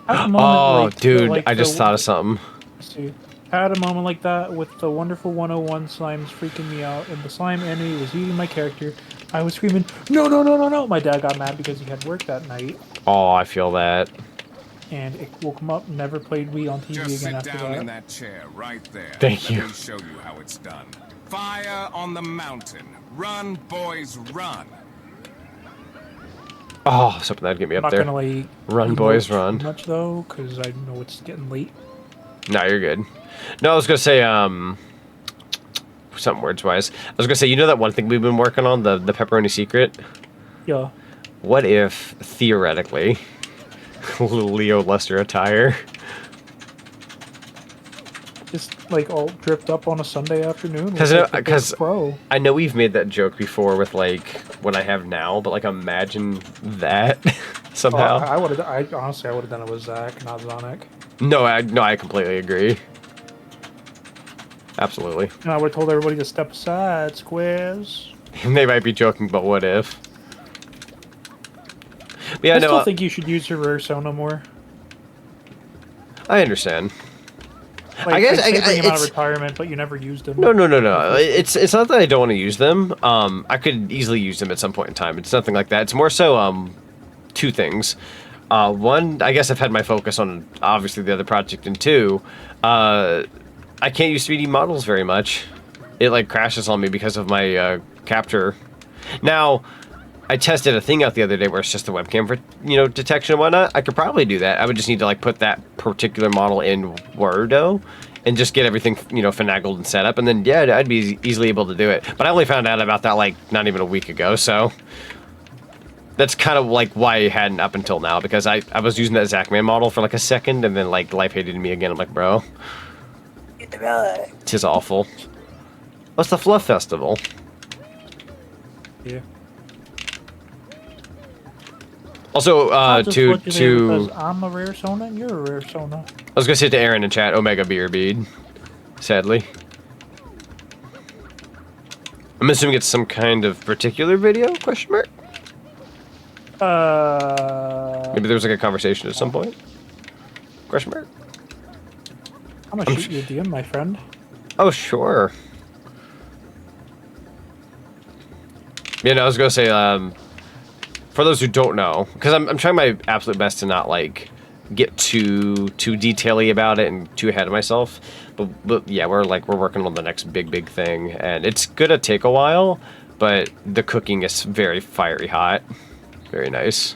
At a moment Oh, like dude, like I just thought of something. Let's see. I had a moment like that with the wonderful 101 slimes freaking me out, and the slime enemy was eating my character. I was screaming, no, no, no, no, no! My dad got mad because he had work that night. Oh, I feel that. And it woke him up, never played Wii on TV Just again sit after down that. in that chair right there. Thank you. Let me show you how it's done. Fire on the mountain. Run, boys, run. Oh, something that'd get me I'm up not there. gonna like Run, boys, emote run. too much though, because I know it's getting late. No, you're good. No, I was gonna say, something words-wise. I was gonna say, you know that one thing we've been working on, the pepperoni secret? Yeah. What if, theoretically, little Leo Luster attire? Just like all dripped up on a Sunday afternoon. Because I know we've made that joke before with like what I have now, but like imagine that somehow. I would have. I honestly, I would have done it with Zach, not Zonic. No, I completely agree. Absolutely. And I would have told everybody to step aside, squares. They might be joking, but what if? But yeah, I no, still think you should use your rare Sona more. I understand. Like, I guess I'd say bring him out of it's retirement, but you never used him. no. It's not that I don't want to use them. I could easily use them at some point in time. It's nothing like that. It's more so two things. One, I guess I've had my focus on obviously the other project, and two, I can't use 3D models very much. It like crashes on me because of my capture. Now, I tested a thing out the other day where it's just the webcam for detection and whatnot. I could probably do that. I would just need to like put that particular model in Wordo and just get everything finagled and set up, and then yeah, I'd be easily able to do it. But I only found out about that like not even a week ago, so that's kind of like why I hadn't up until now, because I was using that Zachman model for like a second, and then like life hated me again. I'm like, bro, tis awful. What's the Fluff Festival? Yeah. Also, to because I'm a rare Sona and you're a rare Sona. I was gonna say to Aaron in chat, Omega Beer Bead. Sadly, I'm assuming it's some kind of particular video? Question mark. Maybe there was like a conversation at some point. Question mark. I'm gonna shoot you a DM, my friend. Oh sure. Yeah, no, I was gonna say, for those who don't know, because I'm trying my absolute best to not like get too detail-y about it and too ahead of myself, but yeah, we're working on the next big thing, and it's gonna take a while, but the cooking is very fiery hot, very nice,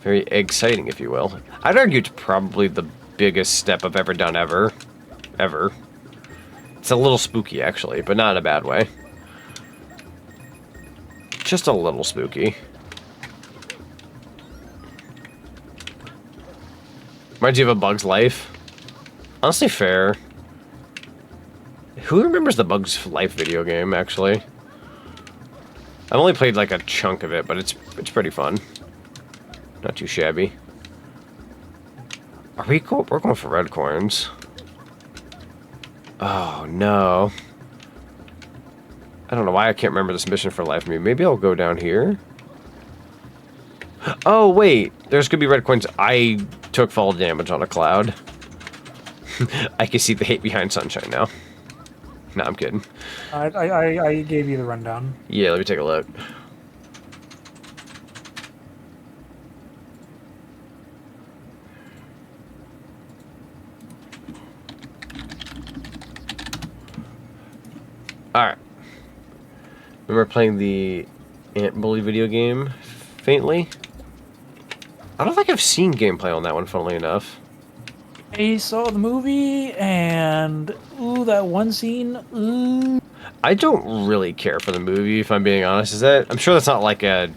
very exciting, if you will. I'd argue it's probably the biggest step I've ever done ever. It's a little spooky actually, but not in a bad way. Just a little spooky. Reminds you of A Bug's Life. Honestly, fair. Who remembers the Bug's Life video game, actually? I've only played like a chunk of it, but it's pretty fun. Not too shabby. Are we we're going for red corns. Oh, no. I don't know why I can't remember this mission for life of me. Maybe I'll go down here. Oh, wait. There's gonna be red coins. I took fall damage on a cloud. I can see the hate behind Sunshine now. No, I'm kidding. I gave you the rundown. Yeah, let me take a look. Alright. Remember playing the Ant Bully video game faintly? I don't think I've seen gameplay on that one, funnily enough. I saw the movie, and ooh, that one scene. Ooh. I don't really care for the movie, if I'm being honest. Is that? I'm sure that's not like a.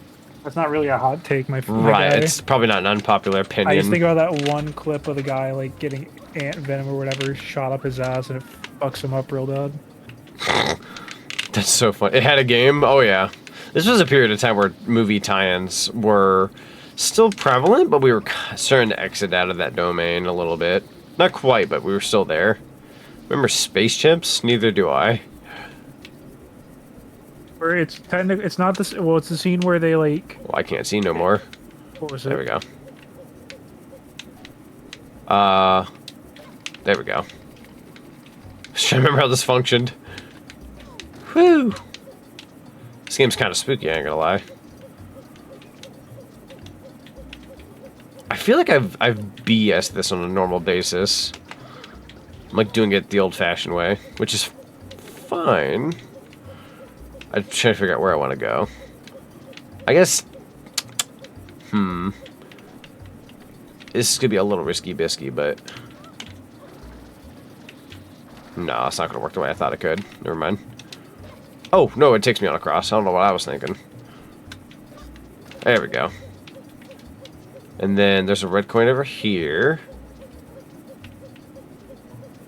That's not really a hot take, my right. guy. It's probably not an unpopular opinion. I just think about that one clip of the guy like getting ant venom or whatever shot up his ass, and it fucks him up real bad. That's so funny. It had a game. Oh yeah. This was a period of time where movie tie-ins were still prevalent, but we were starting to exit out of that domain a little bit. Not quite, but we were still there. Remember Space Chimps? Neither do I. Where it's it's not this. Well, it's the scene where they like. Well, I can't see no more. What was it? There we go. There we go. Just trying to remember how this functioned. Whew. This game's kind of spooky, I ain't gonna lie. I feel like I've BS'd this on a normal basis. I'm like doing it the old-fashioned way, which is fine. I'm trying to figure out where I want to go. I guess... This is gonna be a little risky-bisky, but... No, it's not gonna work the way I thought it could. Never mind. Oh, no, it takes me on across. I don't know what I was thinking. There we go. And then there's a red coin over here.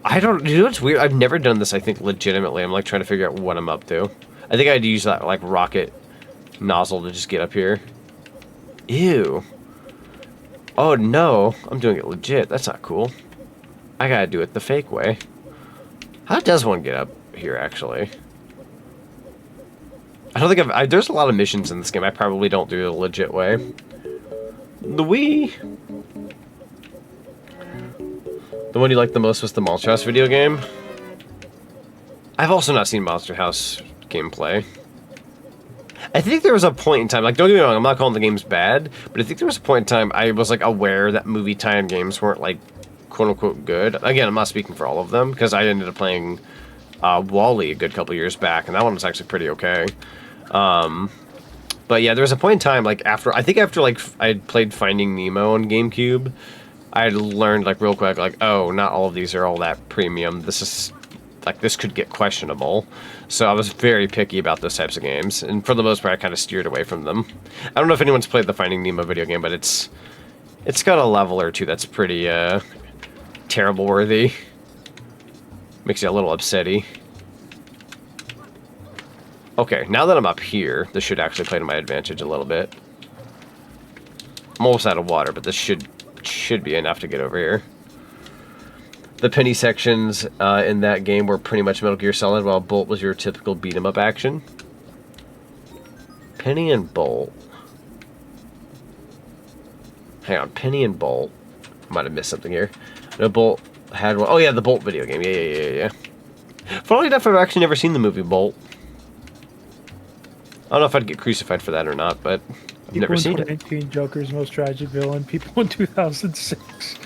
I don't... You know what's weird? I've never done this, I think, legitimately. I'm, like, trying to figure out what I'm up to. I think I'd use that, like, rocket nozzle to just get up here. Ew. Oh, no. I'm doing it legit. That's not cool. I gotta do it the fake way. How does one get up here, actually? I don't think there's a lot of missions in this game I probably don't do the legit way. The Wii! The one you liked the most was the Monster House video game? I've also not seen Monster House gameplay. I think there was a point in time, like, don't get me wrong, I'm not calling the games bad, but I think there was a point in time I was, like, aware that movie tie-in games weren't, like, quote-unquote good. Again, I'm not speaking for all of them, because I ended up playing WALL-E a good couple years back, and that one was actually pretty okay. But yeah, there was a point in time, like, after I had played Finding Nemo on GameCube, I had learned, like, real quick, like, oh, not all of these are all that premium. This is, like, this could get questionable. So I was very picky about those types of games, and for the most part, I kind of steered away from them. I don't know if anyone's played the Finding Nemo video game, but it's got a level or two that's pretty, terrible worthy. Makes you a little upsetty. Okay, now that I'm up here, this should actually play to my advantage a little bit. I'm almost out of water, but this should be enough to get over here. The penny sections in that game were pretty much Metal Gear Solid, while Bolt was your typical beat-em-up action. Penny and Bolt. Hang on, Penny and Bolt. I might have missed something here. No, Bolt had one. Oh yeah, the Bolt video game. Yeah. Funnily enough, I've actually never seen the movie Bolt. I don't know if I'd get crucified for that or not, but I've never seen it. 2019 Joker's most tragic villain. People in 2006.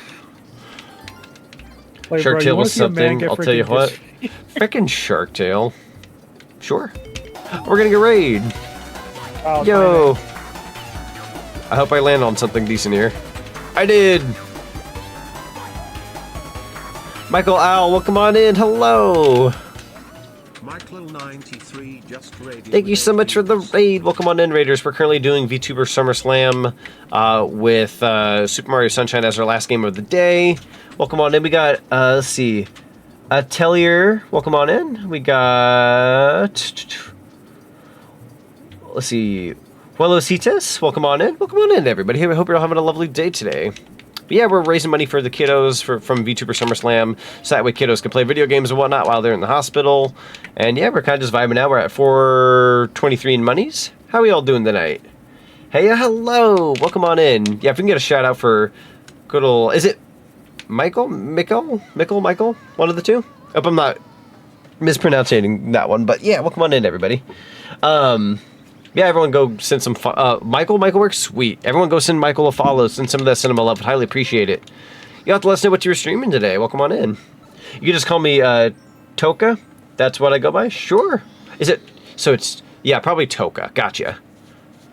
Like, Shark bro, Tale was something, I'll tell you what. dis- Frickin' Shark Tale. Sure. We're gonna get raid. Oh, Yo. I hope I land on something decent here. I did. Michael Owl, welcome on in. Hello. Michael93 just raided. Thank you so much for the raid. Welcome on in, Raiders. We're currently doing VTuber SummerSlam with Super Mario Sunshine as our last game of the day. Welcome on in. We got, let's see, Atelier. Welcome on in. We got, let's see, Huelositas. Welcome on in. Welcome on in, everybody. I hope you're all having a lovely day today. But yeah, we're raising money for the kiddos from VTuber SummerSlam, so that way kiddos can play video games and whatnot while they're in the hospital. And yeah, we're kind of just vibing out. We're at 423 in monies. How are we all doing tonight? Hey, hello. Welcome on in. Yeah, if we can get a shout out for good old... Is it Michael? Michael? One of the two? Hope I'm not mispronouncing that one, but yeah, welcome on in, everybody. Yeah, everyone go send some... Michael works? Sweet. Everyone go send Michael a follow. Send some of that cinema love. I'd highly appreciate it. You have to let us know what you were streaming today. Welcome on in. You can just call me Toka. That's what I go by? Sure. Is it... So it's... Yeah, probably Toka. Gotcha.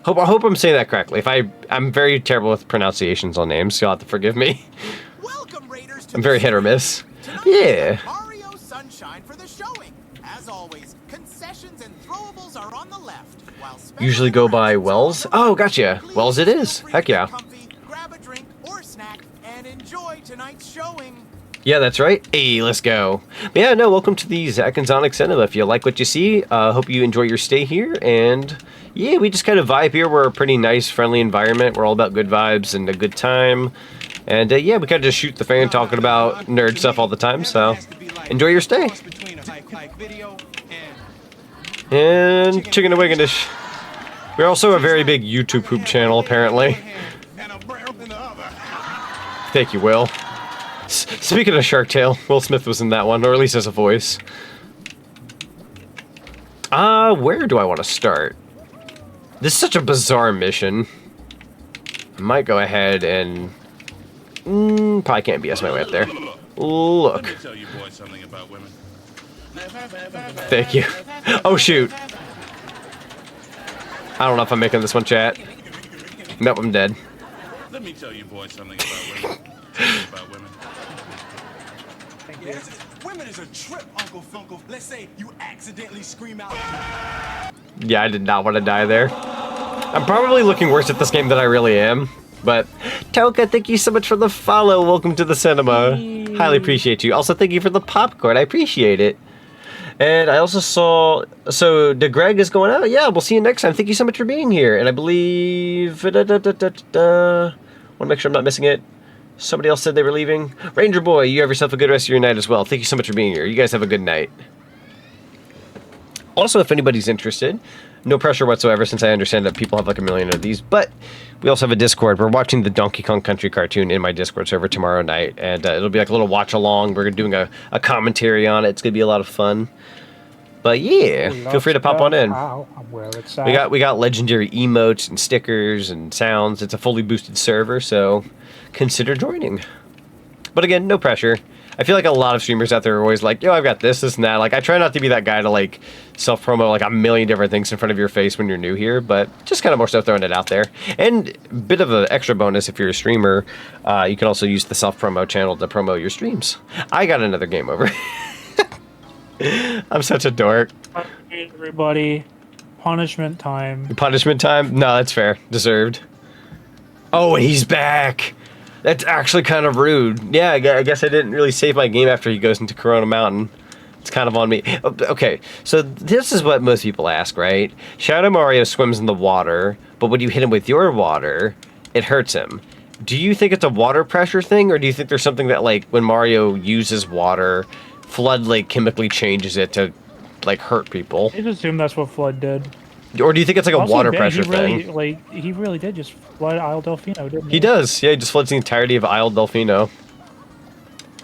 I hope I'm saying that correctly. I'm very terrible with pronunciations on names, so you'll have to forgive me. Welcome, Raiders, to I'm very hit or miss. Tonight, Yeah. Mario Sunshine for the showing. As always, concessions and throwables are on the left. Usually go by Wells. Oh, gotcha. Wells it is. Heck yeah. Grab a drink or snack and enjoy tonight's showing. Yeah, that's right. Hey, let's go. But yeah, no, welcome to the Zach and Zonic Cinema. If you like what you see, hope you enjoy your stay here. And yeah, we just kind of vibe here. We're a pretty nice, friendly environment. We're all about good vibes and a good time. And yeah, we kind of just shoot the fan talking about nerd stuff all the time. So enjoy your stay. And chicken and wiggin dish. We're also a very big YouTube poop channel, apparently. Thank you, Will. Speaking of Shark Tale, Will Smith was in that one, or at least as a voice. Where do I want to start? This is such a bizarre mission. I might go ahead and... probably can't BS my way up there. Look. Let me tell you boys something about women. Thank you. Oh, shoot. I don't know if I'm making this one, chat. Nope, I'm dead. Let me tell you boys something about women. Women is a trip, Uncle Funkle. Let's say you accidentally scream out. Yeah, I did not want to die there. I'm probably looking worse at this game than I really am. But, Toka, thank you so much for the follow. Welcome to the cinema. Highly appreciate you. Also, thank you for the popcorn. I appreciate it. And I also saw... So, DeGreg is going out? Yeah, we'll see you next time. Thank you so much for being here. And I believe... want to make sure I'm not missing it. Somebody else said they were leaving. Ranger Boy, you have yourself a good rest of your night as well. Thank you so much for being here. You guys have a good night. Also, if anybody's interested, no pressure whatsoever since I understand that people have like a million of these, but we also have a Discord. We're watching the Donkey Kong Country cartoon in my Discord server tomorrow night, and it'll be like a little watch-along. We're doing a commentary on it. It's going to be a lot of fun. But yeah, feel free to pop on in. We got legendary emotes and stickers and sounds. It's a fully boosted server, so consider joining. But again, no pressure. I feel like a lot of streamers out there are always like, yo, I've got this and that. Like, I try not to be that guy to, like, self-promo, like, a million different things in front of your face when you're new here, but just kind of more so throwing it out there. And a bit of an extra bonus if you're a streamer, you can also use the self-promo channel to promo your streams. I got another game over. I'm such a dork. Hey, everybody. Punishment time. Punishment time? No, that's fair. Deserved. Oh, and he's back! That's actually kind of rude. Yeah, I guess I didn't really save my game after he goes into Corona Mountain. It's kind of on me. Okay, so this is what most people ask, right? Shadow Mario swims in the water, but when you hit him with your water, it hurts him. Do you think it's a water pressure thing, or do you think there's something that, like, when Mario uses water, Flood, like, chemically changes it to, like, hurt people? I just assume that's what Flood did. Or do you think it's like a water pressure thing? Like, he really did just flood Isle Delfino, didn't he? He does. Yeah, he just floods the entirety of Isle Delfino.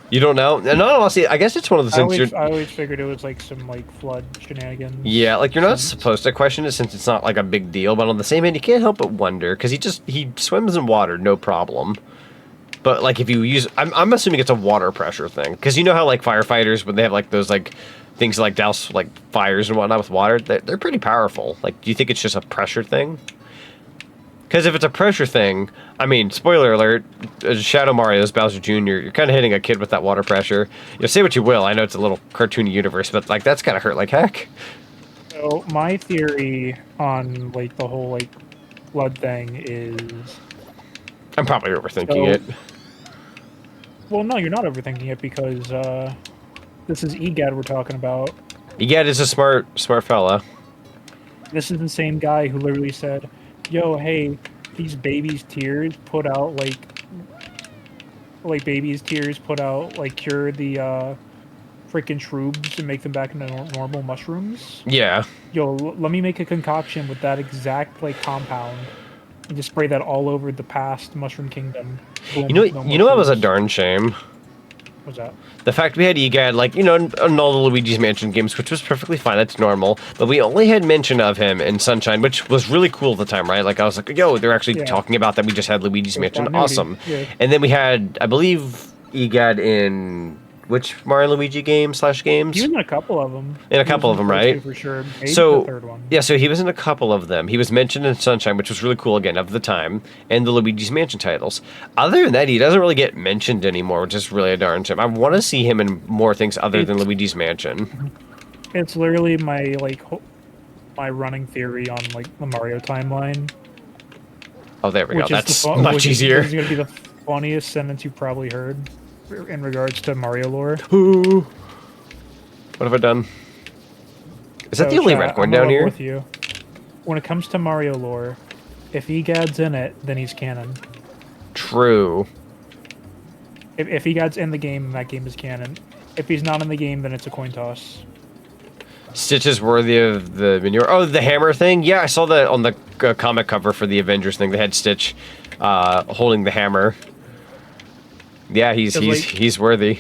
You don't know? And honestly, I guess it's one of the things I always figured it was like some like flood shenanigans. Yeah, like you're not supposed to question it since it's not like a big deal, but on the same hand, you can't help but wonder because he swims in water, no problem. But like if you use, I'm assuming it's a water pressure thing because you know how like firefighters when they have like those like things like douse like fires and whatnot with water, they're pretty powerful. Like, do you think it's just a pressure thing? Because if it's a pressure thing, I mean, spoiler alert, Shadow Mario's Bowser Jr., you're kind of hitting a kid with that water pressure. You know, say what you will, I know it's a little cartoony universe, but like that's gotta hurt like heck. So my theory on like the whole like flood thing is... I'm probably overthinking it. Well, no, you're not overthinking it because this is EGAD we're talking about. EGAD is a smart fella. This is the same guy who literally said, yo, hey, these babies' tears put out, babies' tears put out, like, cure the, freaking shrooms and make them back into normal mushrooms. Yeah. Yo, let me make a concoction with that exact, like, compound and just spray that all over the past Mushroom Kingdom. Boom, you know what was a darn shame? What's that? The fact we had EGAD, like, you know, in all the Luigi's Mansion games, which was perfectly fine, that's normal, but we only had mention of him in Sunshine, which was really cool at the time, right? Like, I was like, yo, they're actually talking about that we just had Luigi's Mansion, awesome. Yeah. And then we had, I believe, EGAD in which Mario Luigi games? He was in a couple of them. In a couple of them, right? For sure. Maybe so, the third one. Yeah, so he was in a couple of them. He was mentioned in Sunshine, which was really cool, again, of the time, and the Luigi's Mansion titles. Other than that, he doesn't really get mentioned anymore, which is really a darn shame. I want to see him in more things other than Luigi's Mansion. It's literally my, like, my running theory on, like, the Mario timeline. Oh, there we go. That's much easier. This is going to be the funniest sentence you've probably heard in regards to Mario lore. Ooh. What have I done? Is that the only red coin down here? With you. When it comes to Mario lore, if EGAD's in it, then he's canon. True. If EGAD's in the game, then that game is canon. If he's not in the game, then it's a coin toss. Stitch is worthy of the manure. Oh, the hammer thing? Yeah, I saw that on the comic cover for the Avengers thing. They had Stitch holding the hammer. Yeah, he's worthy.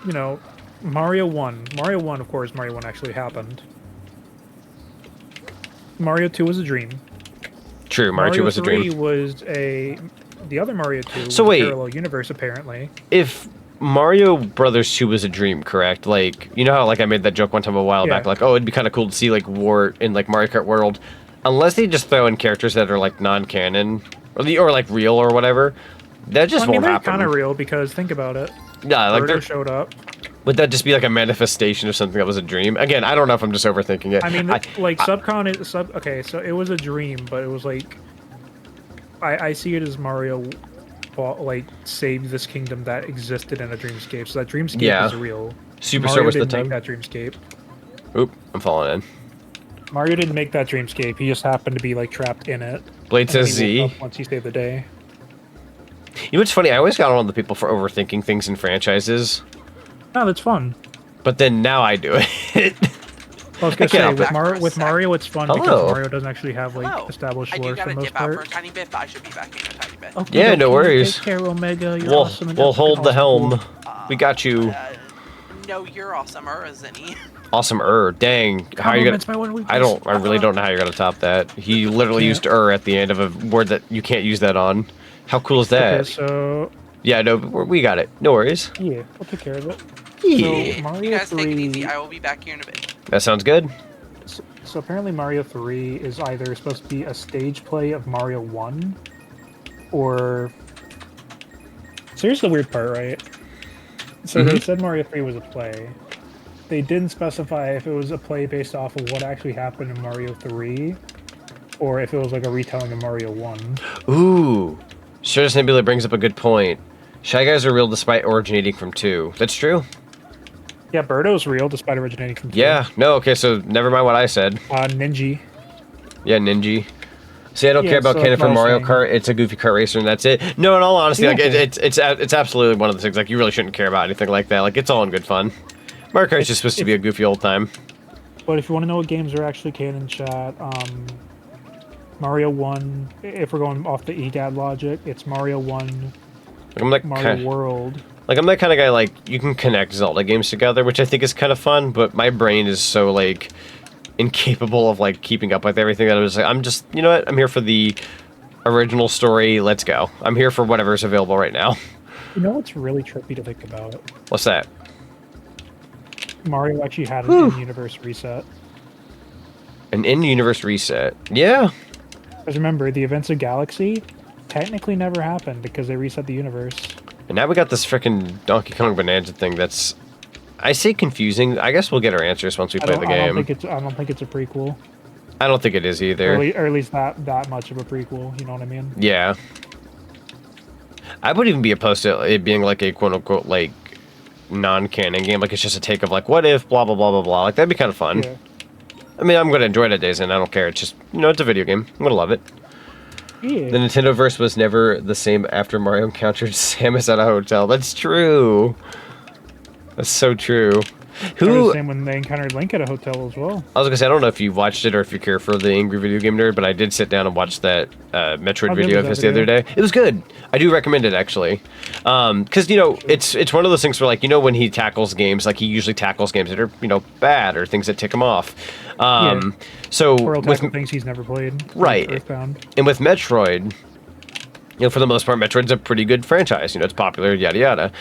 You know, Mario 1. Mario 1, of course, Mario 1 actually happened. Mario 2 was a dream. True, Mario 2 was a dream. Mario 3 was the other Mario 2 so was wait, a parallel universe, apparently. If Mario Brothers 2 was a dream, correct? Like, you know how like I made that joke one time a while back, like, oh, it'd be kind of cool to see like Wart in like Mario Kart World, unless they just throw in characters that are like non-canon or like real or whatever. That just won't happen. They're kind of real because think about it. Yeah, like Birdo showed up. Would that just be like a manifestation of something that was a dream? Again, I don't know if I'm just overthinking it. I mean, okay, so it was a dream, but it was like I see it as Mario like saved this kingdom that existed in a dreamscape. So that dreamscape is real. Superstar was the time. Mario didn't make that dreamscape. Oop, I'm falling in. Mario didn't make that dreamscape. He just happened to be like trapped in it. Blade says Z. Once he saved the day. You know what's funny? I always got on the people for overthinking things in franchises. No, that's fun. But then now I do it. I was gonna say with Mario, it's fun because Mario doesn't actually have like established lore for the most part. I do gotta dip out for a tiny bit, but I should be back in a tiny bit. Okay, yeah, no worries. Take care, Omega. You're awesome. We'll hold the helm. We got you. No, you're awesomer, isn't he? Awesomer. Dang. How are you gonna? I really don't know how you're gonna top that. He literally used at the end of a word that you can't use that on. How cool is that? Okay, so. Yeah, no, we got it. No worries. Yeah, we'll take care of it. Yeah. So Mario you guys 3, take it easy. I will be back here in a bit. That sounds good. So apparently Mario 3 is either supposed to be a stage play of Mario 1, or... So here's the weird part, right? So they said Mario 3 was a play. They didn't specify if it was a play based off of what actually happened in Mario 3, or if it was like a retelling of Mario 1. Ooh. Sturgis Nebula brings up a good point. Shy Guys are real despite originating from 2. That's true. Yeah, Birdo's real despite originating from 2. Yeah, no, okay, so never mind what I said. Ninja. Yeah, Ninja. See, I don't care about canon for Mario Kart. It's a goofy kart racer, and that's it. No, in all honesty, like it's absolutely one of the things. Like you really shouldn't care about anything like that. Like it's all in good fun. Mario Kart is just supposed to be a goofy old time. But if you want to know what games are actually canon, chat, Mario 1. If we're going off the EDAD logic, it's Mario 1. I'm like Mario World. Like I'm that kind of guy. Like you can connect Zelda games together, which I think is kind of fun. But my brain is so like incapable of like keeping up with everything that I'm just you know what, I'm here for the original story. Let's go. I'm here for whatever's available right now. You know what's really trippy to think about? What's that? Mario actually had an in-universe reset. An in-universe reset? Yeah. Because remember, the events of Galaxy technically never happened because they reset the universe. And now we got this frickin' Donkey Kong Bonanza thing that's, I say confusing. I guess we'll get our answers once we play the game. I don't think it's a prequel. I don't think it is either. Or at least that much of a prequel, you know what I mean? Yeah. I would even be opposed to it being like a quote-unquote like non-canon game. Like it's just a take of like, what if, blah, blah, blah, blah, blah. Like that'd be kind of fun. Yeah. I mean, I'm going to enjoy it at days and I don't care. It's just, you know, it's a video game. I'm going to love it. Yeah. The Nintendoverse was never the same after Mario encountered Samus at a hotel. That's true. That's so true. The same when they encountered Link at a hotel as well. I was gonna say, I don't know if you watched it or if you care for the Angry Video Game Nerd, but I did sit down and watch that Metroid video of his the other day. It was good. I do recommend it actually, because you know it's one of those things where like you know when he tackles games, like he usually tackles games that are bad or things that tick him off. So with things he's never played, right? Earthbound. And with Metroid, you know, for the most part, Metroid's a pretty good franchise. You know, it's popular, yada yada.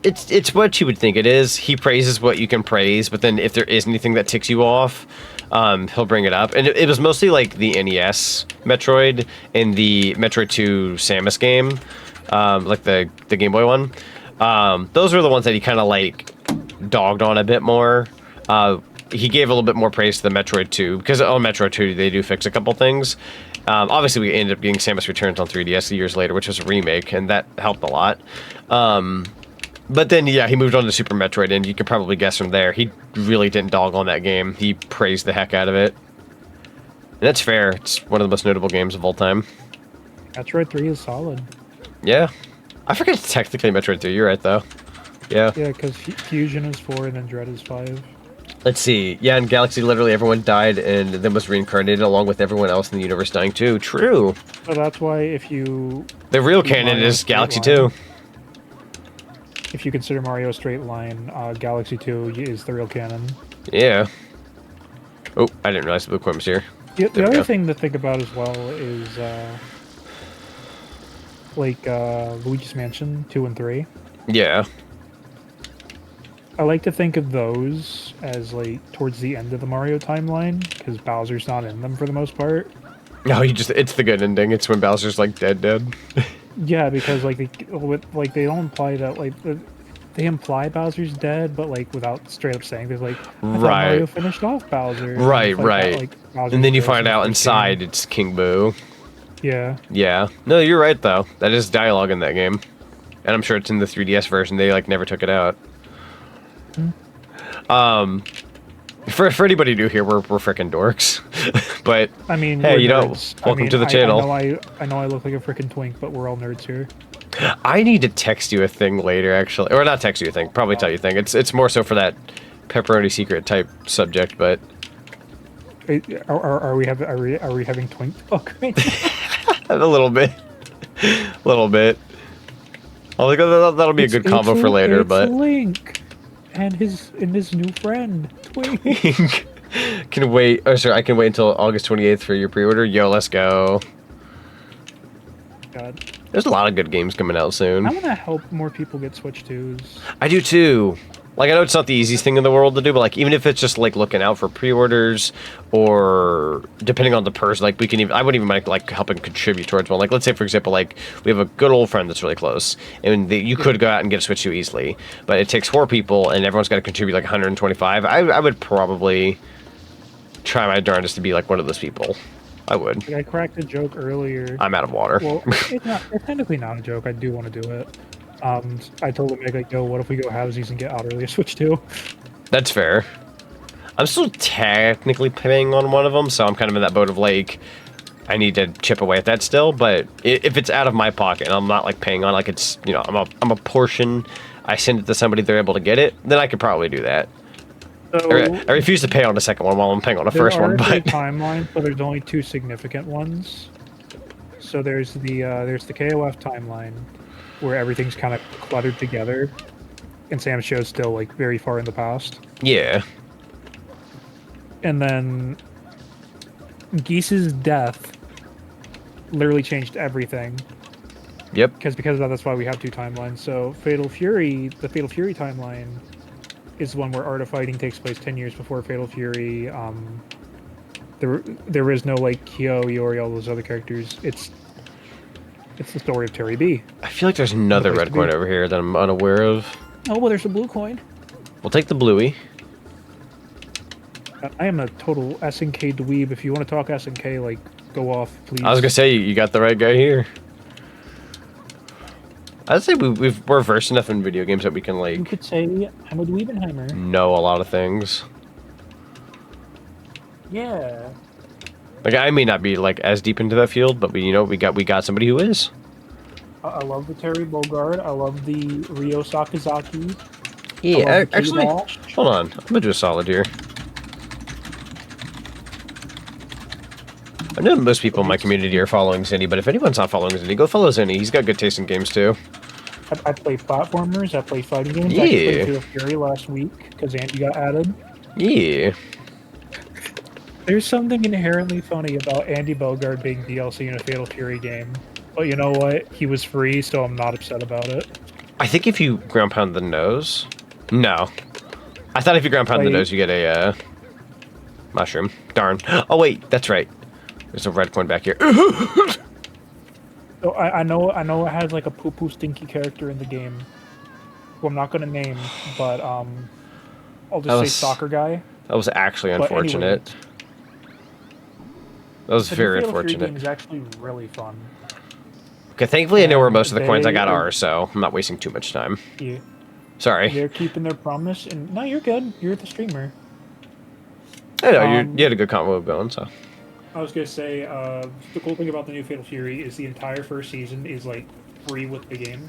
It's what you would think it is. He praises what you can praise, but then if there is anything that ticks you off, he'll bring it up. And it was mostly like the NES Metroid and the Metroid 2 Samus game, like the Game Boy one. Those were the ones that he kind of like dogged on a bit more. He gave a little bit more praise to the Metroid 2 because on Metroid 2 they do fix a couple things. Obviously, we ended up getting Samus Returns on 3DS years later, which was a remake, and that helped a lot. But then, yeah, he moved on to Super Metroid, and you could probably guess from there, he really didn't dog on that game. He praised the heck out of it. And that's fair. It's one of the most notable games of all time. Metroid 3 is solid. Yeah. I forget it's technically Metroid 3. You're right, though. Yeah. Yeah, because Fusion is 4 and then Dread is 5. Let's see. Yeah, in Galaxy, literally everyone died and then was reincarnated along with everyone else in the universe dying too. True. So that's why if you... The real keep canon Mario is straight Galaxy line- 2. If you consider Mario a straight line, Galaxy 2 is the real canon. Yeah. Oh, I didn't realize the blue coin was here. The There we other go. thing to think about as well is, Luigi's Mansion 2 and 3. Yeah. I like to think of those as, like, towards the end of the Mario timeline, because Bowser's not in them for the most part. No, it's the good ending. It's when Bowser's, like, dead. Yeah, because, like, they don't imply that, like, they imply Bowser's dead, but, like, without straight up saying, there's, like, I thought Mario finished off Bowser. Right, Like right. that, like, Bowser's And then you dead find since out the inside game. it's King Boo. Yeah. Yeah. No, you're right, though. That is dialogue in that game. And I'm sure it's in the 3DS version. They, like, never took it out. For anybody new here, we're freaking dorks. But I mean, hey, we're you know, nerds. welcome to the channel. I know I look like a freaking twink, but we're all nerds here. I need to text you a thing later, actually, or not text you a thing. Probably tell you a thing. It's more so for that pepperoni secret type subject, but Are we having twink talk right a little bit, I think that'll be a good combo for later, but Link and his new friend Twink. can wait. Oh, sorry, I can wait until August 28th for your pre-order. Yo, let's go. God. There's a lot of good games coming out soon. I want to help more people get Switch 2s. I do too. Like, I know it's not the easiest thing in the world to do, but like, even if it's just like looking out for pre-orders, or depending on the person, like I wouldn't even mind like helping contribute towards one. Like, let's say for example, like we have a good old friend that's really close, and you could go out and get a Switch 2 easily, but it takes 4 people, and everyone's got to contribute like 125. I would probably try my darndest to be like one of those people. I would. Like, I cracked a joke earlier. I'm out of water. Well, it's technically not a joke. I do want to do it. I told him, like, yo, what if we go halvesies and get out early Switch 2? That's fair. I'm still technically paying on one of them, so I'm kind of in that boat of like, I need to chip away at that still. But if it's out of my pocket and I'm not like paying on, like it's, you know, I'm a portion, I send it to somebody, they're able to get it, then I could probably do that. So, I refuse to pay on the second one while I'm paying on the first one. But timeline, but there's only 2 significant ones. So there's the KOF timeline, where everything's kind of cluttered together, and Sam's show's still like very far in the past. Yeah. And then Geese's death literally changed everything. Yep. Because of that, that's why we have 2 timelines. So the Fatal Fury timeline is one where Art of Fighting takes place 10 years before Fatal Fury. There is no like Kyo, Iori, all those other characters. It's the story of Terry B. I feel like there's another red coin over here that I'm unaware of. Oh, well, there's a blue coin. We'll take the bluey. I am a total SNK dweeb. If you want to talk SNK, like, go off, please. I was gonna say, you got the right guy here. I'd say we're versed enough in video games that we can, like... You could say I'm a dweebenheimer. Know a lot of things. Yeah. Like, I may not be, like, as deep into that field, but we got somebody who is. I love the Terry Bogard. I love the Ryo Sakazaki. Yeah, actually, hold on. I'm gonna do a solid here. I know most people in my community are following Zinni, but if anyone's not following Zinni, go follow Zinni. He's got good taste in games, too. I play platformers. I play fighting games. Yeah. I played Fatal Fury last week because Andy got added. Yeah. There's something inherently funny about Andy Bogard being DLC in a Fatal Fury game. But you know what? He was free, so I'm not upset about it. I think if you ground pound the nose... No. I thought if you ground pound the nose, you get a, mushroom. Darn. Oh, wait. That's right. There's a red coin back here. So I know it has like a poo-poo stinky character in the game, who I'm not going to name, but I'll just say soccer guy. That was actually But unfortunate. anyway, That was the very Fatal Fury unfortunate. game is actually really fun. Okay, thankfully I know where most of the coins I they got are- are, so I'm not wasting too much time. Yeah. Sorry. They're keeping their promise, and no, you're good. You're the streamer. I know, you had a good combo going, so... I was gonna say, the cool thing about the new Fatal Fury is the entire first season is like free with the game.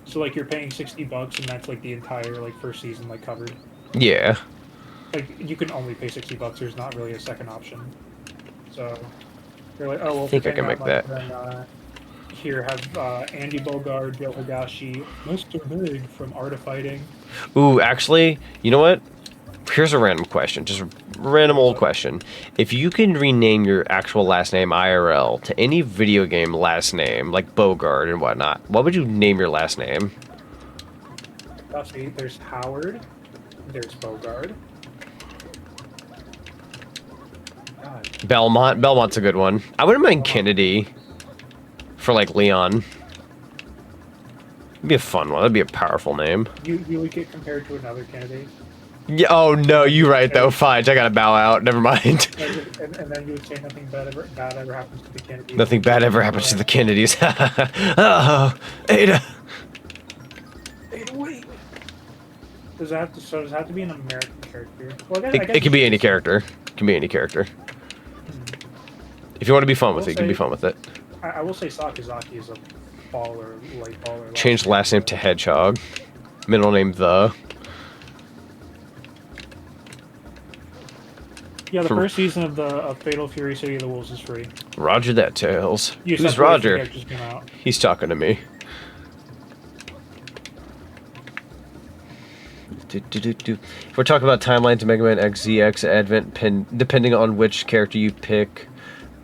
So like you're paying $60 and that's like the entire like first season like covered. Yeah. like you can only pay $60. There's not really a second option. So they're like, oh well, I think I can make that. Then, here have Andy Bogard, Joe Higashi, Mr. Big from Art of Fighting. Ooh, actually, you know what? Here's a random question, just a random old question. If you can rename your actual last name IRL to any video game last name, like Bogard and whatnot, what would you name your last name? See, there's Howard, there's Bogard. God. Belmont. Belmont's a good one. I wouldn't mind Kennedy for like Leon. It'd be a fun one. That'd be a powerful name. You would get compared to another candidate. Yeah. Oh no, you're right though. Fine, I gotta bow out. Never mind. And then you would say nothing bad ever happens to the Kennedys. Nothing bad ever happens to the Kennedys. Oh, Ada. Ada, wait. Does it have to be an American character? Well, It can be any character. It can be any character. If you want to be fun with it, you can be fun with it. I will say Sakazaki is a baller, light baller. Change the last name to Hedgehog. Middle name The. Yeah, the first season of Fatal Fury City of the Wolves is free. Roger that, Tails. Who's Who's Roger? Just came out. He's talking to me. If we're talking about timelines, Mega Man X, ZX, Advent, depending on which character you pick,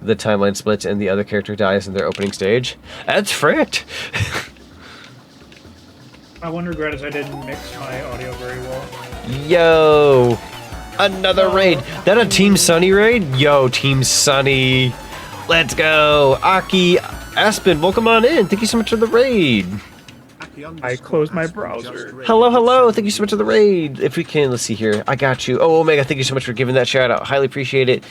the timeline splits and the other character dies in their opening stage. That's fricked! My one regret is I didn't mix my audio very well. Yo! Another raid! That a Team Sunny raid? Yo, Team Sunny! Let's go! Aki, Aspen, welcome on in! Thank you so much for the raid! I closed my browser. Hello, hello! Thank you so much for the raid! If we can, let's see here. I got you. Oh, Omega, thank you so much for giving that shout out. Highly appreciate it.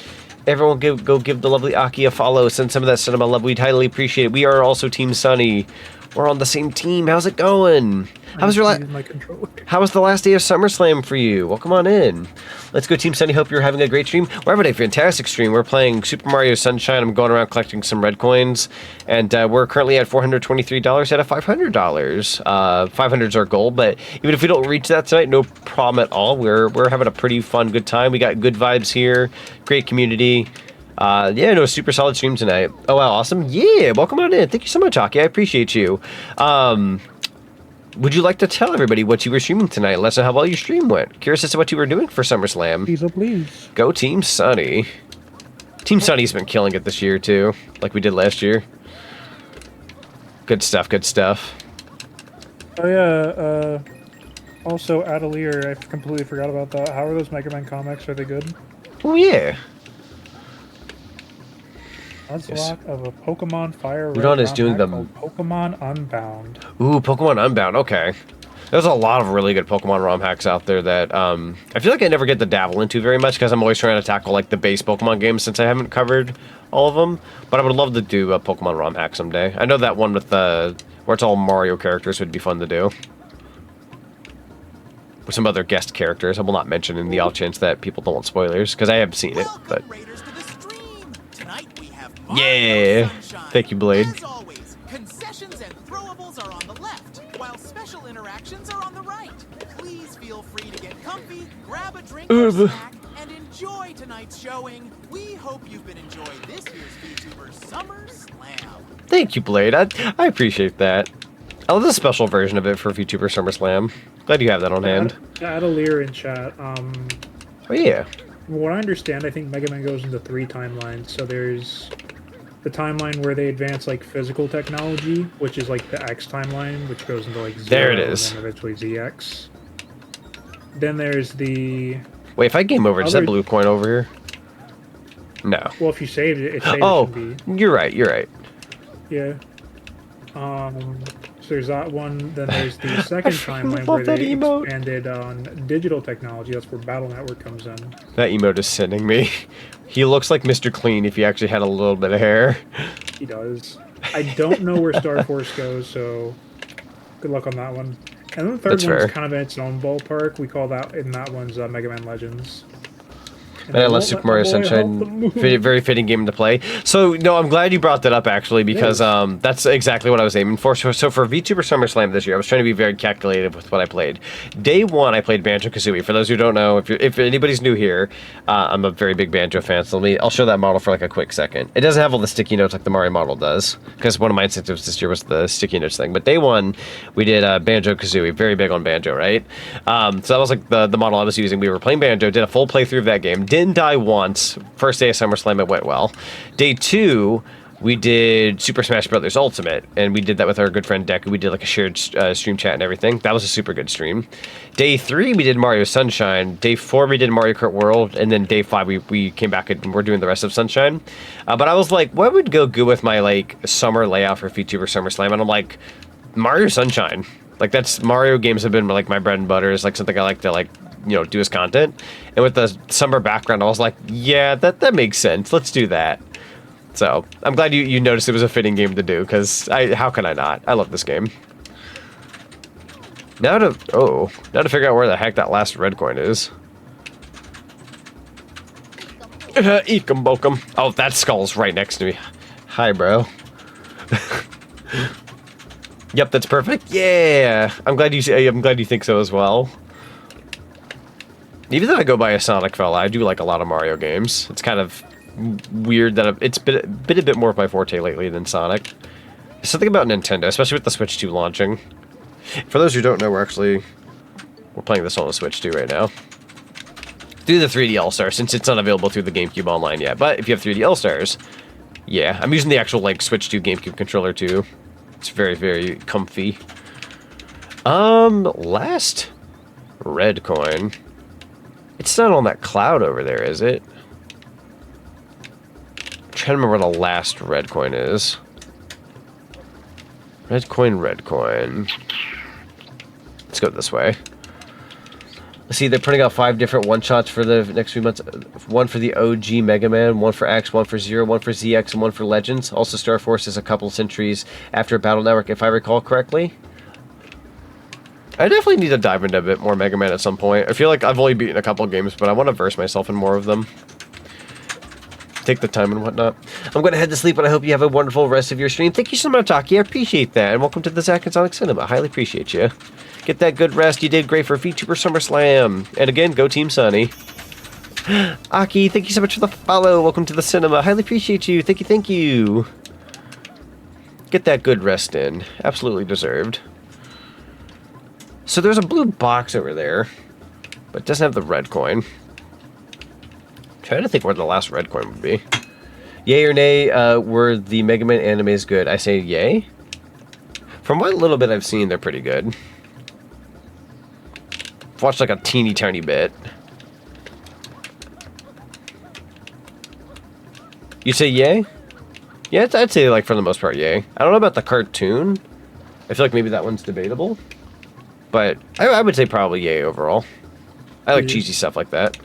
Everyone go give the lovely Aki a follow. Send some of that cinema love. We'd highly appreciate it. We are also Team Sunny. We're on the same team. How's it going? How was the last day of SummerSlam for you? Welcome on in. Let's go Team Sunny. Hope you're having a great stream. We're having a fantastic stream. We're playing Super Mario Sunshine. I'm going around collecting some red coins. And we're currently at $423 out of $500. 500 is our goal. But even if we don't reach that tonight, no problem at all. We're having a pretty fun, good time. We got good vibes here. Great community. Yeah, no, super solid stream tonight. Oh, wow, awesome. Yeah, welcome on in. Thank you so much, Aki. I appreciate you. Would you like to tell everybody what you were streaming tonight? Let us know how well your stream went. Curious as to what you were doing for SummerSlam. Please, oh please. Go Team Sunny. Team Sunny's been killing it this year, too, like we did last year. Good stuff, good stuff. Oh, yeah, also, Adelier, I completely forgot about that. How are those Mega Man comics? Are they good? Oh, yeah. Onslaught of a Pokemon Fire Red Udon is doing the Pokemon Unbound. Ooh, Pokemon Unbound. Okay, there's a lot of really good Pokemon ROM hacks out there that I feel like I never get to dabble into very much because I'm always trying to tackle like the base Pokemon games since I haven't covered all of them. But I would love to do a Pokemon ROM hack someday. I know that one with the where it's all Mario characters would be fun to do. With some other guest characters, I will not mention in the off chance that people don't want spoilers because I have seen it. But yeah, thank you, Blade. As always, concessions and throwables are on the left, while special interactions are on the right. Please feel free to get comfy, grab a drink or snack, and enjoy tonight's showing. We hope you've been enjoying this year's VTuber Summer Slam. Thank you, Blade. I appreciate that. I love the special version of it for VTuber SummerSlam. Glad you have that on hand. Adelier in chat. Oh yeah. From what I understand, I think Mega Man goes into 3 timelines. So there's the timeline where they advance like physical technology, which is like the X timeline, which goes into like 0 there it is. And then eventually ZX. Then there's the... Wait, if I game over, is that blue coin over here? No. Well, if you saved it, it saved oh, it. You're right, you're right. Yeah. So there's that one. Then there's the second timeline where they expanded on digital technology. That's where Battle Network comes in. That emote is sending me. He looks like Mr. Clean if he actually had a little bit of hair. He does. I don't know where Star Force goes, so good luck on that one. And then the third one's kind of in its own ballpark. We call that, in that one's Mega Man Legends. And I love Super Mario Sunshine. Very fitting game to play. So, no, I'm glad you brought that up, actually, because that's exactly what I was aiming for. So for VTuber SummerSlam this year, I was trying to be very calculated with what I played. Day one, I played Banjo-Kazooie. For those who don't know, if anybody's new here, I'm a very big Banjo fan, so I'll show that model for like a quick second. It doesn't have all the sticky notes like the Mario model does, because one of my incentives this year was the sticky notes thing. But day one, we did Banjo-Kazooie, very big on Banjo, right? So that was like the model I was using. We were playing Banjo, did a full playthrough of that game, didn't die once. First day of SummerSlam, it went well. Day two, we did Super Smash Bros. Ultimate, and we did that with our good friend Deku. We did like a shared stream chat and everything. That was a super good stream. Day three, we did Mario Sunshine. Day four, we did Mario Kart World, and then day five, we came back and we're doing the rest of Sunshine. But I was like, what would go good with my like summer layout for VTuber SummerSlam? And I'm like, Mario Sunshine. Like that's Mario games have been like my bread and butter. It's like something I like to like, you know, do as content. And with the summer background, I was like, yeah, that makes sense. Let's do that. So I'm glad you noticed it was a fitting game to do, because how can I not? I love this game. Now to figure out where the heck that last red coin is. Eek 'em, boke 'em. Oh, that skull's right next to me. Hi, bro. Yep, that's perfect. Yeah, I'm glad you think so as well. Even though I go by a Sonic fella, I do like a lot of Mario games. It's kind of weird that it's been a bit more of my forte lately than Sonic. There's something about Nintendo, especially with the Switch 2 launching. For those who don't know, we're playing this on the Switch 2 right now. Through the 3D All-Star, since it's not available through the GameCube Online yet. But if you have 3D All-Stars, yeah, I'm using the actual like Switch 2 GameCube controller too. It's very, very comfy. Last red coin. It's not on that cloud over there, is it? I'm trying to remember where the last red coin is. Red coin, red coin. Let's go this way. Let's see, they're putting out 5 different one-shots for the next few months. One for the OG Mega Man, one for X, one for Zero, one for ZX, and one for Legends. Also, Star Force is a couple centuries after Battle Network, if I recall correctly. I definitely need to dive into a bit more Mega Man at some point. I feel like I've only beaten a couple games, but I want to verse myself in more of them. Take the time and whatnot. I'm going to head to sleep, and I hope you have a wonderful rest of your stream. Thank you so much, Aki. I appreciate that. And welcome to the Zach and Zonic Cinema. I highly appreciate you. Get that good rest. You did great for VTuber SummerSlam. And again, go Team Sunny. Aki, thank you so much for the follow. Welcome to the cinema. Highly appreciate you. Thank you, thank you. Get that good rest in. Absolutely deserved. So there's a blue box over there, but it doesn't have the red coin. I'm trying to think where the last red coin would be. Yay or nay, were the Mega Man animes good? I say yay. From what little bit I've seen, they're pretty good. I've watched like a teeny tiny bit. You say yay? Yeah, I'd say like for the most part yay. I don't know about the cartoon. I feel like maybe that one's debatable. But I would say probably yay overall. I like cheesy stuff like that.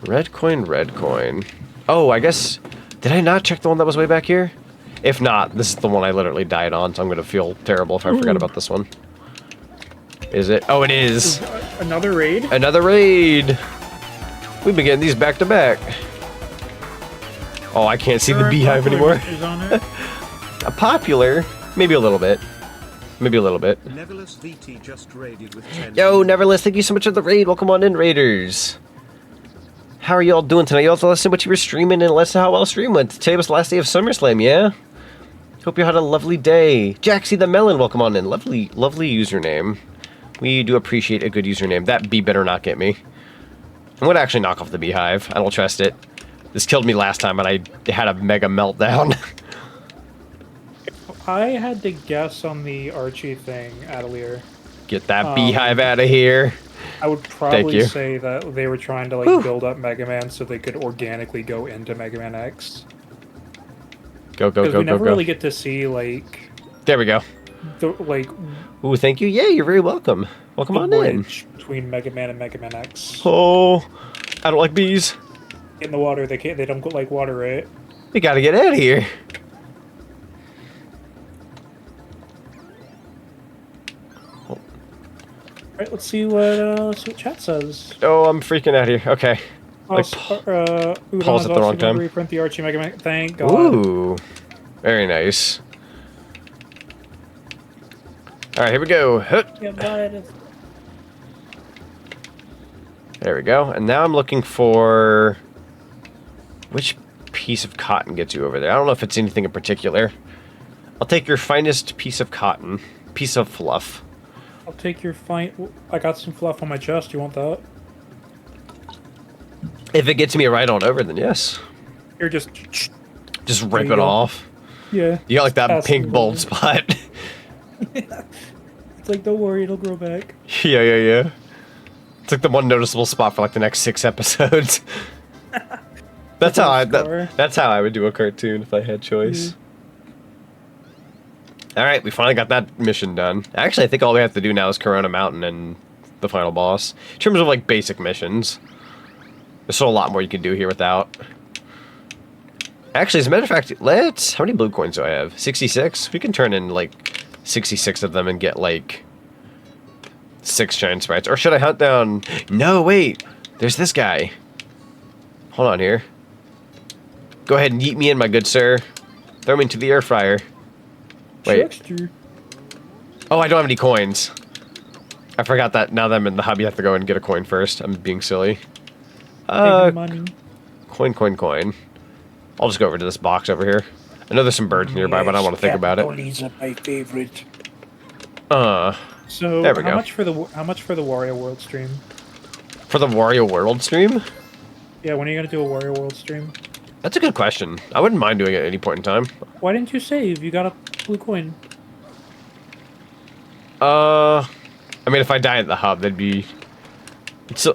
Red coin, red coin. Oh, I guess... Did I not check the one that was way back here? If not, this is the one I literally died on, so I'm going to feel terrible if I forgot about this one. Is it? Oh, it is! Another raid? Another raid! We've been getting these back to back. Oh, I can't see the beehive anymore. Popular? Maybe a little bit. Maybe a little bit. Neverless VT just raided with 10. Yo, Neverless, thank you so much for the raid. Welcome on in, Raiders. How are y'all doing tonight? Y'all tell us what you were streaming and let us know how well stream went. Today was the last day of SummerSlam, yeah? Hope you had a lovely day. Jaxie the Melon, welcome on in. Lovely, lovely username. We do appreciate a good username. That bee better not get me. I'm going to actually knock off the beehive. I don't trust it. This killed me last time, and I had a mega meltdown. I had to guess on the Archie thing, Adelier. Get that beehive out of here. I would probably say that they were trying to like build up Mega Man so they could organically go into Mega Man X. Go, go, go, Because we never go. really get to see like... There we go. Ooh, thank you. Yeah, you're very welcome. Welcome on in. Between Mega Man and Mega Man X. Oh, I don't like bees. In the water, they don't like water, right? We gotta get out of here. Right, let's see what chat says. Oh, I'm freaking out here. Okay. Like, Pause at the wrong time. Reprint the Archie Mega Man. Thank God. Ooh. Very nice. Alright, here we go. Yeah, bud. There we go. And now I'm looking for... Which piece of cotton gets you over there? I don't know if it's anything in particular. I'll take your finest piece of cotton. Piece of fluff. I'll take your I got some fluff on my chest. You want that? If it gets me right on over, then yes. You're just rip it off. Yeah. You got like that pink bulb spot. It's like, don't worry, it'll grow back. Yeah. It's like the one noticeable spot for like the next 6 episodes. That's how I would do a cartoon if I had choice. All right, we finally got that mission done. Actually, I think all we have to do now is Corona Mountain and the final boss. In terms of like basic missions. There's still a lot more you can do here without. Actually, as a matter of fact, how many blue coins do I have? 66? We can turn in like 66 of them and get like 6 shine sprites. Or should I hunt down... No, wait. There's this guy. Hold on here. Go ahead and yeet me in, my good sir. Throw me into the air fryer. Wait. Oh, I don't have any coins. I forgot that now that I'm in the hub, you have to go and get a coin first. I'm being silly. Money. Coin. I'll just go over to this box over here. I know there's some birds nearby, but I don't want to think about it. Are my favorite. So there we go. How much for the Wario World stream? For the Wario World stream? Yeah, when are you gonna do a Wario World stream? That's a good question. I wouldn't mind doing it at any point in time. Why didn't you save? You got a blue coin. I mean, if I die at the hub, that'd be...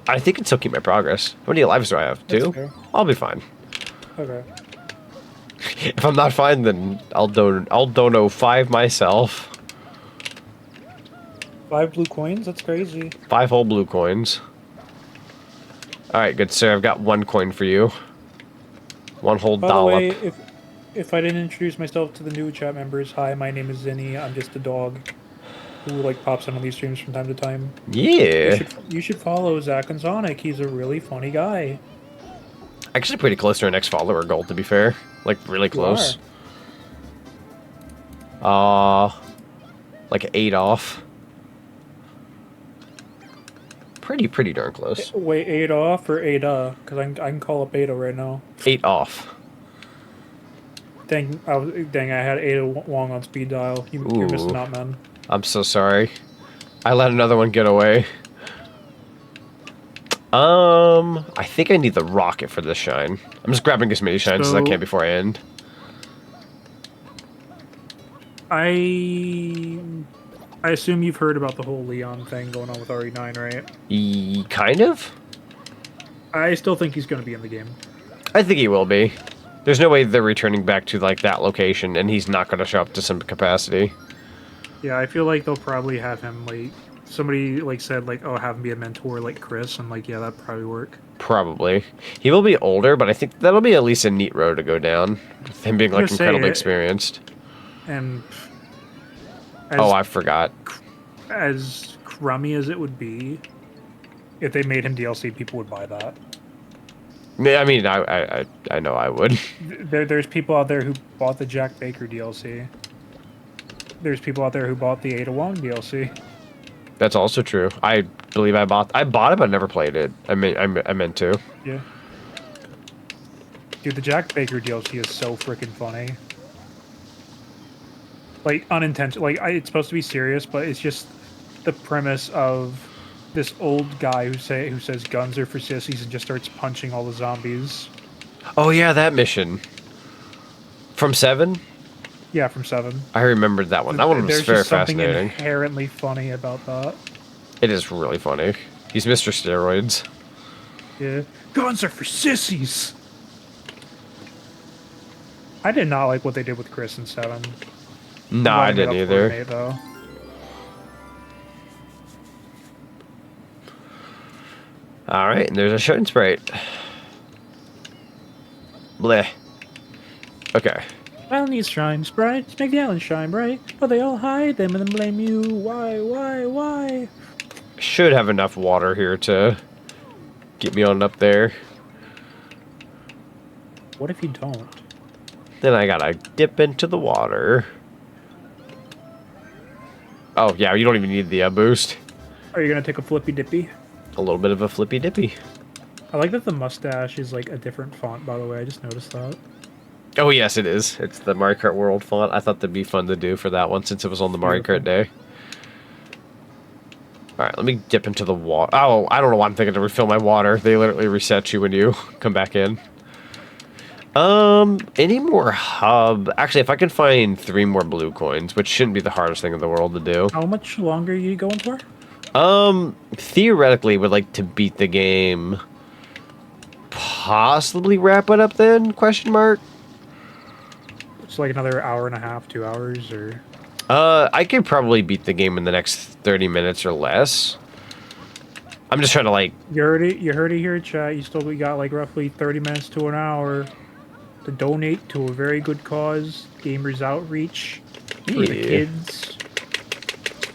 I think it'd still keep my progress. How many lives do I have? 2? Okay. I'll be fine. Okay. If I'm not fine, then I'll dono 5 myself. 5 blue coins? That's crazy. 5 whole blue coins. Alright, good sir. I've got 1 coin for you. 1 whole dollop. By the way, if I didn't introduce myself to the new chat members, hi, my name is Zinni. I'm just a dog who like pops in on these streams from time to time. Yeah. You should follow Zach and Zonic. He's a really funny guy. Actually pretty close to our next follower goal, to be fair. Like, really close. Like 8 off. Pretty darn close. Wait, 8 off or 8 Because I can call up Beta right now. 8 off. Dang, I had Ada Wong on speed dial. You're missing out, man. I'm so sorry. I let another one get away. I think I need the rocket for this shine. I'm just grabbing as many shines as I can before I end. I assume you've heard about the whole Leon thing going on with RE9, right? Kind of? I still think he's going to be in the game. I think he will be. There's no way they're returning back to, like, that location, and he's not going to show up to some capacity. Yeah, I feel like they'll probably have him, like... Somebody, like, said, like, oh, have him be a mentor like Chris, and, like, yeah, that'd probably work. Probably. He will be older, but I think that'll be at least a neat road to go down. With him being, like, incredibly experienced. And... Oh, I forgot. As crummy as it would be, if they made him DLC, people would buy that. I mean, I know I would. There's people out there who bought the Jack Baker DLC. There's people out there who bought the Ada Wong DLC. That's also true. I believe I bought it, but never played it. I meant to. Yeah. Dude, the Jack Baker DLC is so freaking funny. Like, unintentional. Like, it's supposed to be serious, but it's just the premise of this old guy who says guns are for sissies and just starts punching all the zombies. Oh yeah, that mission. From 7? Yeah, from 7. I remembered that one. That one was very fascinating. There's something inherently funny about that. It is really funny. He's Mr. Steroids. Yeah. Guns are for sissies! I did not like what they did with Chris in 7. No, I didn't either. Alright, and there's a shine sprite. Bleh. Okay. Island needs shine sprites. Make the island shine bright. But they all hide them and then blame you. Why? Should have enough water here to get me on up there. What if you don't? Then I gotta dip into the water. Oh, yeah, you don't even need the boost. Are you gonna take a flippy dippy? A little bit of a flippy dippy. I like that the mustache is like a different font, by the way. I just noticed that. Oh, yes, it is. It's the Mario Kart World font. I thought that'd be fun to do for that one since it was on the Mario Kart day. Alright, let me dip into the water. Oh, I don't know why I'm thinking to refill my water. They literally reset you when you come back in. Any more hub? Actually, if I can find 3 more blue coins, which shouldn't be the hardest thing in the world to do. How much longer are you going for? Theoretically, would like to beat the game. Possibly wrap it up then? Question mark. It's like another hour and a half, 2 hours, or... I could probably beat the game in the next 30 minutes or less. I'm just trying to, like... You heard it here, chat. You still got, like, roughly 30 minutes to an hour to donate to a very good cause. Gamers Outreach for the kids.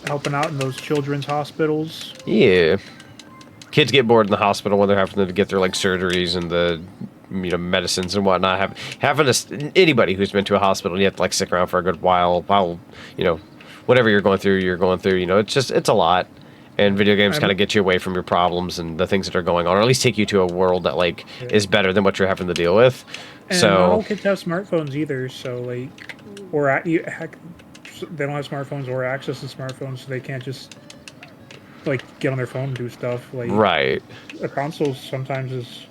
Helping out in those children's hospitals. Yeah. Kids get bored in the hospital when they're having to get their, like, surgeries and the... medicines and whatnot. Anybody who's been to a hospital, you have to like stick around for a good while whatever you're going through, it's a lot. And video games kind of get you away from your problems and the things that are going on, or at least take you to a world that like is better than what you're having to deal with. And so not all kids have smartphones either, so like, they don't have smartphones or access to smartphones, so they can't just like get on their phone and do stuff. Like, right. A console sometimes is.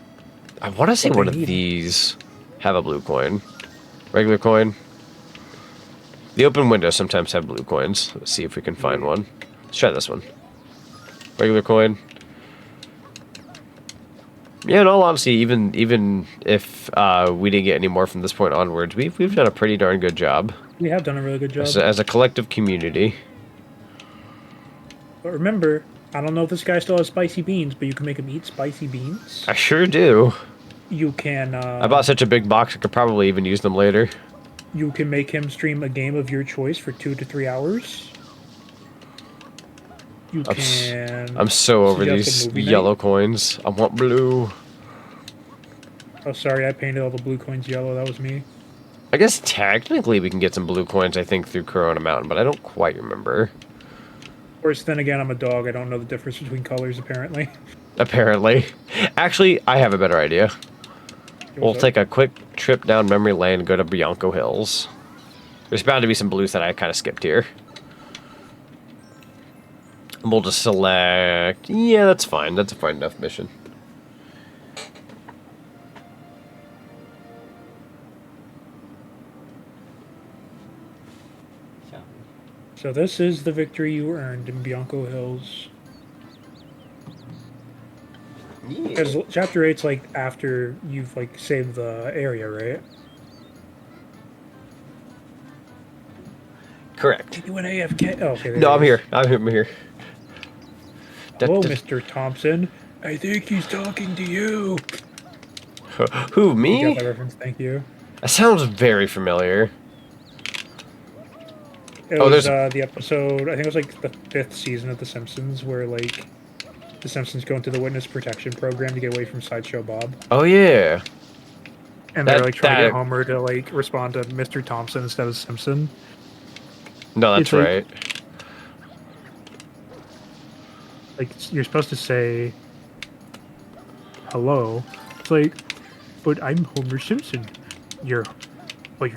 I want to see one of these have a blue coin. Regular coin. The open windows sometimes have blue coins. Let's see if we can find one. Let's try this one. Regular coin. Yeah, in all honesty, even if we didn't get any more from this point onwards, we've done a pretty darn good job. We have done a really good job. As a collective community. But remember, I don't know if this guy still has spicy beans, but you can make him eat spicy beans. I sure do. You can... I bought such a big box, I could probably even use them later. You can make him stream a game of your choice for 2 to 3 hours. You can... I'm so over these yellow coins. I want blue. Oh, sorry, I painted all the blue coins yellow. That was me. I guess technically we can get some blue coins, I think, through Corona Mountain, but I don't quite remember. Of course, then again, I'm a dog. I don't know the difference between colors, apparently. Apparently. Actually, I have a better idea. We'll take a quick trip down memory lane and go to Bianco Hills. There's bound to be some blues that I kind of skipped here. And we'll just select... Yeah, that's fine. That's a fine enough mission. So this is the victory you earned in Bianco Hills. Because Chapter 8's like after you've like saved the area, right? Correct. You went AFK. Oh, okay. No, I'm here. I'm here. Hello, Mr. Thompson. I think he's talking to you. Who, me? You got that reference, thank you. That sounds very familiar. It was the episode, I think it was like the 5th season of The Simpsons, where like the Simpsons go into the witness protection program to get away from Sideshow Bob. Oh yeah. And they're like trying to get Homer to like respond to Mr. Thompson instead of Simpson. No, that's right. Like you're supposed to say hello. It's like, but I'm Homer Simpson. You're, well,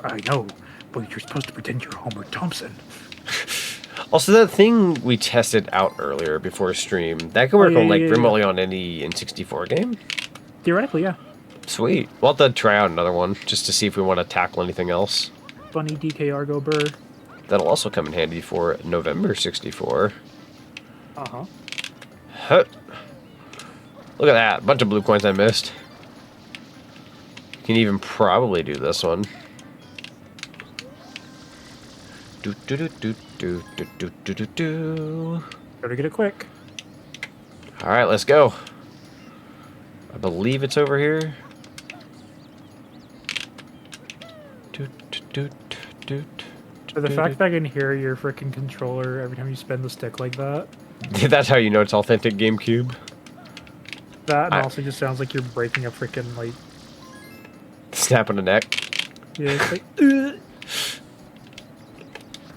I know, but you're supposed to pretend you're Homer Thompson. Also, that thing we tested out earlier before stream, that can work on like remotely on any N64 game? Theoretically, yeah. Sweet. We'll have to try out another one just to see if we want to tackle anything else. Bunny DK Argo Burr. That'll also come in handy for November 64. Uh-huh. Huh. Look at that. Bunch of blue coins I missed. Can even probably do this one. Better get it quick. Alright, let's go. I believe it's over here. For the fact that I can hear your freaking controller every time you spin the stick like that. That's how you know it's authentic GameCube. That and also just sounds like you're breaking a freaking like snap on the neck. Yeah, it's like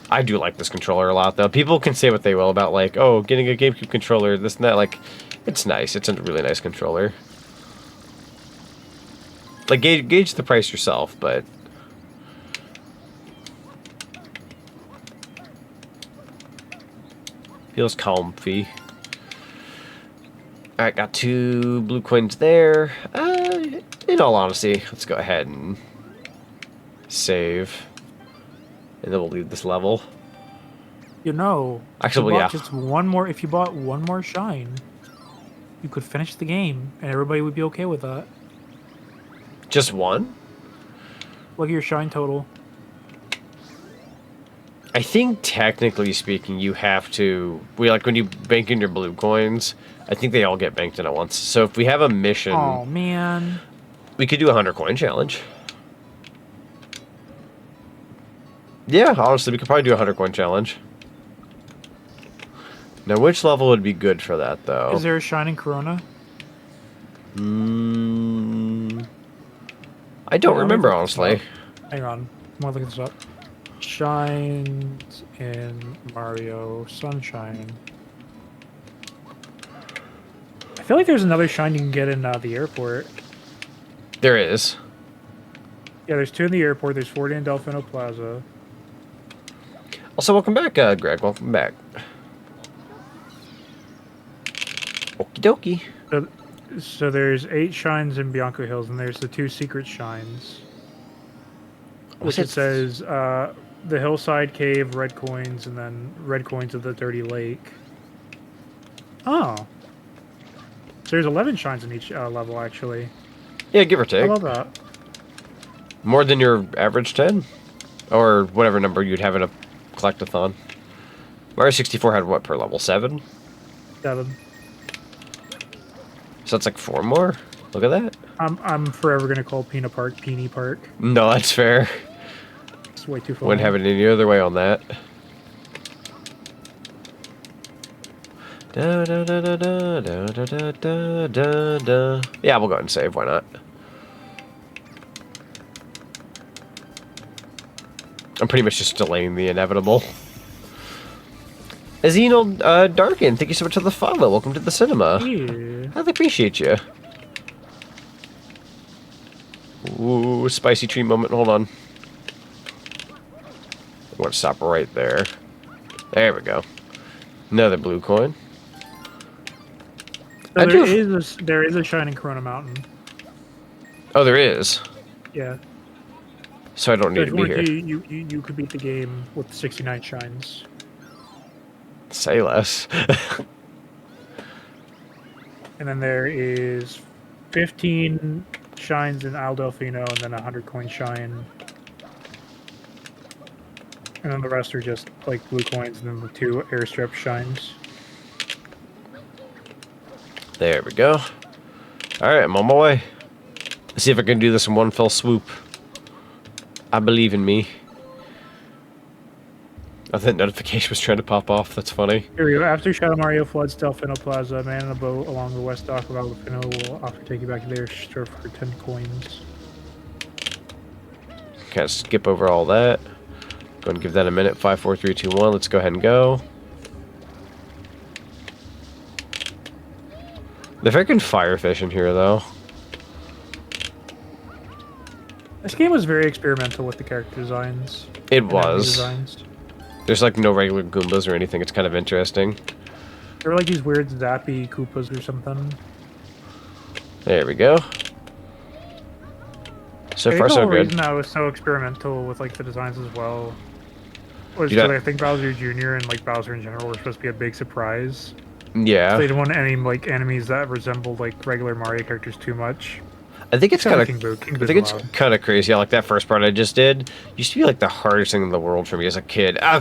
I do like this controller a lot though. People can say what they will about like, oh, getting a GameCube controller, this and that. Like, it's nice. It's a really nice controller. Like, gauge the price yourself, but feels comfy. Alright, got 2 blue coins there. In all honesty, let's go ahead and save. And then we'll leave this level. You know, actually, yeah. Just one more. If you bought one more shine, you could finish the game, and everybody would be okay with that. Just one? Look at your shine total. I think technically speaking, you have to. Like when you bank in your blue coins, I think they all get banked in at once. So if we have a mission, oh man, we could do a 100 coin challenge. Yeah, honestly, we could probably do a 100 coin challenge. Now, which level would be good for that, though? Is there a shining Corona? I don't remember, honestly. Hang on, I'm gonna look this up. Shines in Mario Sunshine. I feel like there's another shine you can get in the airport. There is. Yeah, there's 2 in the airport. There's 40 in Delfino Plaza. Also, welcome back, Greg. Welcome back. Okie dokie. So there's 8 shines in Bianco Hills, and there's the 2 secret shines. Which it says, the Hillside Cave, red coins, and then red coins of the Dirty Lake. Oh. So there's 11 shines in each level, actually. Yeah, give or take. I love that. More than your average 10? Or whatever number you'd have in a collectathon. Mario 64 had what per level? 7? 7. So it's like 4 more? Look at that. I'm forever gonna call Peanut Park Peony Park. No, that's fair. It's way too fun. Wouldn't have it any other way on that. Da, da, da, da, da, da, da, da, da, da. Yeah, we'll go ahead and save. Why not? I'm pretty much just delaying the inevitable. Azino Darkin, thank you so much for the follow. Welcome to the cinema. Yeah. I appreciate you. Ooh, spicy tree moment. Hold on. I want to stop right there. There we go. Another blue coin. So there is a shining Corona Mountain. Oh, there is. Yeah. So I don't need to be here. You could beat the game with 69 shines. Say less. And then there is 15 shines in Isle Delfino, and then a 100 coin shine. And then the rest are just like blue coins, and then the 2 airstrip shines. There we go. Alright, I'm on my way. Let's see if I can do this in one fell swoop. I believe in me. Oh, that notification was trying to pop off. That's funny. Here we go. After Shadow Mario floods Delfino Plaza, a man in a boat along the west dock of Delfino will offer to take you back to their store for 10 coins. Kind of skip over all that. Go and give that a minute. 5, 4, 3, 2, 1. Let's go ahead and go. The freaking firefish in here, though. This game was very experimental with the character designs. It was. Designs. There's like no regular Goombas or anything. It's kind of interesting. There were like these weird zappy Koopas or something. There we go. So far, so The good. reason I was so experimental with like the designs as well was because I think Bowser Jr. and like Bowser in general were supposed to be a big surprise. Yeah. So they didn't want any like enemies that resembled like regular Mario characters too much. I think it's kind of. I think it's kind of crazy. Yeah, like that first part I just did used to be like the hardest thing in the world for me as a kid. Yeah.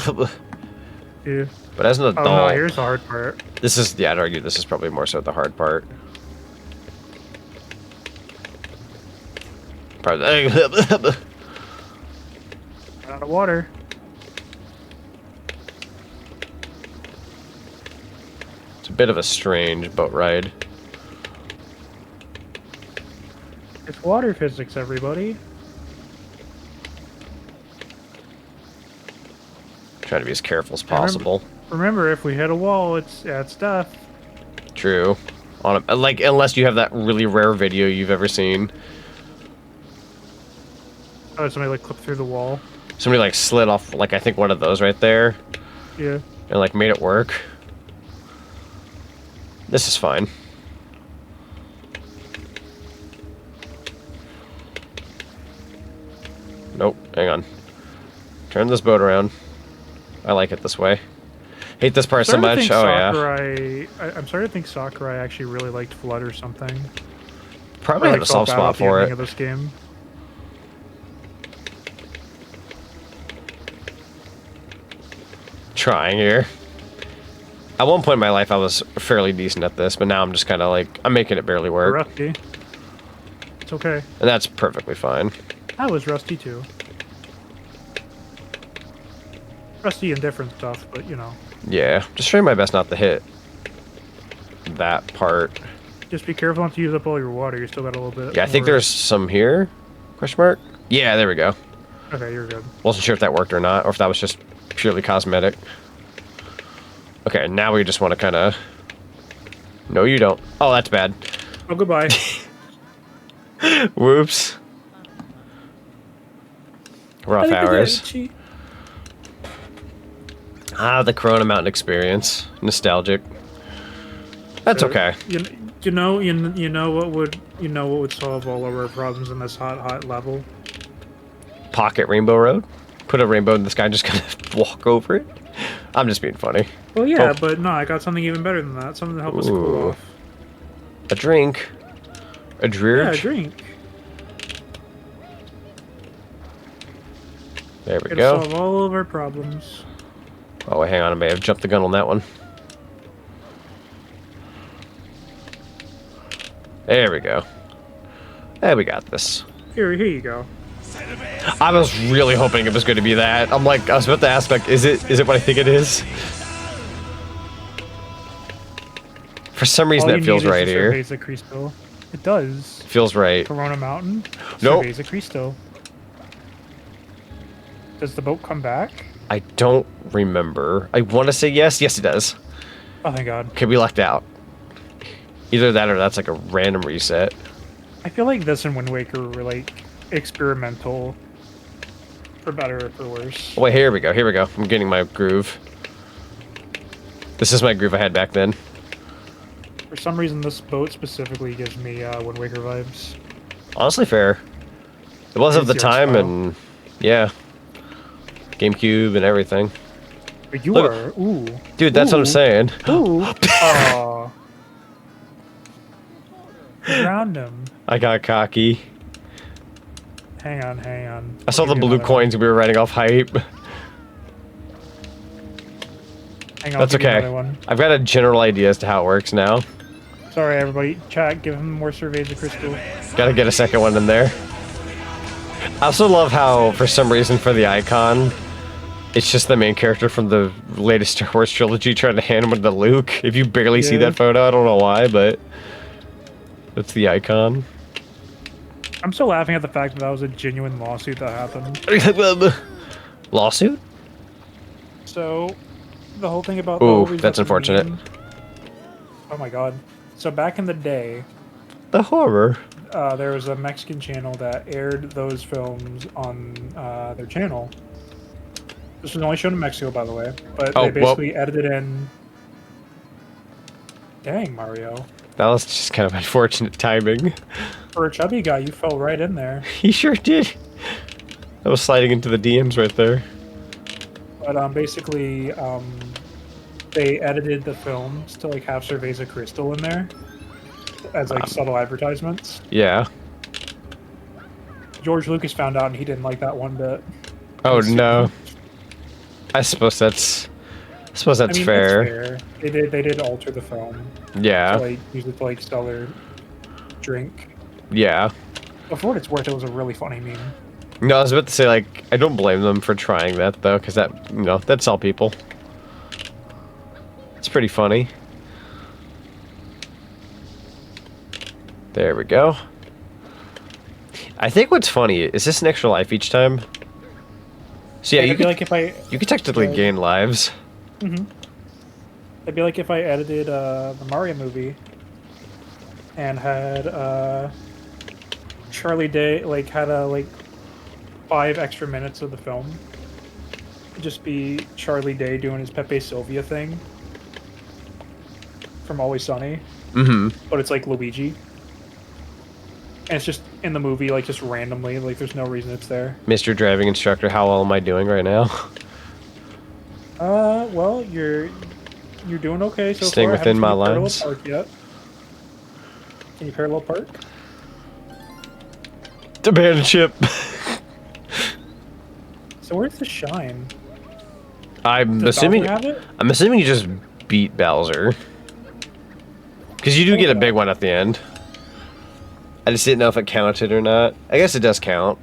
But as an adult, oh no, here's the hard part. This is I'd argue this is probably more so the hard part. Out of water. It's a bit of a strange boat ride. It's water physics, everybody. Trying to be as careful as possible. Remember, if we hit a wall, it's death. True. On a, like, unless you have that really rare video you've ever seen. Oh, somebody like clipped through the wall. Somebody like slid off, like I think one of those right there. Yeah. And like made it work. This is fine. Nope, hang on. Turn this boat around. I like it this way. Hate this part so much. Oh yeah. I'm starting to think Sakurai actually really liked Flood or something. Probably had a soft spot for it. Of this game. Trying here. At one point in my life, I was fairly decent at this, but now I'm just kind of like, I'm making it barely work. Rusty. It's okay. And that's perfectly fine. I was rusty too. Rusty in different stuff, but you know. Yeah, just trying my best not to hit that part. Just be careful not to use up all your water. You still got a little bit. Yeah, I think there's some here. Question mark? Yeah, there we go. Okay, you're good. Wasn't sure if that worked or not, or if that was just purely cosmetic. Okay, now we just want to kind of... No, you don't. Oh, that's bad. Oh, goodbye. Whoops. Rough hours. Ah, the Corona Mountain experience. Nostalgic. That's okay. You know what would solve all of our problems in this hot level? Pocket Rainbow Road? Put a rainbow in the sky and just kind of walk over it? I'm just being funny. Well, yeah, but no, I got something even better than that. Something to help us cool off. A drink. A drink? Yeah, a drink. There we It'll go. solve all of our problems. Oh, wait, hang on. I may have jumped the gun on that one. There we go. There we got this. Here you go. I was really hoping it was going to be that. I'm like, I was about to ask, like, is it what I think it is? For some reason, that feels right here. It does. Feels right. Corona Mountain. Nope. Cerveza Cristo. Does the boat come back? I don't remember. I want to say yes. Yes, it does. Oh, thank God. Okay, we lucked out. Either that or that's like a random reset. I feel like this and Wind Waker were like experimental, for better or for worse. Oh, wait, here we go. Here we go. I'm getting my groove. This is my groove I had back then. For some reason, this boat specifically gives me Wind Waker vibes. Honestly, fair. It was of the time, and yeah, GameCube and everything. But you Look, are, ooh, dude. That's what I'm saying. Ooh, aw. Drowned him. I got cocky. Hang on. I saw the blue coins and we were writing off hype. Hang on. That's okay. I've got a general idea as to how it works now. Sorry, everybody. Chat, give him more Cerveza Crystal. Gotta get a second one in there. I also love how, for some reason, for the icon, it's just the main character from the latest Star Wars trilogy trying to hand one to Luke. If you barely see that photo, I don't know why, but that's the icon. I'm still laughing at the fact that was a genuine lawsuit that happened. Lawsuit? So, the whole thing about... Ooh, that's unfortunate. Oh my God. So back in the day... The horror. There was a Mexican channel that aired those films on their channel. This was only shown in Mexico, by the way. But they basically edited in... Dang, Mario. That was just kind of unfortunate timing. For a chubby guy, you fell right in there. He sure did. I was sliding into the DMs right there. But basically, they edited the films to like have Cerveza Crystal in there as like subtle advertisements. Yeah. George Lucas found out and he didn't like that one bit. Oh no. I suppose that's fair. They did alter the film. Yeah. To, like, use it to like sell their drink. Yeah. But for what it's worth, it was a really funny meme. No, I was about to say, like, I don't blame them for trying that, though, because that, you know, that's all people. It's pretty funny. There we go. I think what's funny is this an extra life each time. So yeah, It'd be like if I you could technically gain lives. It'd be like if I edited the Mario movie and had Charlie Day had like 5 extra minutes of the film. It'd just be Charlie Day doing his Pepe Sylvia thing from Always Sunny. But it's like Luigi. And it's just in the movie, like just randomly, like there's no reason it's there. Mr. Driving Instructor, how well am I doing right now? Well, you're doing okay so Staying far. within my I haven't lines. seen Parallel Park yet. Can you parallel park? Abandoned ship. So where's the shine? I'm Does assuming. Bowser have it? I'm assuming you just beat Bowser. Because you do get a big one at the end. I just didn't know if it counted or not. I guess it does count.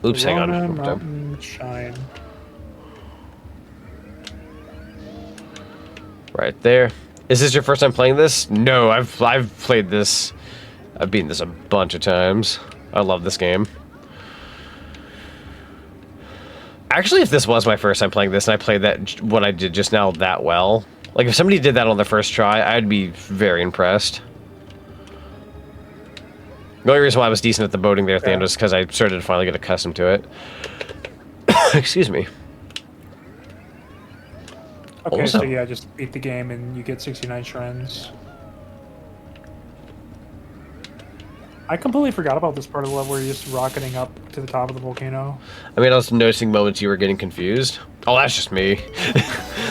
Oops, hang on. Corona Mountain Shine. Right there. Is this your first time playing this? No, I've played this. I've beaten this a bunch of times. I love this game. Actually, if this was my first time playing this and I played that what I did just now that well, like if somebody did that on their first try, I'd be very impressed. The only reason why I was decent at the boating there at the end was because I started to finally get accustomed to it. Excuse me. Okay, Also- so yeah, just beat the game and you get 69 shrines. I completely forgot about this part of the level where you're just rocketing up to the top of the volcano. I mean, I was noticing moments you were getting confused. Oh, that's just me.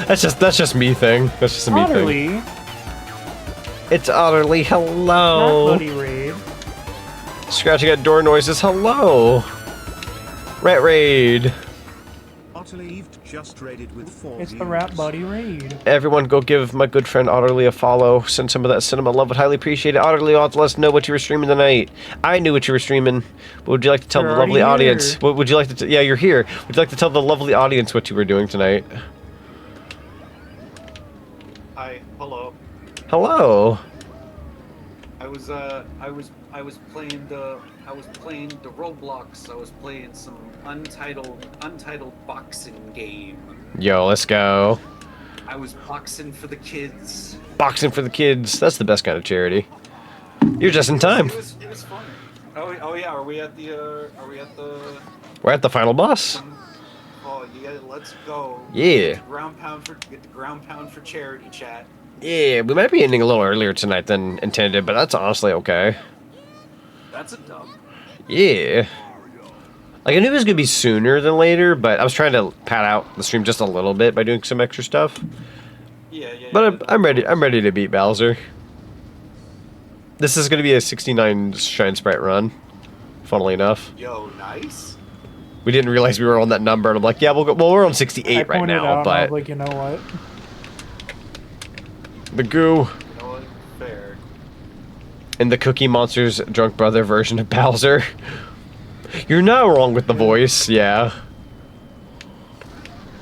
that's just me thing. That's just a me Utterly. thing. It's utterly hello. Not Bloody Raid. Scratching at door noises. Hello. Rat raid. Otterly just raided with 4 It's the views. Rat Buddy Raid. Everyone go give my good friend Otterly a follow. Send some of that cinema love. Would highly appreciate it. Otterly, let us know what you were streaming tonight. I knew what you were streaming. What would you like to tell You're the lovely already audience? here. What would you like to? Yeah, you're here. Would you like to tell the lovely audience what you were doing tonight? Hi, hello. Hello. I was playing the Roblox. I was playing some untitled boxing game. Yo, let's go. I was boxing for the kids. Boxing for the kids. That's the best kind of charity. You're just in time. It was fun. Oh yeah, are we at the We're at the final boss. oh yeah, let's go. Yeah. Get the ground pound for charity, chat. Yeah, we might be ending a little earlier tonight than intended, but that's honestly okay. That's a dub. Yeah. Like, I knew it was going to be sooner than later, but I was trying to pad out the stream just a little bit by doing some extra stuff. Yeah. But I'm ready to beat Bowser. This is going to be a 69 Shine Sprite run, funnily enough. Yo, nice. We didn't realize we were on that number, and I'm like, yeah, we'll go. Well, we're on 68 I right pointed now, out, and I but was like, you know what? the goo You know what? Fair. and the Cookie Monster's drunk brother version of Bowser. You're not wrong with the voice, yeah.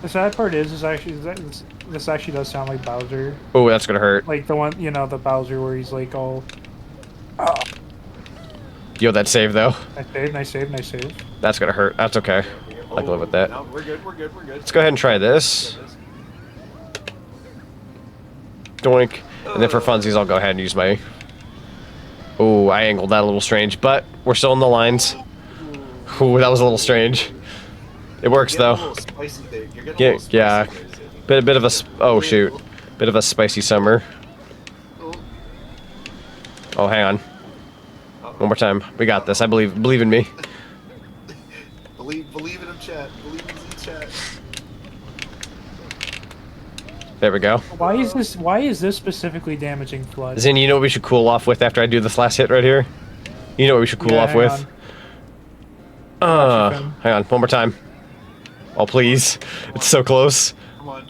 The sad part is this actually does sound like Bowser. Oh, that's gonna hurt. Like the one, the Bowser where he's like all. Yo, that save though. Nice save. That's gonna hurt. That's okay. I can live with that. No, we're good. Let's go ahead and try this. Doink. And then for funsies, I'll go ahead and use my... Ooh, I angled that a little strange, but we're still in the lines. Ooh, that was a little strange. It works, though. Yeah. Bit of a... Oh, shoot. Bit of a spicy summer. Oh, hang on. One more time. We got this. I believe in me. Believe in him, chat. Believe in Z chat. There we go. Why is this specifically damaging Flood? Zin, you know what we should cool off with after I do this last hit right here? You know what we should cool off hang with? Hang on. One more time. Oh, please. It's so close. Come on.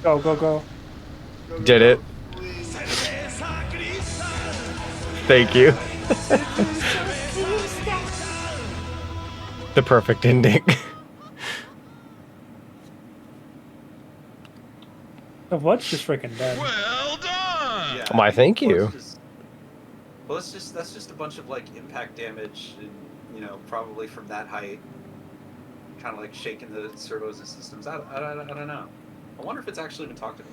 Go. Did it. Thank you. The perfect ending. The Flood's just freaking dead. Well Why, thank you. Well, that's just a bunch of like impact damage, and you know, probably from that height, kind of like shaking the servos and systems. I don't know. I wonder if it's actually been talked about.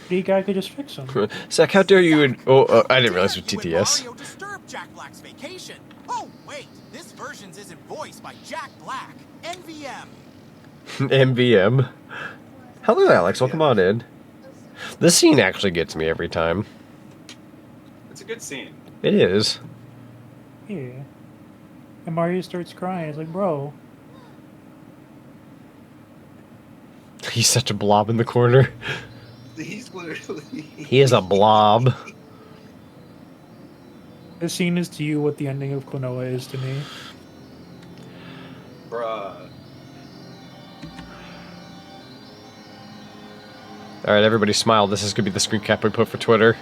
The guy could just fix them. Zach, how dare you? I didn't realize it was TTS. Mario disturbed Jack Black's vacation. Oh wait, this version's isn't voiced by Jack Black. NVM. MVM. Hello, Alex. Welcome on in. This scene actually gets me every time. It's a good scene. It is. Yeah. And Mario starts crying. It's like, bro. He's such a blob in the corner. He's literally... He is a blob. This scene is to you what the ending of Klonoa is to me. Bruh. Alright, everybody smile. This is going to be the screen cap we put for Twitter.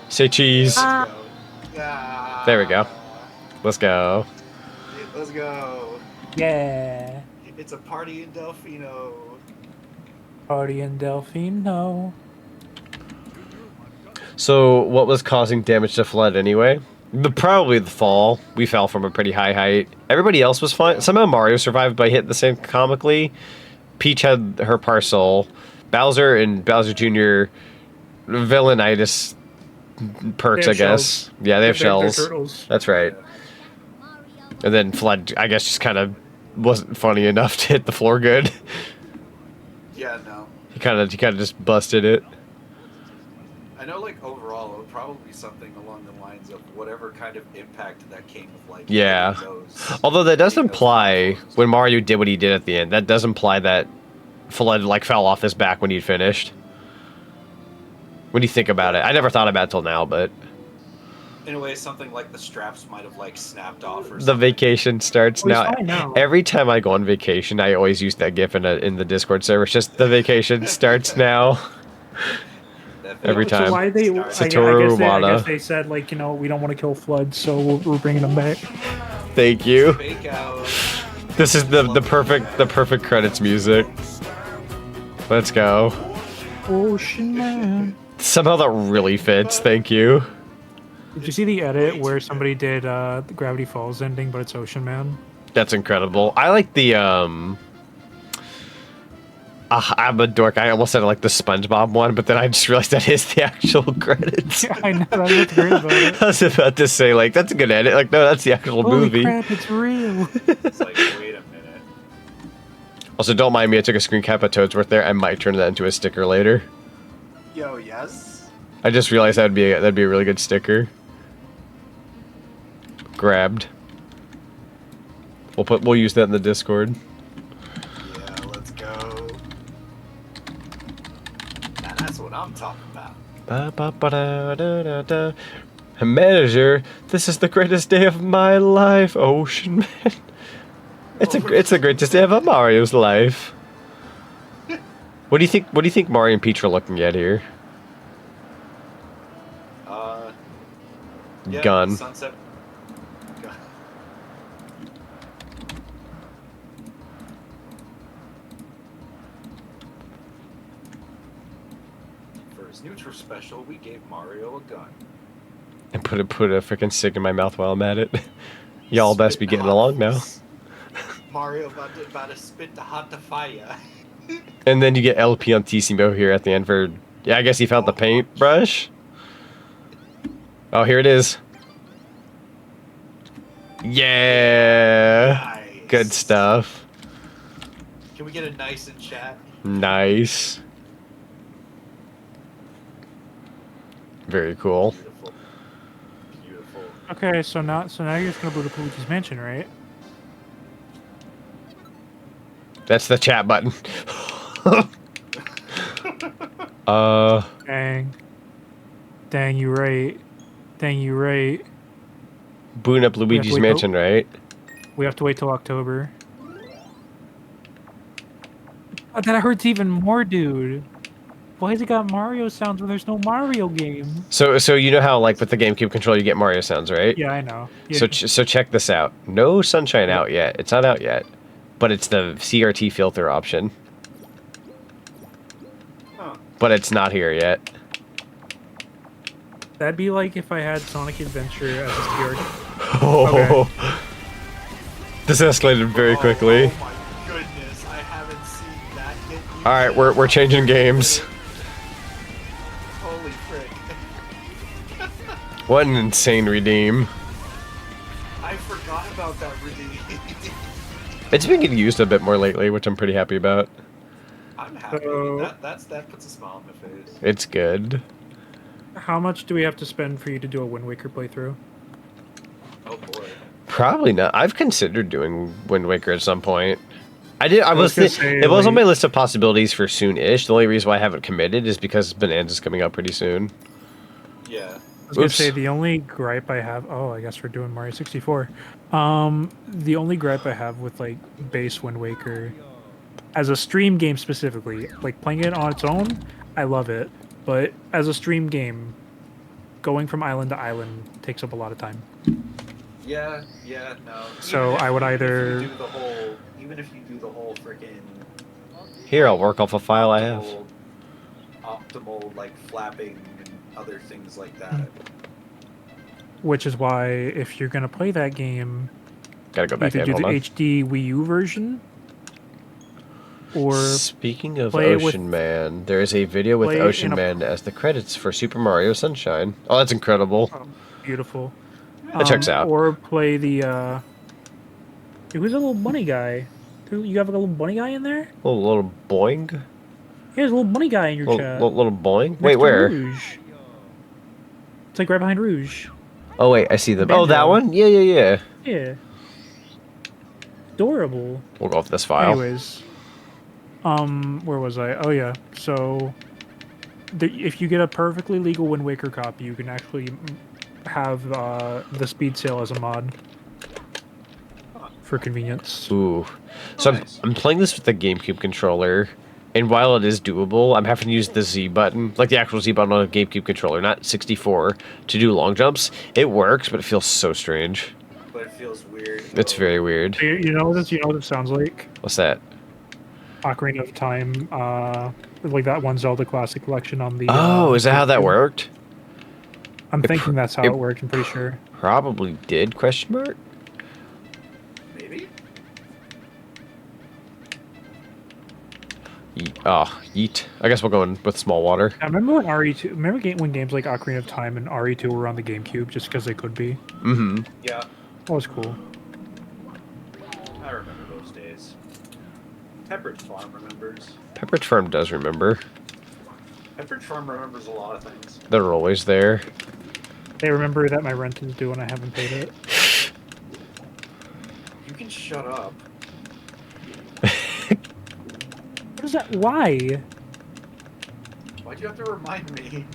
Say cheese. There we go. Let's go. Let's go. Yeah. It's a party in Delfino. Party in Delfino. So, what was causing damage to Flood anyway? Probably the fall. We fell from a pretty high height. Everybody else was fine. Somehow Mario survived by hitting the same comically. Peach had her parcel. Bowser and Bowser Jr. villainitis perks, I guess. Shells. Yeah, they have shells. They're turtles. That's right. And then Flood, I guess, just kind of wasn't funny enough to hit the floor good. Yeah, no. He kind of just busted it. I know, like, overall, it would probably be something along the lines of whatever kind of impact that came with, like, Yeah. those, Although that does imply, when Mario did what he did at the end, that does imply that Flood, like, fell off his back when he'd finished. When you think about it. I never thought about it till now, but... in a way, something like the straps might have, like, snapped off or The something. vacation starts Oh, he's now. fine now. Every time I go on vacation, I always use that GIF in the Discord server. It's just the vacation starts now. Every time. So why they? I Satoru guess they said, like, you know, we don't want to kill Flood, so we're bringing him back. Thank you. Fake out. This is the perfect credits music. Let's go. Ocean Man. Somehow that really fits. Thank you. Did you see the edit where somebody did the Gravity Falls ending, but it's Ocean Man? That's incredible. I like the I'm a dork. I almost said I like the SpongeBob one, but then I just realized that is the actual credits. Yeah, I know. That's what's great about it. I was about to say, like, that's a good edit. Like, no, that's the actual Holy movie. crap, it's real. It's like, wait a minute. Also, don't mind me. I took a screen cap of Toadsworth there. I might turn that into a sticker later. Yo, yes. I just realized that'd be a really good sticker. Grabbed. We'll use that in the Discord. Yeah, let's go. Now that's what I'm talking about. Ba-ba-ba-da-da-da-da. Manager, this is the greatest day of my life, Ocean Man. It's the greatest day of Mario's life. What do you think? What do you think Mario and Peach are looking at here? Yeah, Gun. Sunset. Gun. For his neutral special, we gave Mario a gun. And put a freaking stick in my mouth while I'm at it. Y'all best be getting along now. Mario about to spit the hot fire. And then you get LP on Tissimo here at the end for... Yeah, I guess he found the paintbrush. Oh, here it is. Yeah. Nice. Good stuff. Can we get a nice in chat? Nice. Very cool. Beautiful. Beautiful. Okay, so now you're just gonna go to Luigi's Mansion, right? That's the chat button. Dang, you right. Dang, you right. Boon up Luigi's Mansion, right? We have to wait till October. Oh, that hurts even more, dude. Why has it got Mario sounds when there's no Mario game? So you know how, like, with the GameCube controller you get Mario sounds, right? Yeah, I know. Yeah. So check this out. No Sunshine out yet. It's not out yet, but it's the CRT filter option. but it's not here yet. That'd be like if I had Sonic Adventure as a steward. Oh, this escalated very quickly. Oh my goodness, I haven't seen that get used. All right, we're changing games. Holy frick. What an insane redeem. I forgot about that redeem. It's been getting used a bit more lately, which I'm pretty happy about. I'm happy. That puts a smile on my face. It's good. How much do we have to spend for you to do a Wind Waker playthrough? Oh boy. Probably not. I've considered doing Wind Waker at some point. I did. It was on my list of possibilities for soon-ish. The only reason why I haven't committed is because Bonanza's coming out pretty soon. Yeah. I was gonna say the only gripe I have. Oh, I guess we're doing Mario 64. The only gripe I have with like base Wind Waker, as a stream game specifically, like playing it on its own, I love it. But as a stream game, going from island to island takes up a lot of time. Yeah, no. So I would either Even if you do the whole freaking Here, I'll work off a file I have. optimal like flapping and other things like that. Which is why if you're gonna play that game, Gotta go back either in. do Hold the on. HD Wii U version, or Speaking of play it with- Ocean Man, there is a video with play it Ocean in a- Man as the credits for Super Mario Sunshine. Oh, that's incredible. beautiful. That checks out. Or play the. Who's a little bunny guy? You have a little bunny guy in there? Little boing. Yeah, there's a little bunny guy in your chat. Little boing. Next Wait, to where? Rouge. It's like right behind Rouge. Oh wait, I see them. Banjo. Oh, that one? Yeah. Yeah. Adorable. We'll go off this file. Anyways, where was I? Oh yeah. So, if you get a perfectly legal Wind Waker copy, you can actually have the speed sail as a mod for convenience. Ooh. So I'm playing this with the GameCube controller, and while it is doable, I'm having to use the Z button, like the actual Z button on a GameCube controller, not 64, to do long jumps. It works, but it feels so strange. But it feels weird. It's very weird. You know what? You know what it sounds like? What's that? Ocarina of Time, like that one Zelda Classic Collection on the. Oh, is that how that worked? I'm thinking that's how it worked. I'm pretty sure. Probably did? Question mark. Maybe. Yeet. I guess we'll go in with small water. I remember when RE2. Remember when games like Ocarina of Time and RE2 were on the GameCube just because they could be. Mm-hmm. Yeah. That was cool. I remember those days. Pepperidge Farm remembers. Pepperidge Farm does remember. Pepperidge Farm remembers a lot of things. They're always there. They remember that my rent is due and I haven't paid it. You can shut up. What is that? Why? Why'd you have to remind me?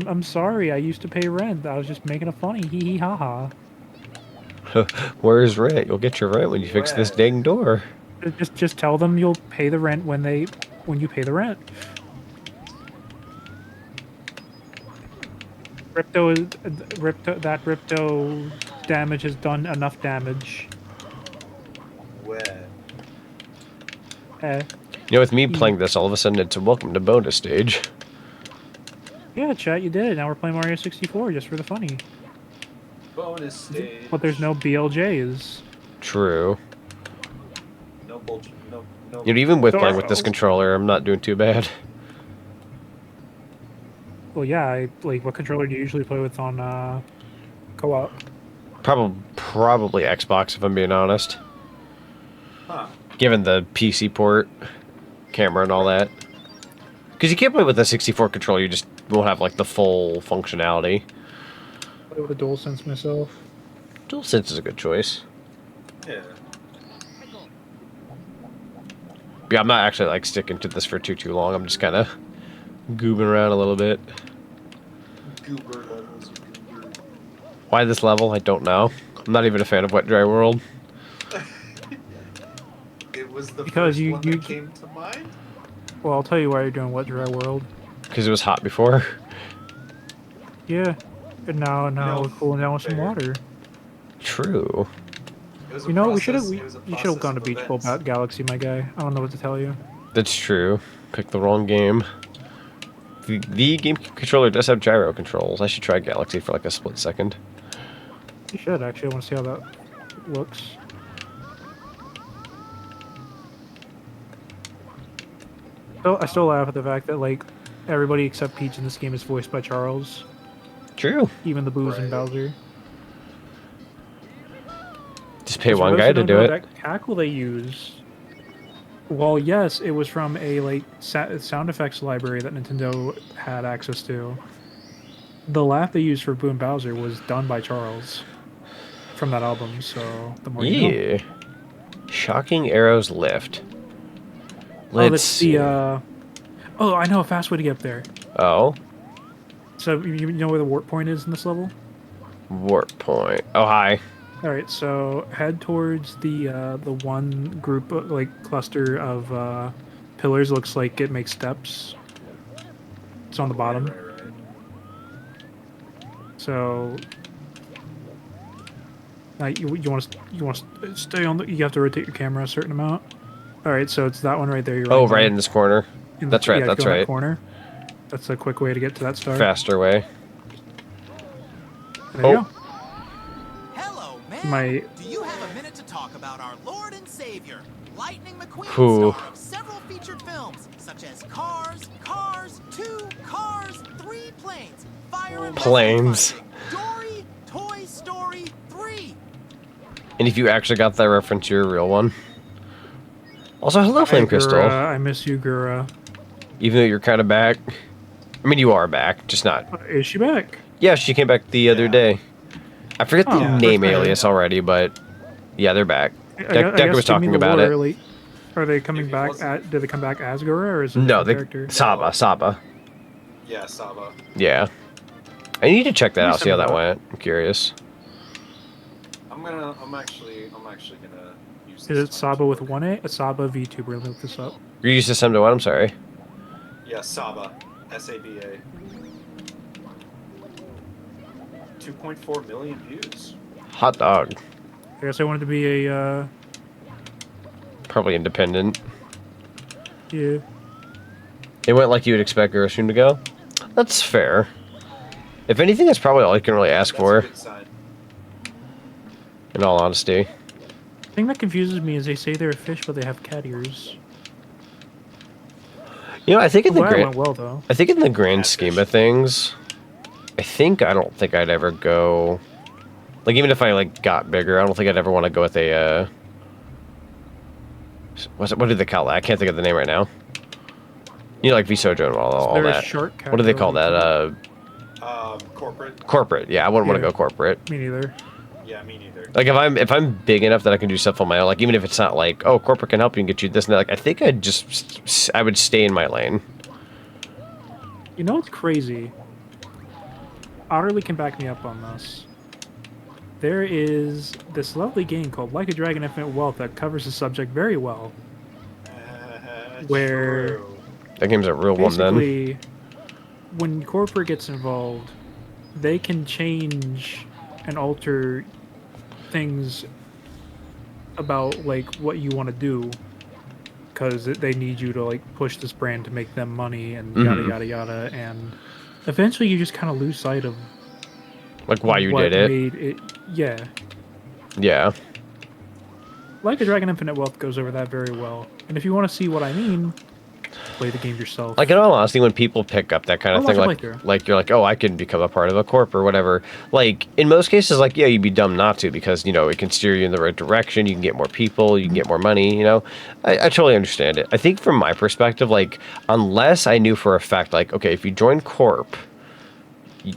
I'm sorry. I used to pay rent. I was just making a funny. Hee hee ha ha. Where's rent? You'll get your rent when you fix this dang door. Just tell them you'll pay the rent when you pay the rent. Ripto damage has done enough damage. Where? You know, with me playing this, all of a sudden it's a welcome to bonus stage. Yeah, chat, you did it. Now we're playing Mario 64 just for the funny. Bonus stage. But there's no BLJs. True. No bullshit. No. You know, even with playing with this controller, I'm not doing too bad. Well, yeah. Like, what controller do you usually play with on co-op? Probably Xbox, if I'm being honest. Huh. Given the PC port, camera, and all that. Because you can't play with a 64 controller, you just won't have like the full functionality. Play with a DualSense myself. DualSense is a good choice. Yeah. Yeah, I'm not actually like sticking to this for too long. I'm just kind of goobing around a little bit. Goober levels. Goober. Why this level? I don't know. I'm not even a fan of Wet Dry World. It was the Because first you- one you- that came to mind. Well, I'll tell you why you're doing Wet Dry World. Because it was hot before. Yeah. And now No, we're cooling down with some fair. water. True. It was a You know, process- you should have gone to Beach Ball Galaxy, my guy. I don't know what to tell you. That's true. Picked the wrong game. The game controller does have gyro controls. I should try Galaxy for like a split second. You should actually. I want to see how that looks. I still laugh at the fact that like everybody except Peach in this game is voiced by Charles. True. Even the Boos and Bowser. Just pay one guy to do it. That cackle they use. Well, yes, it was from a like sound effects library that Nintendo had access to. The laugh they used for Boo and Bowser was done by Charles from that album. So the more you know. Shocking Arrows Lift. Let's see. Oh, I know a fast way to get up there. Oh. So you know where the warp point is in this level? Warp point. Oh, hi. All right, so head towards the one group like cluster of pillars. Looks like it makes steps. It's on the bottom. Right. So you want to stay on the. You have to rotate your camera a certain amount. All right, so it's that one right there. You're oh, right in this corner. That's right. Yeah, that's right. That corner. That's a quick way to get to that star. Faster way. There you go. Hello, man. Do you have a minute to talk about our Lord and Savior, Lightning McQueen, star of several featured films such as Cars, Cars 2, Cars, 3 Planes, Fire and Planes. Dory, Toy Story 3. And if you actually got that reference, you're a real one. Also, hello, Flame Crystal. I miss you, Gura. Even though you're kind of back. I mean, you are back, just not. Is she back? Yeah, she came back the other day. I forget the name alias already, but yeah, they're back. Deck was talking about it. Like, are they coming back? Did they come back as Gura, or is it no? a character? Saba. Yeah, Saba. Yeah. I need to check that out. See how that went. I'm curious. I'm actually gonna use. Is it Saba with 1A? A Saba VTuber. Look this up. You used to send to what? I'm sorry. Yeah, Saba. SABA. 2.4 million views. Hot dog. I guess I wanted to be a. Probably independent. Yeah. It went like you would expect Gershon to go. That's fair. If anything, that's probably all you can really ask for. In all honesty. The thing that confuses me is they say they're a fish, but they have cat ears. You know, I think in the went well, though. I think in the grand scheme of things, I don't think I'd ever go. Like, even if I like got bigger, I don't think I'd ever want to go with a. What do they call that? I can't think of the name right now. You know, like VSojo and all that. What do they call that? Corporate. Corporate. Yeah, I wouldn't want to go corporate. Me neither. Yeah, me neither. Like if I'm big enough that I can do stuff on my own, like even if it's not like, oh, corporate can help you and get you this and that, like I think I would stay in my lane. You know what's crazy? Otterly can back me up on this. There is this lovely game called Like a Dragon Infinite Wealth that covers the subject very well. Where that game's a real one then. Basically, when corporate gets involved, they can change and alter things about like what you want to do because they need you to like push this brand to make them money and yada yada yada, and eventually you just kind of lose sight of like why you did it. Yeah. Like a Dragon Infinite Wealth goes over that very well, and if you want to see what I mean, play the game yourself. Like in all honesty, when people pick up that kind of thing, like you're like, oh, I can become a part of a corp or whatever. Like in most cases, like yeah, you'd be dumb not to because you know it can steer you in the right direction. You can get more people, you can get more money. You know, I totally understand it. I think from my perspective, like unless I knew for a fact, like okay, if you join corp,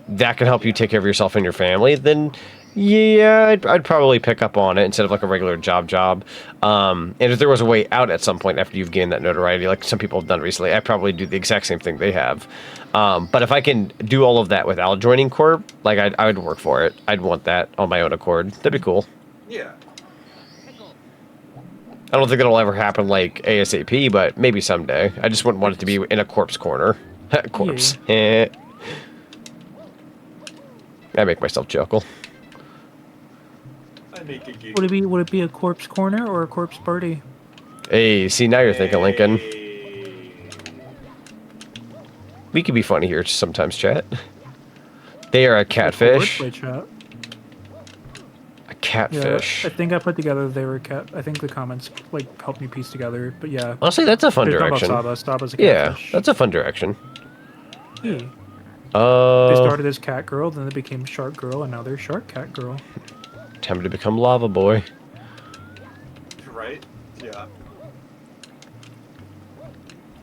that can help you take care of yourself and your family, then yeah, I'd probably pick up on it instead of like a regular job. And if there was a way out at some point after you've gained that notoriety, like some people have done recently, I'd probably do the exact same thing they have. But if I can do all of that without joining corp, like I would work for it. I'd want that on my own accord. That'd be cool. Yeah. I don't think it'll ever happen like ASAP, but maybe someday. I just wouldn't want it to be in a corpse corner. Corpse. Yeah. I make myself chuckle. Would it be a corpse corner or a corpse party? Hey, see now you're thinking, Lincoln. We can be funny here sometimes, chat. They are a catfish. Wordplay chat. A catfish. Yeah, I think I put together they were a cat. I think the comments like helped me piece together. But yeah. Honestly, that's a fun They're talking direction. about Saba's a Yeah, catfish. that's a fun direction. Yeah. They Uh, started as cat girl, then they became shark girl, and now they're shark cat girl. time to become lava boy. Right? Yeah.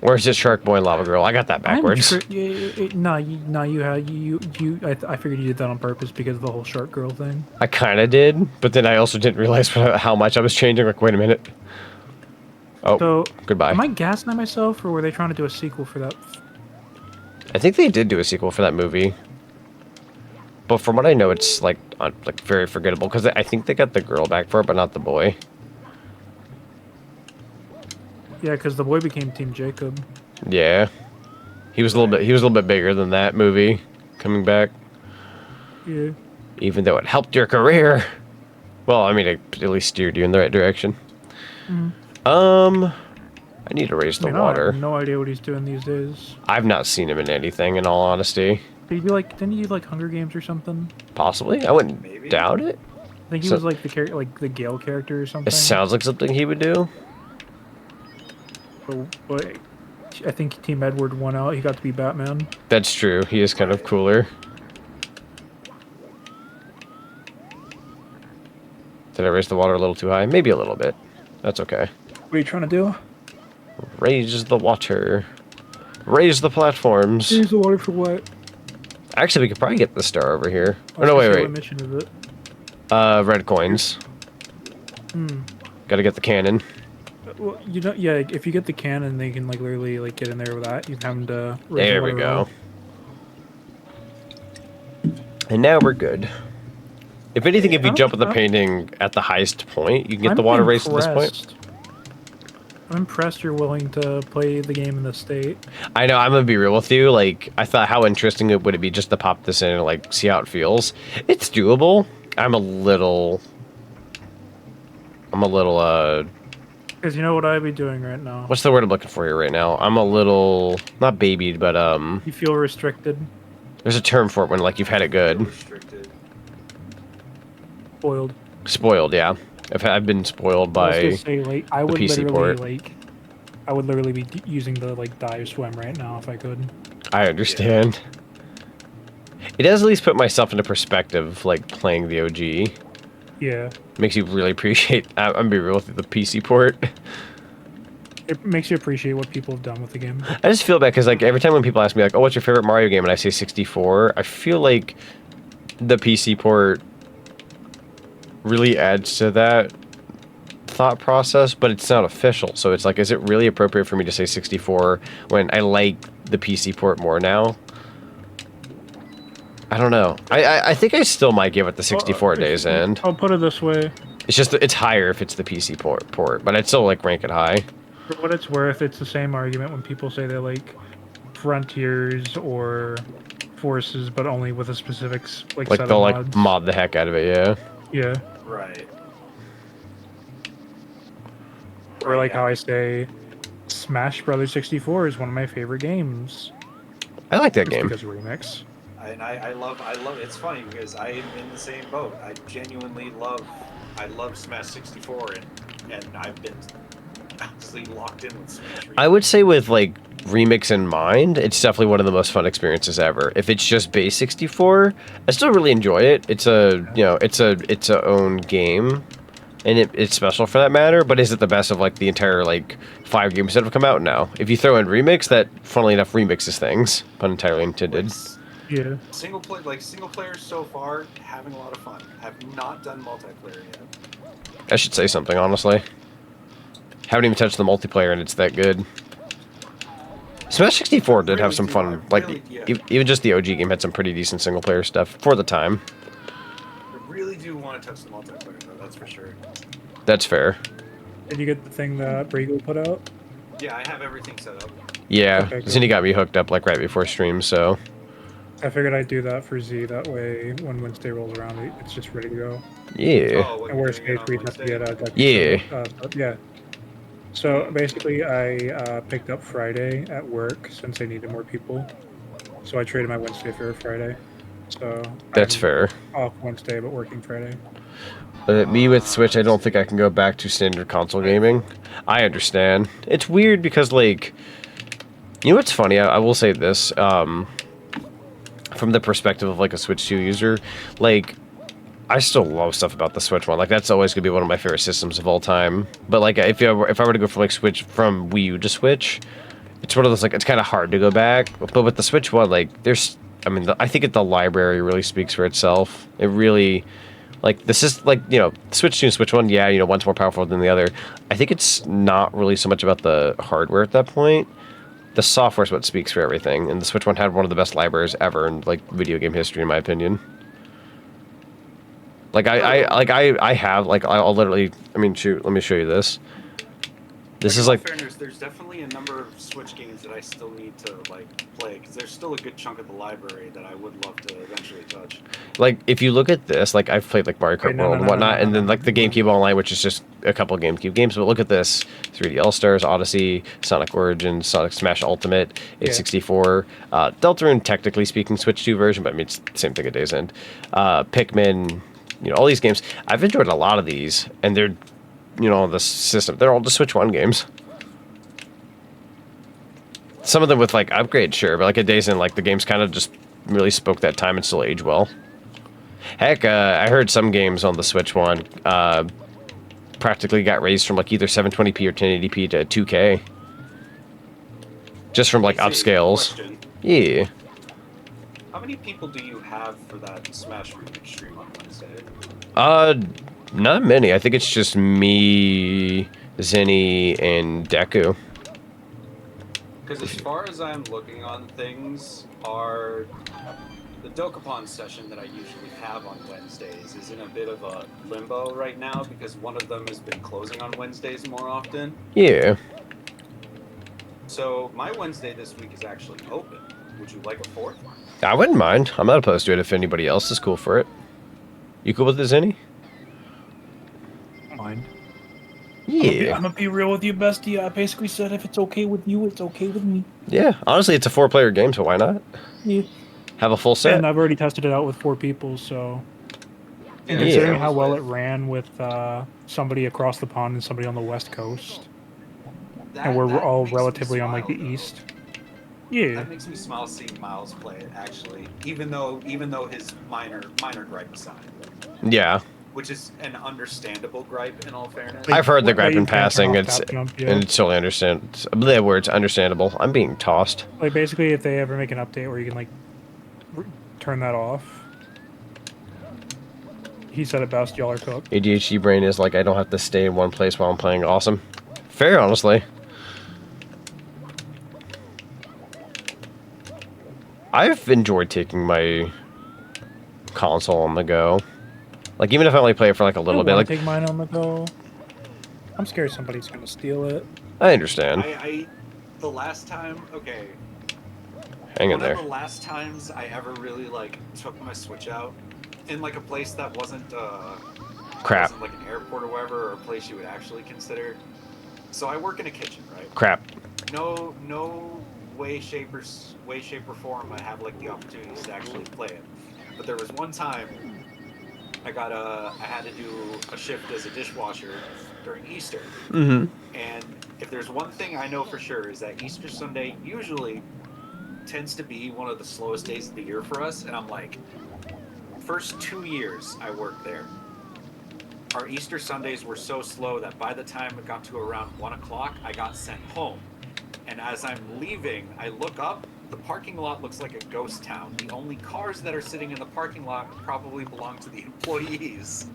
Or is it shark boy and lava girl? I got that backwards. I figured you did that on purpose because of the whole shark girl thing. I kind of did, but then I also didn't realize how much I was changing. Like, wait a minute. Oh, So, goodbye. am I gassing at myself, or were they trying to do a sequel for that? I think they did do a sequel for that movie. But from what I know, it's like very forgettable because I think they got the girl back for it, but not the boy. Yeah, because the boy became Team Jacob. Yeah, he was a little bit bigger than that movie coming back. Yeah. Even though it helped your career. Well, I mean, it at least steered you in the right direction. Mm. I need to raise the I water. have no idea what he's doing these days. I've not seen him in anything, in all honesty. Did he do didn't he do like Hunger Games or something? Possibly, I wouldn't doubt it. I think he was like the Gale character or something. It sounds like something he would do. But I think Team Edward won out. He got to be Batman. That's true. He is kind of cooler. Did I raise the water a little too high? Maybe a little bit. That's okay. What are you trying to do? Raise the water. Raise the platforms. Raise the water for what? Actually, we could probably get the star over here. Oh, no, wait. What mission is it? Red coins. Gotta get the cannon. Well, yeah. If you get the cannon, they can literally get in there with that. You can have them to. There we go. And now we're good. If anything, if you jump with the painting at the highest point, you can get the water raised at this point. I'm impressed you're willing to play the game in this state. I know, I'm gonna be real with you. I thought how interesting it would be just to pop this in and see how it feels. It's doable. I'm a little Because you know what I'd be doing right now? what's the word I'm looking for here right now? I'm a little not babied, but You feel restricted. there's a term for it when you've had it good. Spoiled. Spoiled, yeah. I've been spoiled by I was gonna say, I the would PC literally port. I would literally be using the dive swim right now if I could. I understand. It does at least put myself into perspective, playing the OG. Yeah. Makes you really appreciate. I'm gonna be real with you, the PC port. It makes you appreciate what people have done with the game. I just feel bad because every time when people ask me oh, what's your favorite Mario game, and I say 64, I feel like the PC port really adds to that thought process, but it's not official. So it's is it really appropriate for me to say 64 when I like the PC port more now? I don't know. I think I still might give it the 64 days end. I'll put it this way. It's just it's higher if it's the PC port, but I'd still rank it high. For what it's worth, it's the same argument when people say they like Frontiers or Forces, but only with a specific set of they'll mods. mod the heck out of it, yeah. Yeah. Right. Or how I say, Smash Brothers 64 is one of my favorite games. I like that game. Because of Remix. And I love it's funny because I am in the same boat. I genuinely love Smash 64 and I've been absolutely locked in with Smash. I would say with Remix in mind, it's definitely one of the most fun experiences ever. If it's just base 64, I still really enjoy it. It's it's a own game, and it's special for that matter. But is it the best of the entire 5 games that have come out now? If you throw in Remix, that funnily enough remixes things, pun entirely intended. Yeah. Single player so far, having a lot of fun. Have not done multiplayer yet. I should say something honestly. Haven't even touched the multiplayer, and it's that good. Smash 64 did have some fun. Even just the OG game had some pretty decent single player stuff for the time. I really do want to touch the multiplayer though. That's for sure. That's fair. Did you get the thing that Brigo put out? Yeah, I have everything set up. Yeah, Okay, cool. Zinni got me hooked up right before stream, so. I figured I'd do that for Z. That way, when Wednesday rolls around, it's just ready to go. Yeah. Oh, And worst case, we have to get a Yeah. yeah. So basically, I picked up Friday at work since I needed more people. So I traded my Wednesday for a Friday. So That's I'm fair. off Wednesday, but working Friday. Me with Switch, I don't think I can go back to standard console gaming. I understand. It's weird because, like, you know what's funny? I will say this, from the perspective of, like, a Switch 2 user, like, I still love stuff about the Switch one. Like, that's always going to be one of my favorite systems of all time. But, like, if I were to go from, like, Switch, from Wii U to Switch, it's one of those, like, it's kind of hard to go back. But with the Switch one, like, there's, I mean, I think the library really speaks for itself. It really... Like, this is, like, you know, Switch 2 and Switch 1, yeah, you know, one's more powerful than the other. I think it's not really so much about the hardware at that point. The software is what speaks for everything, and the Switch 1 had one of the best libraries ever in, like, video game history, in my opinion. Like, I have, like, I'll literally, I mean, shoot, let me show you this. This is like... In fairness, there's definitely a number of Switch games that I still need to, like, play, because there's still a good chunk of the library that I would love to eventually touch. Like, if you look at this, like, I've played, like, Mario Kart World and whatnot, and then, like, the GameCube Online, which is just a couple of GameCube games, but look at this. 3D All-Stars, Odyssey, Sonic Origins, Sonic Smash Ultimate, 864, Deltarune, technically speaking, Switch 2 version, but I mean, it's the same thing at Days End. Pikmin, you know, all these games. I've enjoyed a lot of these, and they're, you know, the system, they're all just Switch 1 games. Some of them with, like, upgrades, sure, but, like, at Days End, like, the games kind of just really spoke that time and still age well. Heck, I heard some games on the Switch 1 practically got raised from, like, either 720p or 1080p to 2K. Just from, like, upscales. Yeah. How many people do you have for that Smash Remake stream on Wednesday? Not many. I think it's just me, Zenny, and Deku. Because as far as I'm looking on things, the Dokapon session that I usually have on Wednesdays is in a bit of a limbo right now because one of them has been closing on Wednesdays more often. Yeah. So my Wednesday this week is actually open. Would you like a fourth? I wouldn't mind. I'm not opposed to it if anybody else is cool for it. You cool with this, Zenny? Mind. Yeah. I'm gonna be real with you, bestie. I basically said if it's okay with you, it's okay with me. Yeah. Honestly, it's a 4-player game, so why not? Yeah. Have a full set. And I've already tested it out with 4 people, so... And considering how well it ran with somebody across the pond and somebody on the west coast. And we're all relatively on, like, the east. Yeah. That makes me smile seeing Miles play it, actually. Even though his minor gripe aside. Yeah. Which is an understandable gripe, in all fairness. I've heard the gripe in passing. And it's totally understandable. I'm being tossed. Like, basically, if they ever make an update where you can, like, turn that off. He said it best, y'all are cooked. ADHD brain is like, I don't have to stay in one place while I'm playing. Awesome. Fair, honestly. I've enjoyed taking my console on the go. Like, even if I only play it for, like, a little bit. Like, take mine on the go. I'm scared somebody's gonna steal it. I understand. The last time, okay. Hang in there. One of the last times I ever really, like, took my Switch out in, like, a place that wasn't, crap. Wasn't, like, an airport or wherever, or a place you would actually consider. So I work in a kitchen, right? Crap. No way, shape, or form I have, like, the opportunities to actually play it. But there was one time I had to do a shift as a dishwasher during Easter. Mm-hmm. And if there's one thing I know for sure is that Easter Sunday usually tends to be one of the slowest days of the year for us. And I'm like, first 2 years I worked there, our Easter Sundays were so slow that by the time it got to around 1 o'clock, I got sent home. And as I'm leaving, I look up, the parking lot looks like a ghost town. The only cars that are sitting in the parking lot probably belong to the employees.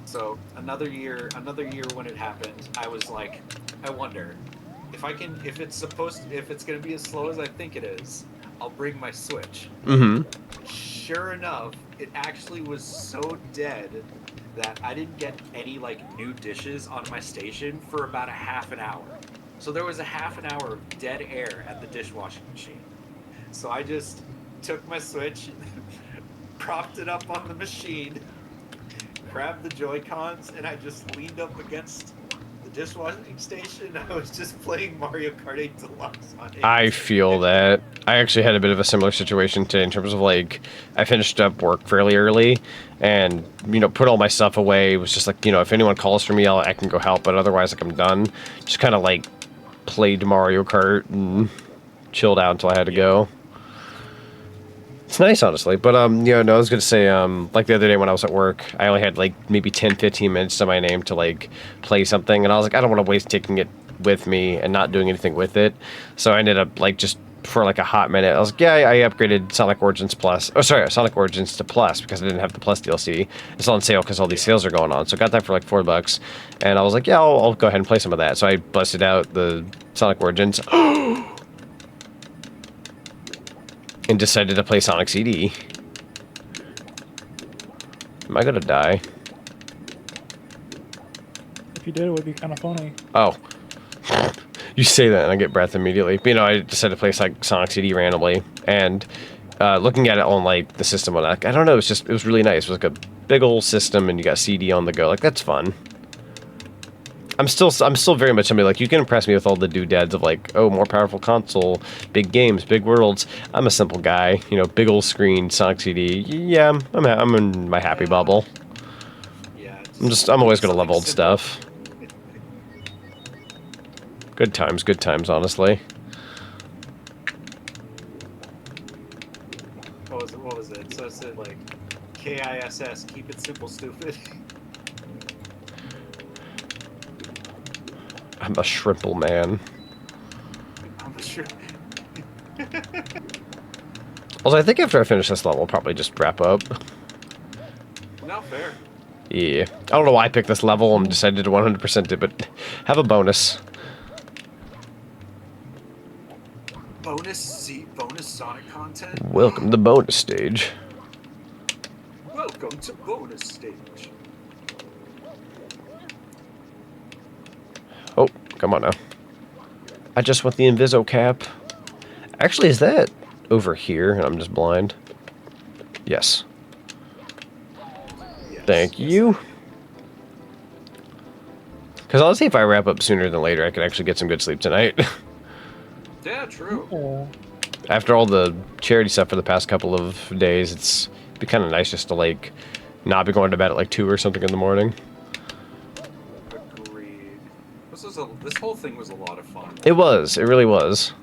So another year when it happened, I was like, I wonder if it's gonna be as slow as I think it is, I'll bring my Switch. Mm-hmm. Sure enough, it actually was so dead that I didn't get any, like, new dishes on my station for about a half an hour. So there was a half an hour of dead air at the dishwashing machine. So I just took my Switch, propped it up on the machine, grabbed the Joy-Cons, and I just leaned up against the dishwashing station, I was just playing Mario Kart 8 Deluxe on it. I feel that. I actually had a bit of a similar situation today in terms of like, I finished up work fairly early and, you know, put all my stuff away. It was just like, you know, if anyone calls for me, I can go help, but otherwise, like, I'm done. Just kind of like played Mario Kart and chilled out until I had to go. It's nice, honestly. But, you know, no, I was going to say, like the other day when I was at work, I only had like maybe 10, 15 minutes to my name to like play something. And I was like, I don't want to waste taking it with me and not doing anything with it. So I ended up like just for like a hot minute, I was like, yeah, I upgraded Sonic Origins Plus. Oh, sorry, Sonic Origins to Plus because I didn't have the Plus DLC. It's on sale because all these sales are going on. So I got that for like $4. And I was like, yeah, I'll go ahead and play some of that. So I busted out the Sonic Origins. And decided to play Sonic CD. Am I gonna die? If you did, it would be kind of funny. Oh. You say that and I get breath immediately. But, you know, I decided to play Sonic CD randomly. And looking at it on, like, the system, I don't know, it was really nice. It was like a big old system and you got CD on the go. Like, that's fun. I'm still very much somebody like, you can impress me with all the doodads of like, oh, more powerful console, big games, big worlds. I'm a simple guy, you know, big old screen, Sonic CD. Yeah, I'm in my happy bubble. Yeah. I'm always gonna love old stuff. Good times, honestly. What was it? So it said like, KISS, keep it simple, stupid. I'm a shrimple man. I'm sure. Also, I think after I finish this level, I'll probably just wrap up. No, fair. Yeah. I don't know why I picked this level and decided to 100% it, but have a bonus. Bonus Sonic content? Welcome to bonus stage. Welcome to bonus stage. Oh, come on now. I just want the Inviso cap. Actually, is that over here and I'm just blind? Yes. Thank you. Because honestly, if I wrap up sooner than later, I could actually get some good sleep tonight. Yeah, true. After all the charity stuff for the past couple of days, it's be kind of nice just to like not be going to bed at like 2 or something in the morning. Agreed. This whole thing was a lot of fun. It was. It really was.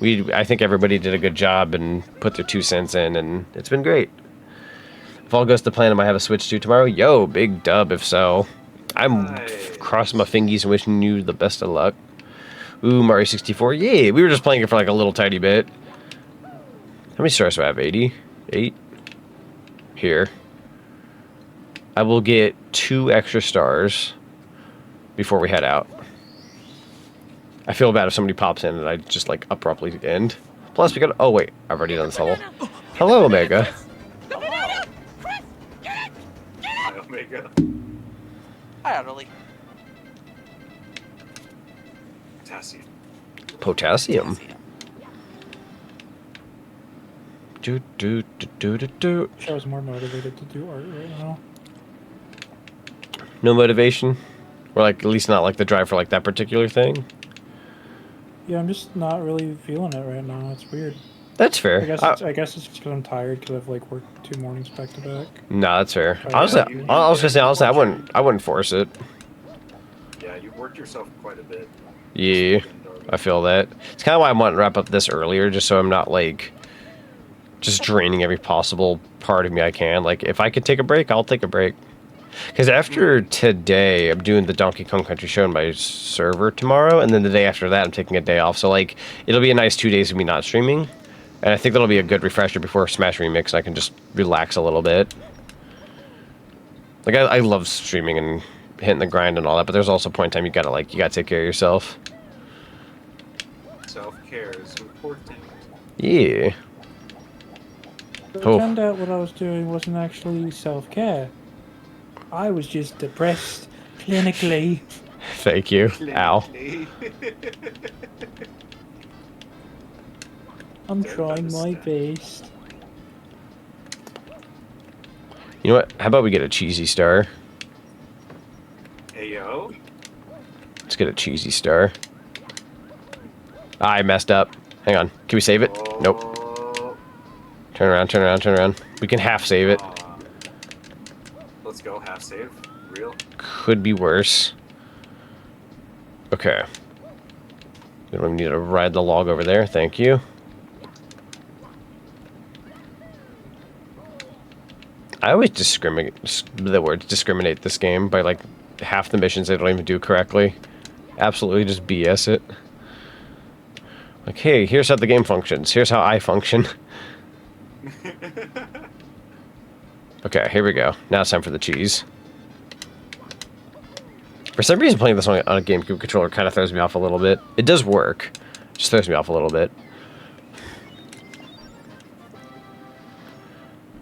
I think everybody did a good job and put their 2 cents in, and it's been great. If all goes to plan, I might have a Switch 2 tomorrow. Yo, big dub if so. I'm crossing my fingies and wishing you the best of luck. Ooh, Mario 64. Yeah, we were just playing it for like a little tiny bit. How many stars do I have? 80? 8? Here. I will get 2 extra stars before we head out. I feel bad if somebody pops in and I just like abruptly end. Plus we got, oh wait, I've already done this level. Hello, Omega. Hi, Omega. Hi, Adderley. Potassium. Potassium. Do. I was more motivated to do art right now. No motivation? Or like, at least not like the drive for like that particular thing? Yeah, I'm just not really feeling it right now. It's weird. That's fair. I guess it's just because I'm tired because I've like worked 2 mornings back to back. No, that's fair. Honestly, I was gonna say honestly, I wouldn't force it. Yeah, you worked yourself quite a bit. Yeah, I feel that. It's kind of why I want to wrap up this earlier, just so I'm not like just draining every possible part of me I can. Like, if I could take a break, I'll take a break. Because after today, I'm doing the Donkey Kong Country show on my server tomorrow, and then the day after that, I'm taking a day off. So like, it'll be a nice 2 days of me not streaming. And I think that'll be a good refresher before Smash Remix, and I can just relax a little bit. Like, I love streaming and hitting the grind and all that, but there's also a point in time you gotta take care of yourself. Self-care is important. Yeah. It turned out what I was doing wasn't actually self-care. I was just depressed, clinically. Thank you. Ow. I'm trying my best. You know what? How about we get a cheesy star? Hey, yo. Let's get a cheesy star. I messed up. Hang on. Can we save it? Nope. Turn around, turn around, turn around. We can half save it. Let's go, half save. Real. Could be worse. Okay. We don't need to ride the log over there. Thank you. I always discriminate this game by like half the missions they don't even do correctly. Absolutely just BS it. Like, hey, here's how the game functions. Here's how I function. Okay, here we go. Now it's time for the cheese. For some reason, playing this on a GameCube controller kind of throws me off a little bit. It does work. Just throws me off a little bit.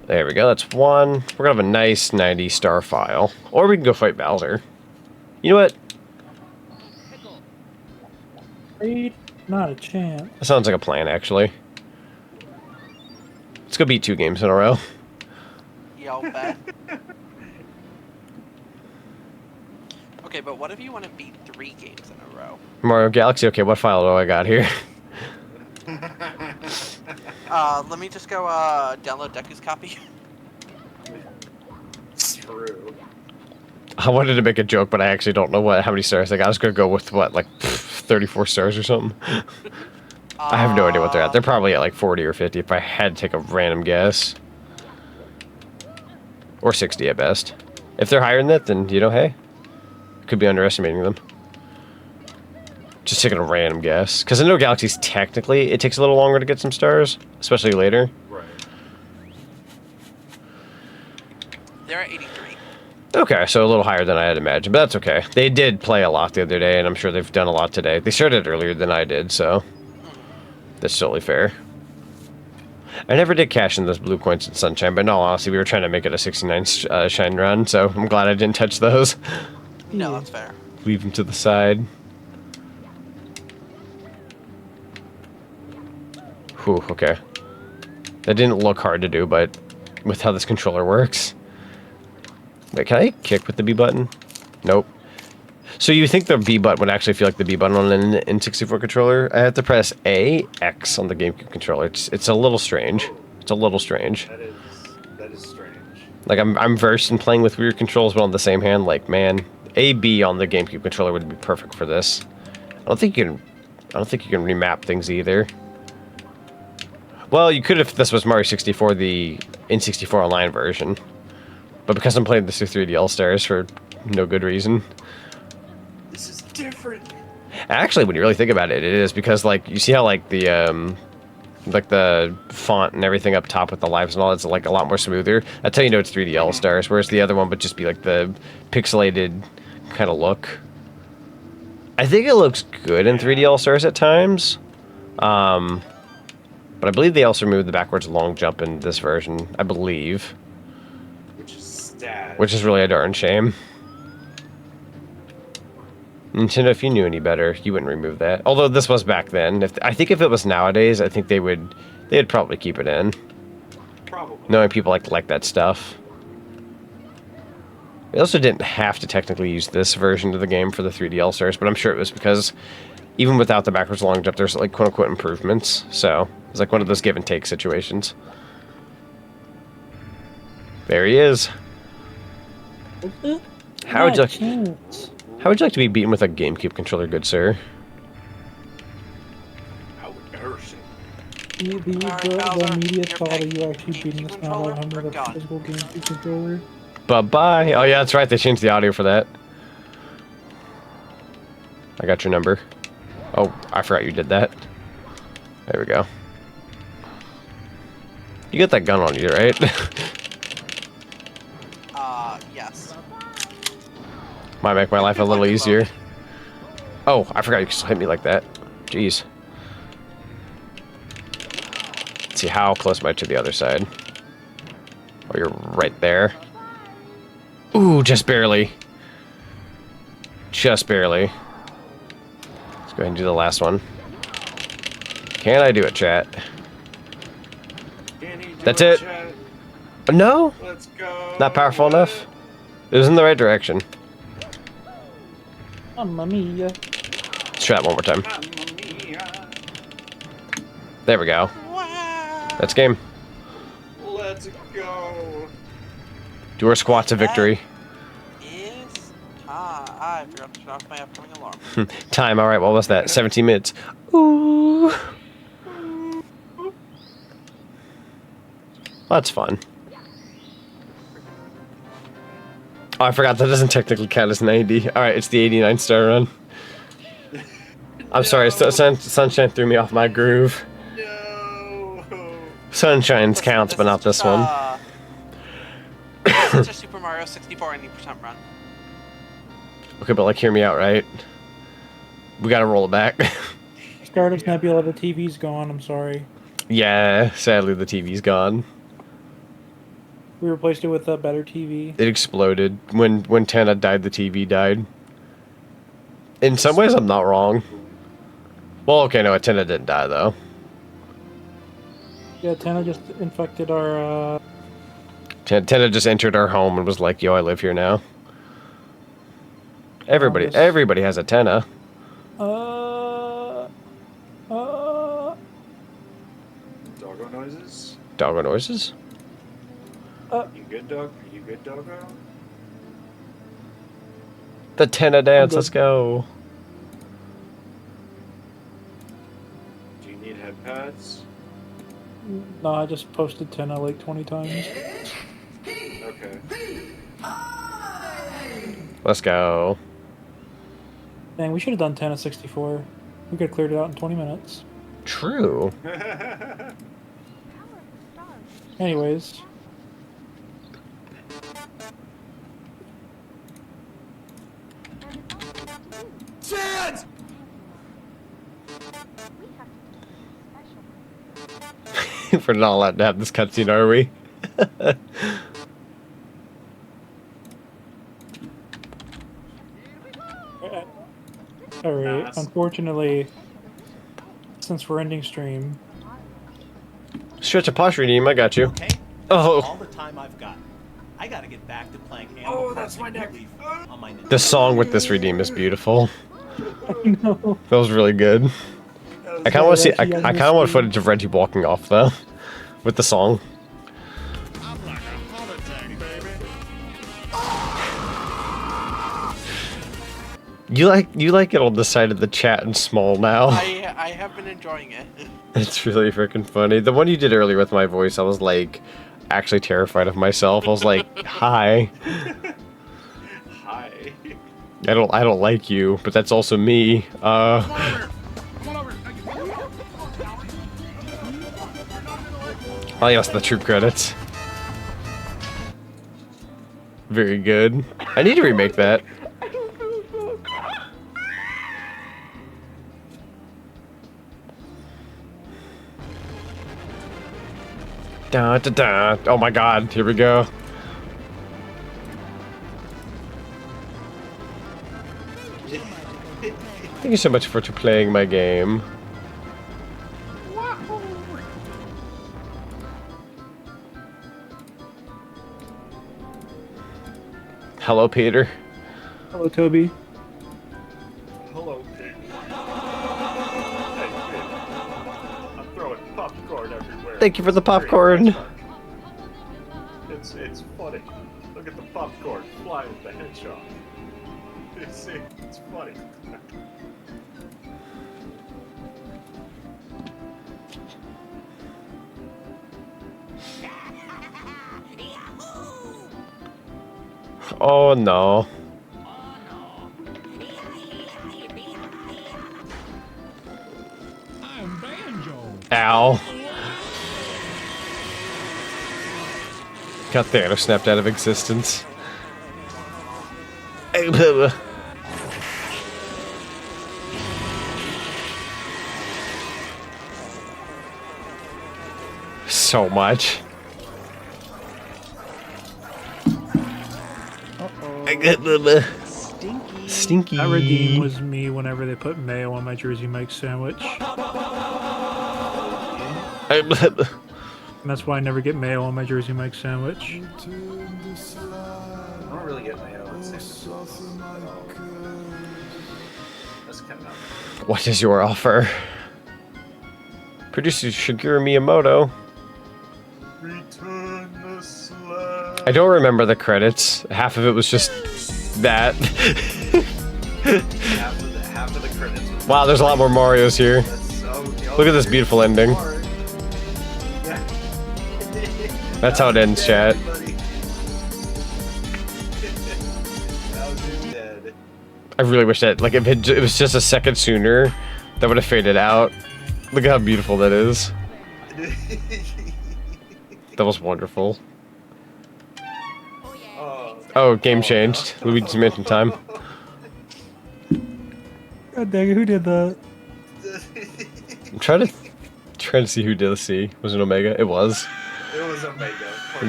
There we go, that's one. We're gonna have a nice 90 star file. Or we can go fight Bowser. You know what? Not a chance. That sounds like a plan, actually. Let's go beat 2 games in a row. Yo, bet. Okay, but what if you want to beat 3 games in a row? Mario Galaxy, okay, what file do I got here? Let me just go download Deku's copy. True. I wanted to make a joke, but I actually don't know how many stars I got. I was gonna go with what, like 34 stars or something. I have no idea what they're at. They're probably at like 40 or 50 if I had to take a random guess. Or 60 at best. If they're higher than that, then, you know, hey. Could be underestimating them. Just taking a random guess. Because I know Galaxies, technically, it takes a little longer to get some stars. Especially later. Right. They're at 83. Okay, so a little higher than I had imagined. But that's okay. They did play a lot the other day, and I'm sure they've done a lot today. They started earlier than I did, so... That's totally fair. I never did cash in those blue coins in Sunshine, but in all honesty, we were trying to make it a 69 shine run, so I'm glad I didn't touch those. No, that's fair. Leave them to the side. Whew, okay. That didn't look hard to do, but with how this controller works... Wait, can I kick with the B button? Nope. So you think the B button would actually feel like the B button on an N64 controller? I have to press A, X on the GameCube controller. It's a little strange. It's a little strange. That is strange. Like I'm versed in playing with weird controls, but on the same hand, like man, A, B on the GameCube controller would be perfect for this. I don't think you can remap things either. Well, you could if this was Mario 64, the N64 Online version. But because I'm playing this through 3D All-Stars for no good reason. This is different. Actually, when you really think about it, it is because like you see how like the font and everything up top with the lives and all that's like a lot more smoother. That's how you know it's 3D All-Stars, whereas the other one would just be like the pixelated kind of look. I think it looks good in 3D All-Stars at times. But I believe they also removed the backwards long jump in this version, I believe. Which is really a darn shame. Nintendo, if you knew any better, you wouldn't remove that. Although this was back then. I think if it was nowadays, I think they'd probably keep it in. Probably. Knowing people like that stuff. They also didn't have to technically use this version of the game for the 3D All-Stars, but I'm sure it was because even without the backwards long jump, there's like quote-unquote improvements. So it's like one of those give and take situations. There he is. How would you like to be beaten with a GameCube controller, good sir? The media thought of you actually beating this now on with a physical GameCube controller. Bye-bye. Oh yeah, that's right, they changed the audio for that. I got your number. Oh, I forgot you did that. There we go. You got that gun on you, right? Yes. Might make my life a little easier. Oh, I forgot you could hit me like that. Jeez. Let's see, how close am I to the other side? Oh, you're right there. Ooh, just barely. Just barely. Let's go ahead and do the last one. Can I do it, chat? That's it. No? Let's go. Not powerful enough? It was in the right direction. Mamma mia. Let's try that one more time. There we go. That's game. Let's go. Do our squat to victory. Is I forgot to turn off my upcoming alarm. Time. All right. What was that? 17 minutes. Ooh. That's fun. Oh, I forgot that doesn't technically count as 90. All right, it's the 89 star run. I'm sorry, Sunshine threw me off my groove. No. Sunshine's counts, but not this one. It's a Super Mario 64 90% run. Okay, but like, hear me out, right? We gotta roll it back. Stardust Nebula, the TV's gone, I'm sorry. Yeah, sadly the TV's gone. We replaced it with a better TV. It exploded. When Tana died, the TV died. In some ways, I'm not wrong. Well, okay, no, Tana didn't die, though. Yeah, Tana just infected our, Tana just entered our home and was like, yo, I live here now. Everybody has a Tana. Doggo noises? Doggo noises? You good, dog? Are you good, doggo? The Tana dance, let's go. Do you need head pads? No, I just posted Tana like 20 times. Okay. Let's go. Dang, we should have done Tana 64. We could have cleared it out in 20 minutes. True. Anyways. Chance! We're not allowed to have this cutscene, are we? Alright, unfortunately, since we're ending stream... Stretch a posture redeem, I got you. Okay, oh. All the time I've got. I gotta get back to playing Oh, that's my neck. On my The song with this redeem is beautiful. I know. That was really good. I kind of want to see. I kind of want footage of Reggie walking off though, with the song. You like it on the side of the chat and small now. I have been enjoying it. It's really freaking funny. The one you did earlier with my voice, I was like actually terrified of myself. I was like, "Hi." Hi. I don't like you, but that's also me. Oh yes, the troop credits. Very good. I need to remake that. Da, da, da. Oh my god, here we go. Thank you so much for playing my game. Hello, Peter. Hello, Toby. Hello, Pete. Hey, Pete. I'm throwing popcorn everywhere. Thank you for the popcorn. It's funny. Look at the popcorn flying with the hedgehog. It's funny. Oh no. I'm Banjo. Ow. Got Thanos snapped out of existence. So much. Stinky. That redeem was me whenever they put mayo on my Jersey Mike's sandwich. And that's why I never get mayo on my Jersey Mike's sandwich. I don't really get mayo on sandwiches. That's kind of not What is your offer? Producer Shigeru Miyamoto. Return the slab. I don't remember the credits. Half of it was just that. half of the credits. Wow, there's a lot more Marios here. Look at this beautiful ending. That's how it ends, chat. I really wish that, like, if it was just a second sooner, that would have faded out. Look at how beautiful that is. That was wonderful. Oh, game changed. Luigi's Mansion time. God dang it, who did that? I'm trying to see who did see. Was it Omega? It was. It was Omega.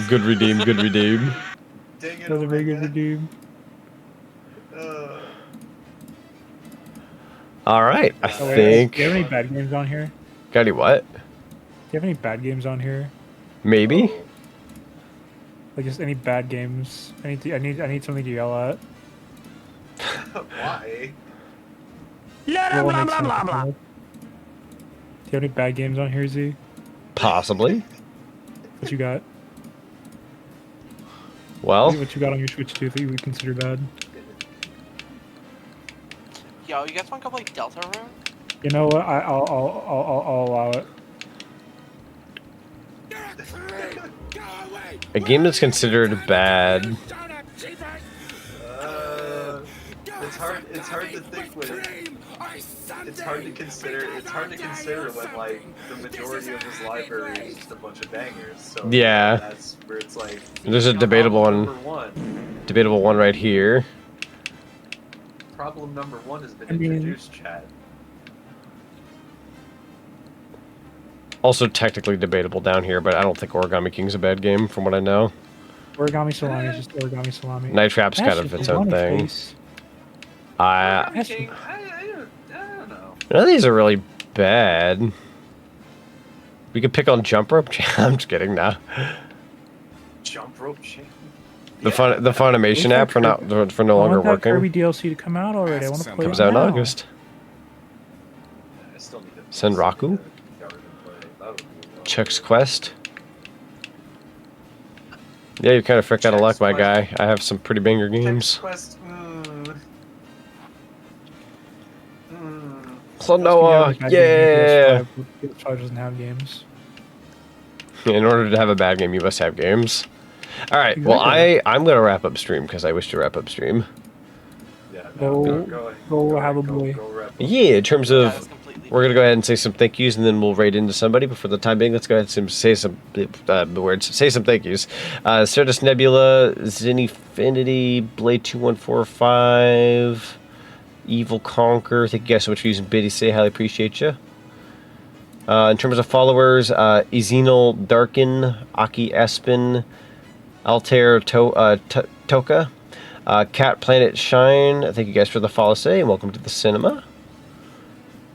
Good redeem, good redeem. Dang it, That was a very good redeem. Alright, I Oh, wait, think... do you have any bad games on here? Got any what? Do you have any bad games on here? Maybe? Like just any bad games? I need something to yell at. Why? Blah, blah, blah, blah, blah. Do you have any bad games on here, Z? Possibly. What you got? Well... What you got on your Switch 2 that you would consider bad? Yo, you guys want to go play Deltarune? You know what? I'll allow it. A game that's considered bad... It's hard to think when it's hard to consider when like the majority of his library is just a bunch of bangers. So Yeah. that's where it's like There's a debatable one. Debatable one right here. Problem number one has been I mean- introduced, Chad. Also technically debatable down here, but I don't think Origami King's a bad game, from what I know. Origami Salami is just Origami Salami. Night Trap's That's kind of just its a own Zonic thing. face. I That's- don't know. None of these are really bad. We could pick on Jump Rope. I'm just kidding now. Jump rope chain. The Funimation app for no I longer want that working. Kirby DLC to come out already. I want to play Comes it out in now. August. I still need to Senraku. Chuck's Quest. Yeah, you're kind of fricked out of luck, my guy. I have some pretty banger games. Quest. Klonoa, yeah! PS5 doesn't have games. In order to have a bad game, you must have games. Alright, well, I'm going to wrap up stream, because I wish to wrap up stream. Yeah, Go have a boy. Yeah, in terms of... We're going to go ahead and say some thank yous, and then we'll raid into somebody. But for the time being, let's go ahead and say some words. Say some thank yous. Stardust Nebula, Zinfinity, Blade 2145, Evil Conquer. Thank you guys so much for using Biddy Say. Highly appreciate you. In terms of followers, Ezenal Darkin, Aki Espen, Altair Toka, Cat Planet Shine. Thank you guys for the follow, say, and welcome to the cinema.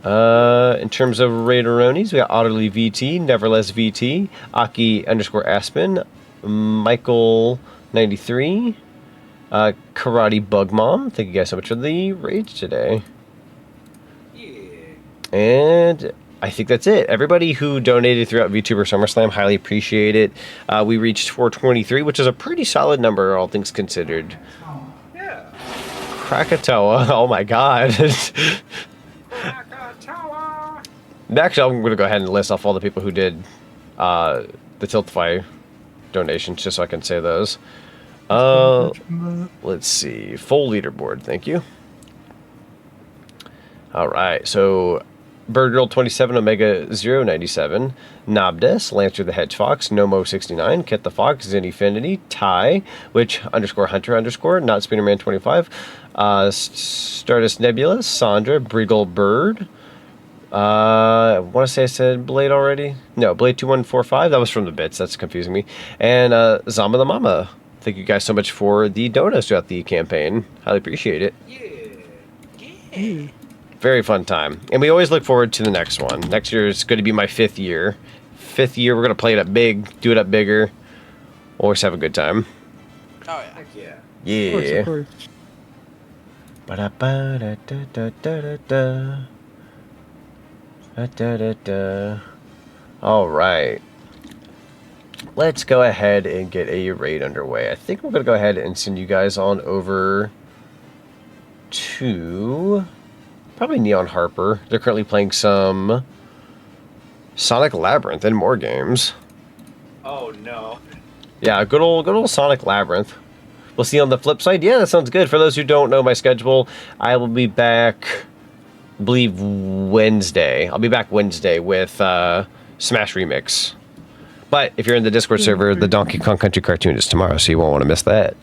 In terms of Raideronis, we got Otterly VT, Neverless VT, Aki _Aspen, Michael 93, Karate Bug Mom. Thank you guys so much for the raids today. And I think that's it. Everybody who donated throughout VTuber SummerSlam, highly appreciate it. We reached 423, which is a pretty solid number, all things considered. Yeah. Krakatoa, oh my god. Actually, I'm going to go ahead and list off all the people who did the Tiltify donations, just so I can say those. Let's see. Full leaderboard, thank you. Alright, so Birdgirl 27, Omega 097, Nobdes, Lancer the Hedgehog, Nomo 69, Ket the Fox, Zinfinity, Ty, which _Hunter not Spinnerman 25, Stardust Nebula, Sandra, Briggle Bird. I want to say I said Blade already. No, Blade 2145. That was from the bits. That's confusing me. And Zama the Mama. Thank you guys so much for the donuts throughout the campaign. Highly appreciate it. Yeah. Very fun time. And we always look forward to the next one. Next year is going to be my 5th year. 5th year, we're going to play it up big, do it up bigger. Always have a good time. Oh, yeah. Heck yeah. Yeah. Of course. All right. Let's go ahead and get a raid underway. I think we're going to go ahead and send you guys on over to probably Neon Harper. They're currently playing some Sonic Labyrinth and more games. Oh no. Yeah, good old Sonic Labyrinth. We'll see on the flip side. Yeah, that sounds good. For those who don't know my schedule, I will be back, I believe, Wednesday. I'll be back Wednesday with Smash Remix. But if you're in the Discord server, the Donkey Kong Country cartoon is tomorrow, so you won't want to miss that.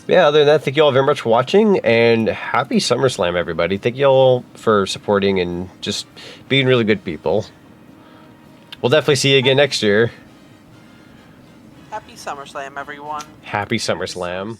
Yeah, other than that, thank you all very much for watching, and happy SummerSlam, everybody. Thank you all for supporting and just being really good people. We'll definitely see you again next year. Happy SummerSlam, everyone. Happy SummerSlam.